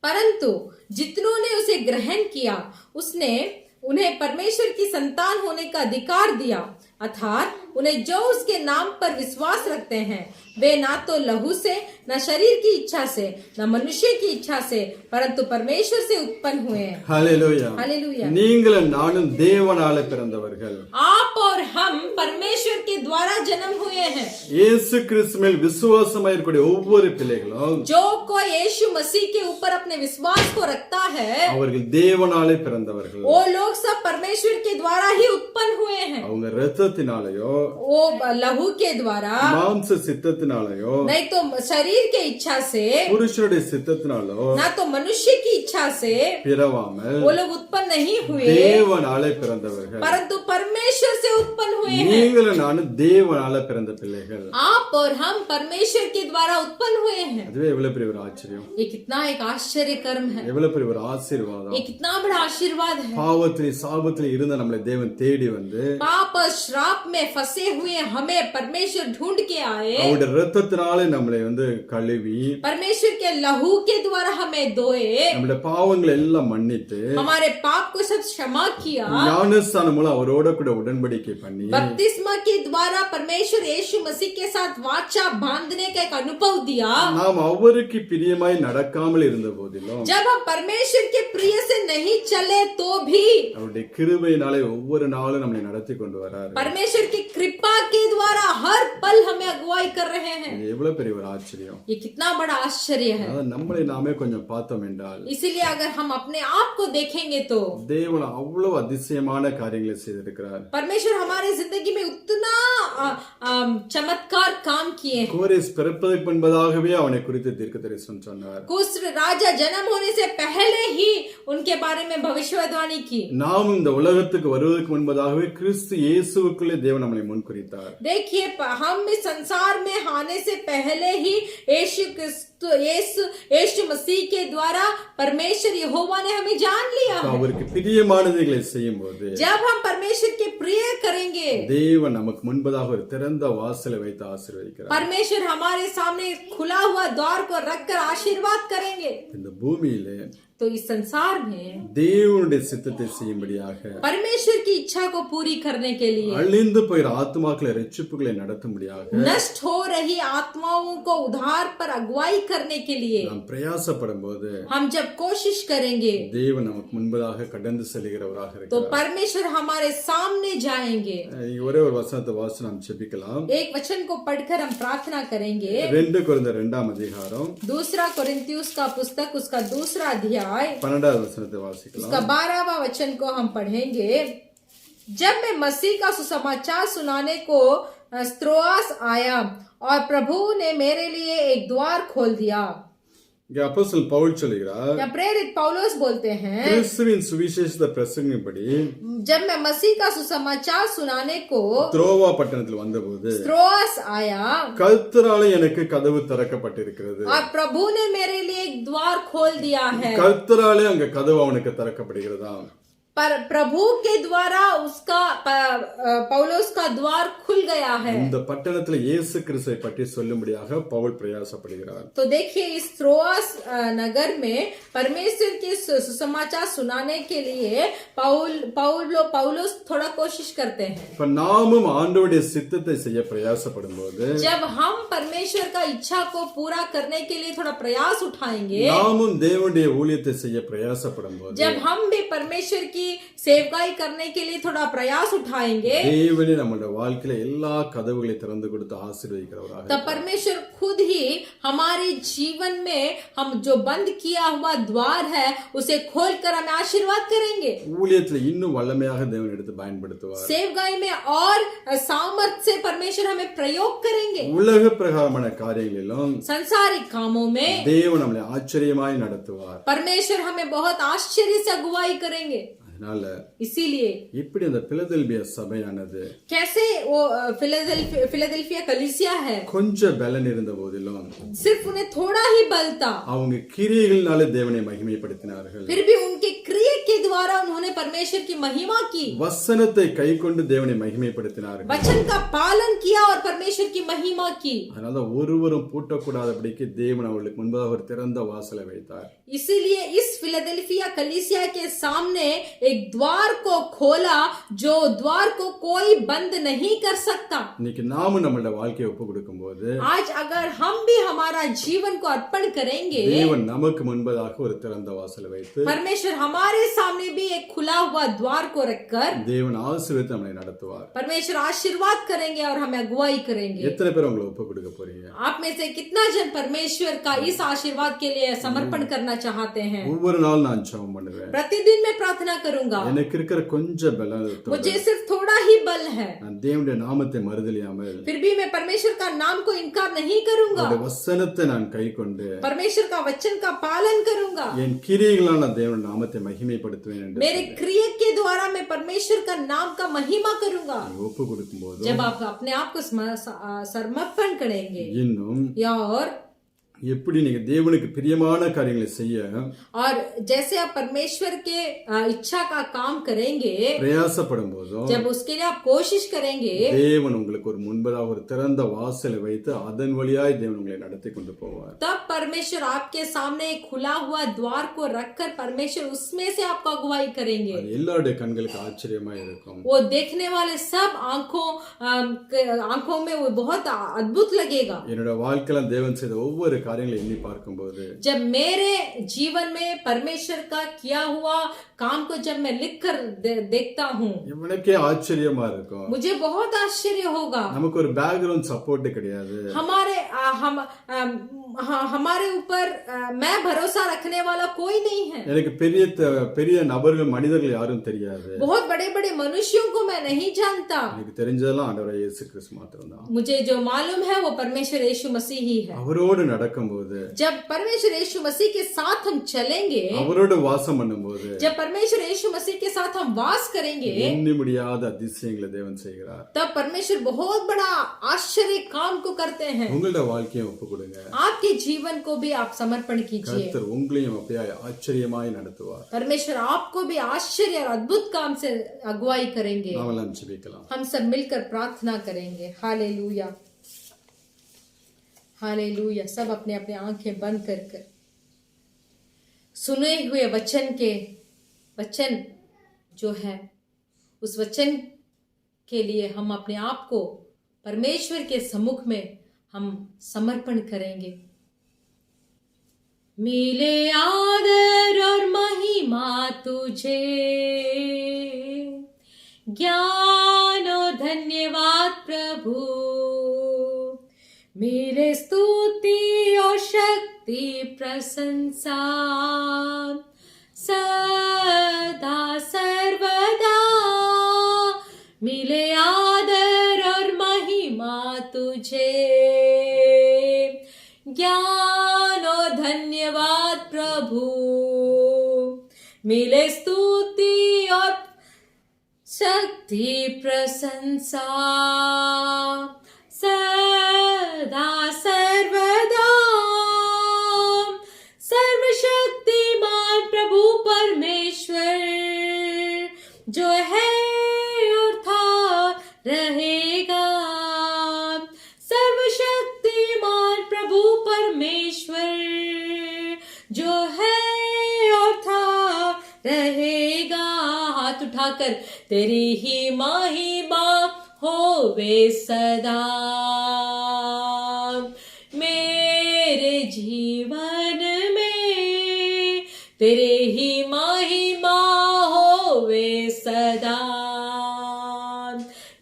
परंतु जितनों ने उसे ग्रहण किया उसने उन्हें परमेश्वर की संतान होने का अधिकार दिया, अर्थात उन्हें जो उसके नाम पर विश्वास रखते हैं वे ना तो लहू से, न शरीर की इच्छा से, न मनुष्य की इच्छा से, परंतु परमेश्वर से उत्पन्न हुए हैं। ஹல்லேலூயா. हालेलुया। நீங்களும் நானும் தேவனால பிறந்தவர்கள். आप और हम परमेश्वर के द्वारा जन्म हुए हैं। இயேசு கிறிஸ்து மேல் விசுவாசமாய் இருக்கக்கூடிய ஒவ்வொரு பிள்ளைகளும் जो कोई यीशु मसीह के ऊपर अपने विश्वास को रखता है, அவர்கள் தேவனாலே பிறந்தவர்கள். वो लोग सब परमेश्वर के द्वारा ही उत्पन्न हुए हैं। அவங்க இரத்தத்தினாலயோ वो लहू के द्वारा, மாம்ச சித்தத்தினாலயோ नहीं तो शरीर के इच्छा से, புருஷனுடைய சித்தத்தினாலோ ना तो मनुष्य की इच्छा से பிறவாமல் वो लोग उत्पन्न नहीं हुए, தேவனாலே பிறந்தவர்கள். परंतु परमेश्वर से उत्पन्न हुए हैं। நீங்களும் நானும் தேவனால பிறந்த பிள்ளைகள். आप और हम परमेश्वर के द्वारा उत्पन्न हुए हैं। அதுவே எவ்வளவு பெரிய ஒரு ஆச்சரியம், ये कितना एक आश्चर्य कर्म है, எவ்வளவு பெரிய ஒரு ஆசீர்வாதம். ये कितना बड़ा आशीर्वाद है। பாவத்திலே சாபத்திலே இருந்த நம்மளை தேவன் தேடி வந்து पाप और श्राप में फंसे हुए हमें परमेश्वर ढूंढ के आए, அவருடைய இரத்தத்தினாலே நம்மளை வந்து கழுவி परमेश्वर के लहू के द्वारा हमें धोए, நம்மளுடைய பாவங்களை எல்லாம் மன்னித்து हमारे पाप को सब क्षमा किया, ஞானஸ்தானம் மூலம் அவரோட கூட உடன்படிக்கை பண்ணி बपतिस्मा के द्वारा परमेश्वर यीशु मसीह के साथ वाचा बांधने का एक अनुभव दिया। நாம் அவருக்கு பிரியமாய் நடக்காமல் இருந்த போதிலும் जब हम परमेश्वर के प्रिय से नहीं चले तो भी அவருடைய கிருபையினாலே ஒவ்வொரு நாளும் நம்மளை நடத்தி கொண்டு வராரு. परमेश्वर की कृपा के द्वारा हर पल हमें अगुवाई कर रहे हैं। இது எவ்வளவு பெரிய ஒரு ஆச்சரியம். ये कितना बड़ा आश्चर्य है। அதாவது நம்மளை நாமே கொஞ்சம் பார்த்தோம் என்றால் इसीलिए अगर हम अपने आप को देखेंगे तो தேவன் அவ்வளவு அதிசயமான காரியங்களை செய்திருக்கிறார். परमेश्वर हमारे जिंदगी में उतना चमत्कार काम किए हैं। கோரேஸ் பிறப்பதற்கு முன்பதாகவே அவனை குறித்து தீர்க்க தரிசனம் சொன்னார். कुश राजा जन्म होने से पहले ही उनके बारे में भविष्यवाणी की। நாம் இந்த उலகத்துக்கு வருவதற்கு முன்பதாகவே கிறிஸ்து இயேசுவுக்குள்ளே தேவன் நம்மை முன்குறித்தார். देखिए हम इस संसार में आने से पहले ही यीशु मसीह के द्वारा परमेश्वर यहोवा ने हमें जान लिया அவருக்கு பிரியமானதைகளை செய்யும் போது जब हम परमेश्वर के प्रिय करेंगे, தேவன் நமக்கு முன்பதாக ஒரு திறந்த வாசலை வைத்து ஆசீர்வதிக்கிறார். परमेश्वर हमारे सामने खुला हुआ द्वार को रखकर आशीर्वाद करेंगे. இந்த பூமியிலே तो इस संसार में தேவனுடைய சித்தத்தை செய்யும்படியாக परमेश्वर की इच्छा को पूरी करने के लिए, அழிந்து போகிற ஆத்மாக்களை ரட்சிப்புகளை நடத்தும்படியாக नष्ट हो रही आत्माओं को उद्धार पर अगुवाई करने के लिए நாம் பிரயாசப்படும் போது हम जब कोशिश करेंगे, தேவன் நமக்கு முன்பதாக கடந்து செல்கிறவராக तो இருக்கிறார். परमेश्वर हमारे सामने जाएंगे. ஒரே ஒரு வசனத்தை வாசி நாம் ஜெபிக்கலாம். एक वचन को पढ़कर हम प्रार्थना करेंगे. 2 கொரிந்தியர் 2ஆம் அதிகாரம் दूसरा कोरिन्थियुस का पुस्तक, उसका दूसरा अध्याय, 12வது वचनத்தை வாசிக்கலாம். उसका 12वां वचन को हम पढ़ेंगे. जब मैं मसीह का सुसमाचार सुनाने को त्रोआस आया और प्रभु ने मेरे लिए एक द्वार खोल दिया. இங்க அப்போஸ்தலன் பவுல் சொல்கிறார், या प्रेरित पौलुस बोलते हैं, கிறிஸ்துவின் சுவிசேஷத்தை பிரசங்கிப்படி जब मैं मसीह का सुसमाचार सुनाने को த்ரோவா பட்டணத்தில் வந்தபோது त्रोआस आया கர்த்தராலே எனக்கு கதவு திறக்கப்பட்டிருக்கிறது. और प्रभु ने मेरे लिए एक द्वार खोल दिया है. கர்த்தராலே அங்க கதவு அவனுக்கு திறக்கப்படுகிறதா. पर प्रभु के द्वारा उसका पौलुस का द्वार खुल गया है. இந்த பட்டணத்துல இயேசு கிறிஸ்துவை பற்றி சொல்லும்படியாக பவுல் பிரயாசப்படுகிறார். तो देखिए, इस त्रोआस नगर में परमेश्वर के सुसमाचार सुनाने के लिए पौलुस थोड़ा कोशिश करते हैं. இப்ப நாமும் ஆண்டவருடைய சித்தத்தை செய்ய பிரயாசப்படும் போது जब हम परमेश्वर का इच्छा को पूरा करने के लिए थोड़ा प्रयास उठाएंगे, நாமும் தேவனுடைய ஊழியத்தை செய்ய பிரயாசப்படும் போது जब हम भी परमेश्वर की सेवकाई करने के लिए थोड़ा प्रयास उठाएंगे, தேவனே நம்முடைய வாழ்க்கையில எல்லா கதவுகளை திறந்து கொடுத்து ஆசீர்வதிக்கிறவராக तब परमेश्वर खुद ही हमारे जीवन में हम जो बंद किया हुआ द्वार है उसे खोलकर हमें आशीर्वाद करेंगे. ஊழியத்துல இன்னும் வல்லமையாக தேவன் எடுத்து பயன்படுத்துவார். सेवकाई में और सामर्थ्य से परमेश्वर हमें प्रयोग करेंगे. உலக பிரகாரமான காரியங்களிலும் संसारिक कामों में தேவன் நம்மளை ஆச்சரியமாய் நடத்துவார். परमेश्वर हमें बहुत आश्चर्य से अगुवाई करेंगे. அதனால इसीलिए இப்படி அந்த பிலதெல்பியா சபையானது कैसे वो फिलाडेल्फिया कलीसिया है, கொஞ்சம் பலன் இருந்த போதிலும் सिर्फ उन्हें थोड़ा ही बल था, அவங்க கிரியைகளினாலே தேவனை மகிமைப்படுத்தினார்கள். फिर भी उनके क्रिया के द्वारा उन्होंने परमेश्वर की महिमा की, வசனத்தை கைக்கொண்டு தேவனை மகிமைப்படுத்தினார்கள். वचन का पालन किया और परमेश्वर की महिमा की. அதனால ஒருவரும் பூட்டக்கூடாதபடிக்கு தேவன் அவர்களுக்கு முன்பாக ஒரு திறந்த வாசலை வைத்தார். इसीलिए इस फिलाडेल्फिया कलीसिया के सामने एक द्वार को खोला, जो द्वार को कोई बंद नहीं कर सकता. இன்னைக்கு நாமும் நம்மளோட வாழ்க்கையை ஒப்பு கொடுக்கும் போது आज अगर हम भी हमारा जीवन को अर्पण करेंगे, தேவன் நமக்கு முன்பதாக ஒரு திறந்த வாசலை வைத்து परमेश्वर हमारे सामने भी एक खुला हुआ द्वार को रखकर தேவன் ஆசீர்வதித்து நம்மளை நடத்துவார். परमेश्वर आशीर्वाद करेंगे और हमें अगुवाई करेंगे. எத்தனை பேர் உங்களை ஒப்பு கொடுக்க போறீங்க? आप में से कितना जन परमेश्वर का इस आशीर्वाद के लिए समर्पण करना चाहते हैं? ஒவ்வொரு நாள் நான் ஜெபம் பண்ணுவேன். प्रतिदिन मैं प्रार्थना करूंगा. எனக்கு இருக்கிற கொஞ்சம் பலம் मुझे सिर्फ थोड़ा ही बल है, நான் தேவனுடைய நாமத்தை மறுதலியாமல் फिर भी मैं परमेश्वर का नाम को इनकार नहीं करूंगा. அவருடைய வசனத்தை நான் கைக்கொண்டு परमेश्वर का वचन का पालन करूंगा. என் கிரியைகளால் நான் தேவனுடைய நாமத்தை மகிமைப்படுத்துவேன் என்று मेरे क्रिया के द्वारा मैं परमेश्वर का नाम का महिमा करूंगा. ஒப்பு கொடுக்கும் போது जब आप अपने आप को समर्पण करेंगे இன்னும் या और எப்படி நீங்க தேவனுக்கு பிரியமான காரியங்களை செய்ய और जैसे आप परमेश्वर के इच्छा का काम करेंगे, பிரயாசப்படும் போதும் जब उसके लिए आप कोशिश करेंगे, தேவன் உங்களுக்கு ஒரு முன்பதாக ஒரு திறந்த வாசலை வைத்து அதன் வழியாய் தேவன் உங்களை நடத்தி கொண்டு போவார். तब परमेश्वर आपके सामने एक खुला हुआ द्वार को रखकर परमेश्वर उसमें से आपको अगुवाई करेंगे. அது எல்லாருடைய கண்களுக்கு ஆச்சரியமா இருக்கும். वो देखने वाले सब आंखों में वो बहुत अद्भुत लगेगा. என்னோட வாழ்க்கையில தேவன் செய்த ஒவ்வொரு காரியங்களை எண்ணி பார்க்கும்போது जब मेरे जीवन में परमेश्वर का किया हुआ काम को जब मैं लिख कर देखता हूँ, இவனுக்கே ஆச்சரியமா இருக்கும். मुझे बहुत आश्चर्य होगा. நமக்கு ஒரு பேக்ரவுண்ட் சப்போர்ட் கிடையாது. हमारे ऊपर मैं भरोसा रखने वाला कोई नहीं है. எனக்கு பெரிய நபர்கள் மனிதர்கள் யாரும் தெரியாது. बहुत बड़े बड़े मनुष्यों को मैं नहीं जानता. எனக்கு தெரிஞ்சதெல்லாம் ஆண்டவர் இயேசு கிறிஸ்து மாத்திரம்தான். मुझे जो मालूम है वो परमेश्वर यीशु मसीह ही है. அவரோடு நடக்கும்போது जब परमेश्वर यीशु मसीह के साथ हम चलेंगे, அவரோடு வாசம் பண்ணும்போது जब परमेश्वर यीशु मसीह के साथ हम वास करेंगे எண்ணி முடியாத அதிசயங்களை தேவன் செய்கிறார். तब परमेश्वर बहुत बड़ा आश्चर्य काम को करते हैं. உங்களோட வாழ்க்கையை ஒப்பு கொடுங்க. आपके जीवन को भी आप समर्पण कीजिए. கர்த்தர் உங்களையும் அப்படியே ஆச்சரியமாய் நடத்துவார். परमेश्वर आपको भी आश्चर्य और अद्भुत काम से अगुवाई करेंगे. நாமெல்லாம் ஜெபிக்கலாம். हम सब मिलकर प्रार्थना करेंगे. Hallelujah, hallelujah. सब अपने अपने आंखें बंद कर सुने हुए वचन जो है, उस वचन के लिए हम अपने आप को परमेश्वर के सम्मुख में हम समर्पण करेंगे. मिले आदर और महिमा तुझे, ज्ञान और धन्यवाद प्रभु, मेरे स्तुति और शक्ति प्रशंसा सदा सर्वदा. मिले आदर और महिमा तुझे, ज्ञान और धन्यवाद प्रभु, मिले स्तुति और शक्ति प्रशंसा सदा सर्वदा. सर्वशक्तिमान प्रभु परमेश्वर जो है और था रहेगा. सर्वशक्तिमान प्रभु परमेश्वर जो है और था रहेगा. हाथ उठाकर तेरी ही महिमा होवे सदा मेरे जीवन में, तेरे ही महिमा होवे सदा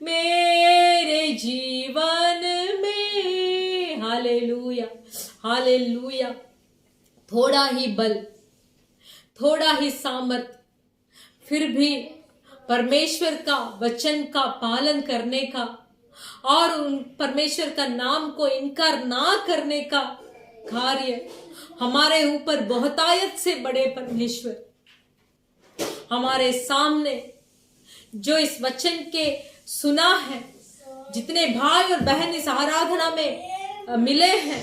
मेरे जीवन में. Hallelujah, hallelujah. थोड़ा ही बल, थोड़ा ही सामर्थ, फिर भी परमेश्वर का वचन का पालन करने का और उन परमेश्वर का नाम को इनकार ना करने का कार्य हमारे ऊपर बहुतायत से बड़े परमेश्वर हमारे सामने जो इस वचन के सुना है. जितने भाई और बहन इस आराधना में मिले हैं,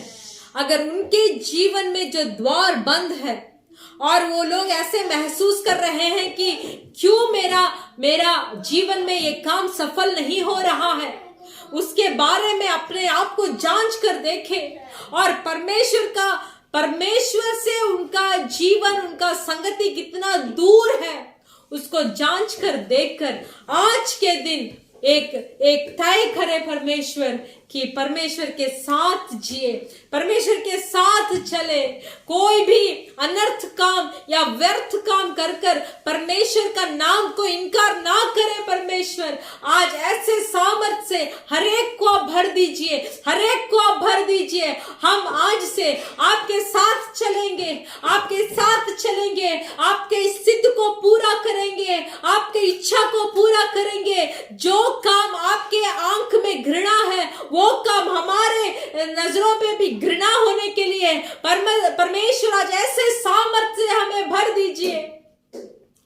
अगर उनके जीवन में जो द्वार बंद है और वो लोग ऐसे महसूस कर रहे हैं कि क्यों मेरा जीवन में ये काम सफल नहीं हो रहा है, उसके बारे में अपने आप को जांच कर देखें और परमेश्वर से उनका जीवन, उनका संगति कितना दूर है, उसको जांच कर देखकर आज के दिन एक तय करे परमेश्वर कि परमेश्वर के साथ जिए, परमेश्वर के साथ चले. कोई भी अनर्थ काम या व्यर्थ काम कर परमेश्वर का नाम को इनकार ना करे. परमेश्वर आज ऐसे सामर्थ से हर एक को आप भर दीजिए, हर एक को आप भर दीजिए. हम आज से आपके साथ चलेंगे, आपके साथ चलेंगे, आपके इस सिद्ध को पूरा करेंगे, आपके इच्छा को पूरा करेंगे. जो काम आपके आंख में घृणा है वो काम हमारे नजरों पे भी घृणा होने के लिए परमेश्वर आज ऐसे सामर्थ्य से हमें भर दीजिए.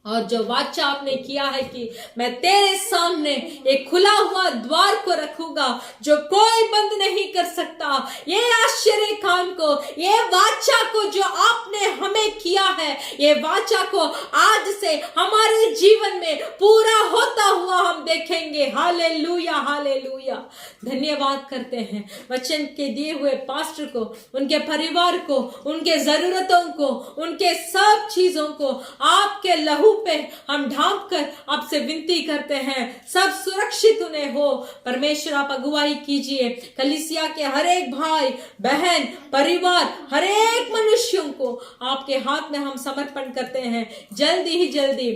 और जो वाचा आपने किया है कि मैं तेरे सामने एक खुला हुआ द्वार को रखूंगा जो कोई बंद नहीं कर सकता. ये आश्चर्य काम को, ये वाचा को जो आपने हमें किया है, ये वाचा को आज से हमारे जीवन में पूरा होता हुआ हम देखेंगे. Hallelujah, hallelujah. धन्यवाद करते हैं वचन के दिए हुए पास्टर को, उनके परिवार को, उनके जरूरतों को, उनके सब चीजों को आपके लहू पे हम ढांप कर आपसे विनती करते हैं सब सुरक्षित उन्हें हो. परमेश्वर आप अगुवाई कीजिए. कलीसिया के हर एक भाई बहन परिवार, हर एक मनुष्यों को आपके हाथ में हम समर्पण करते हैं. जल्दी ही जल्दी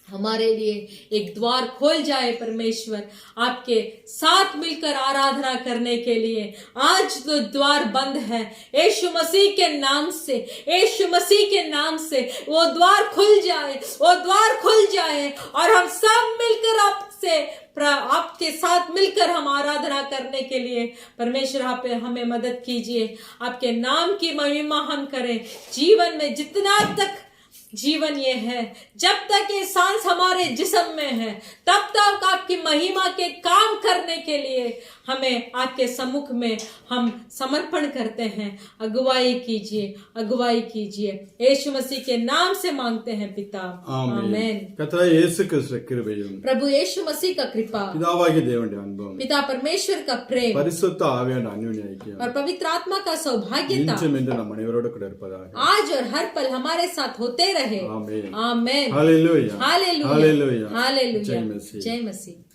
हमारे लिए एक द्वार खोल जाए परमेश्वर, आपके साथ मिलकर आराधना करने के लिए. आज तो द्वार बंद है, यीशु मसीह के नाम से, यीशु मसीह के नाम से वो द्वार खुल जाए, वो द्वार खुल जाए और हम सब मिलकर आपके साथ मिलकर हम आराधना करने के लिए परमेश्वर आप हमें मदद कीजिए. आपके नाम की महिमा हम करें. जीवन में जितना तक जीवन ये है, जब तक ये सांस हमारे जिस्म में है तब तक आपकी महिमा के काम करने के लिए हमें आपके सम्मुख में हम समर्पण करते हैं। अगुवाई कीजिए, अगुवाई कीजिए। यीशु मसीह के नाम से मांगते हैं पिता, आमीन। கர்த்தராகிய இயேசு கிறிஸ்துவின் கிருபையும் प्रभु यीशु मसीह का कृपा, பிதாவாகிய தேவனுடைய அன்பும் पिता परमेश्वर का प्रेम பரிசுத்த ஆவியானவருடைய அந்யோன்ய ஐக்கியம் और पवित्र आत्मा का सौभाग्यता இன்றும் என்று நம் அனைவரோடு கூட இருப்பதாக। आज और हर पल हमारे साथ होते रहे, ஆமென்। आमेन। ஹalleluya हालेलुया, ஹalleluya हालेलुया। जय मसीह। जय मसीह।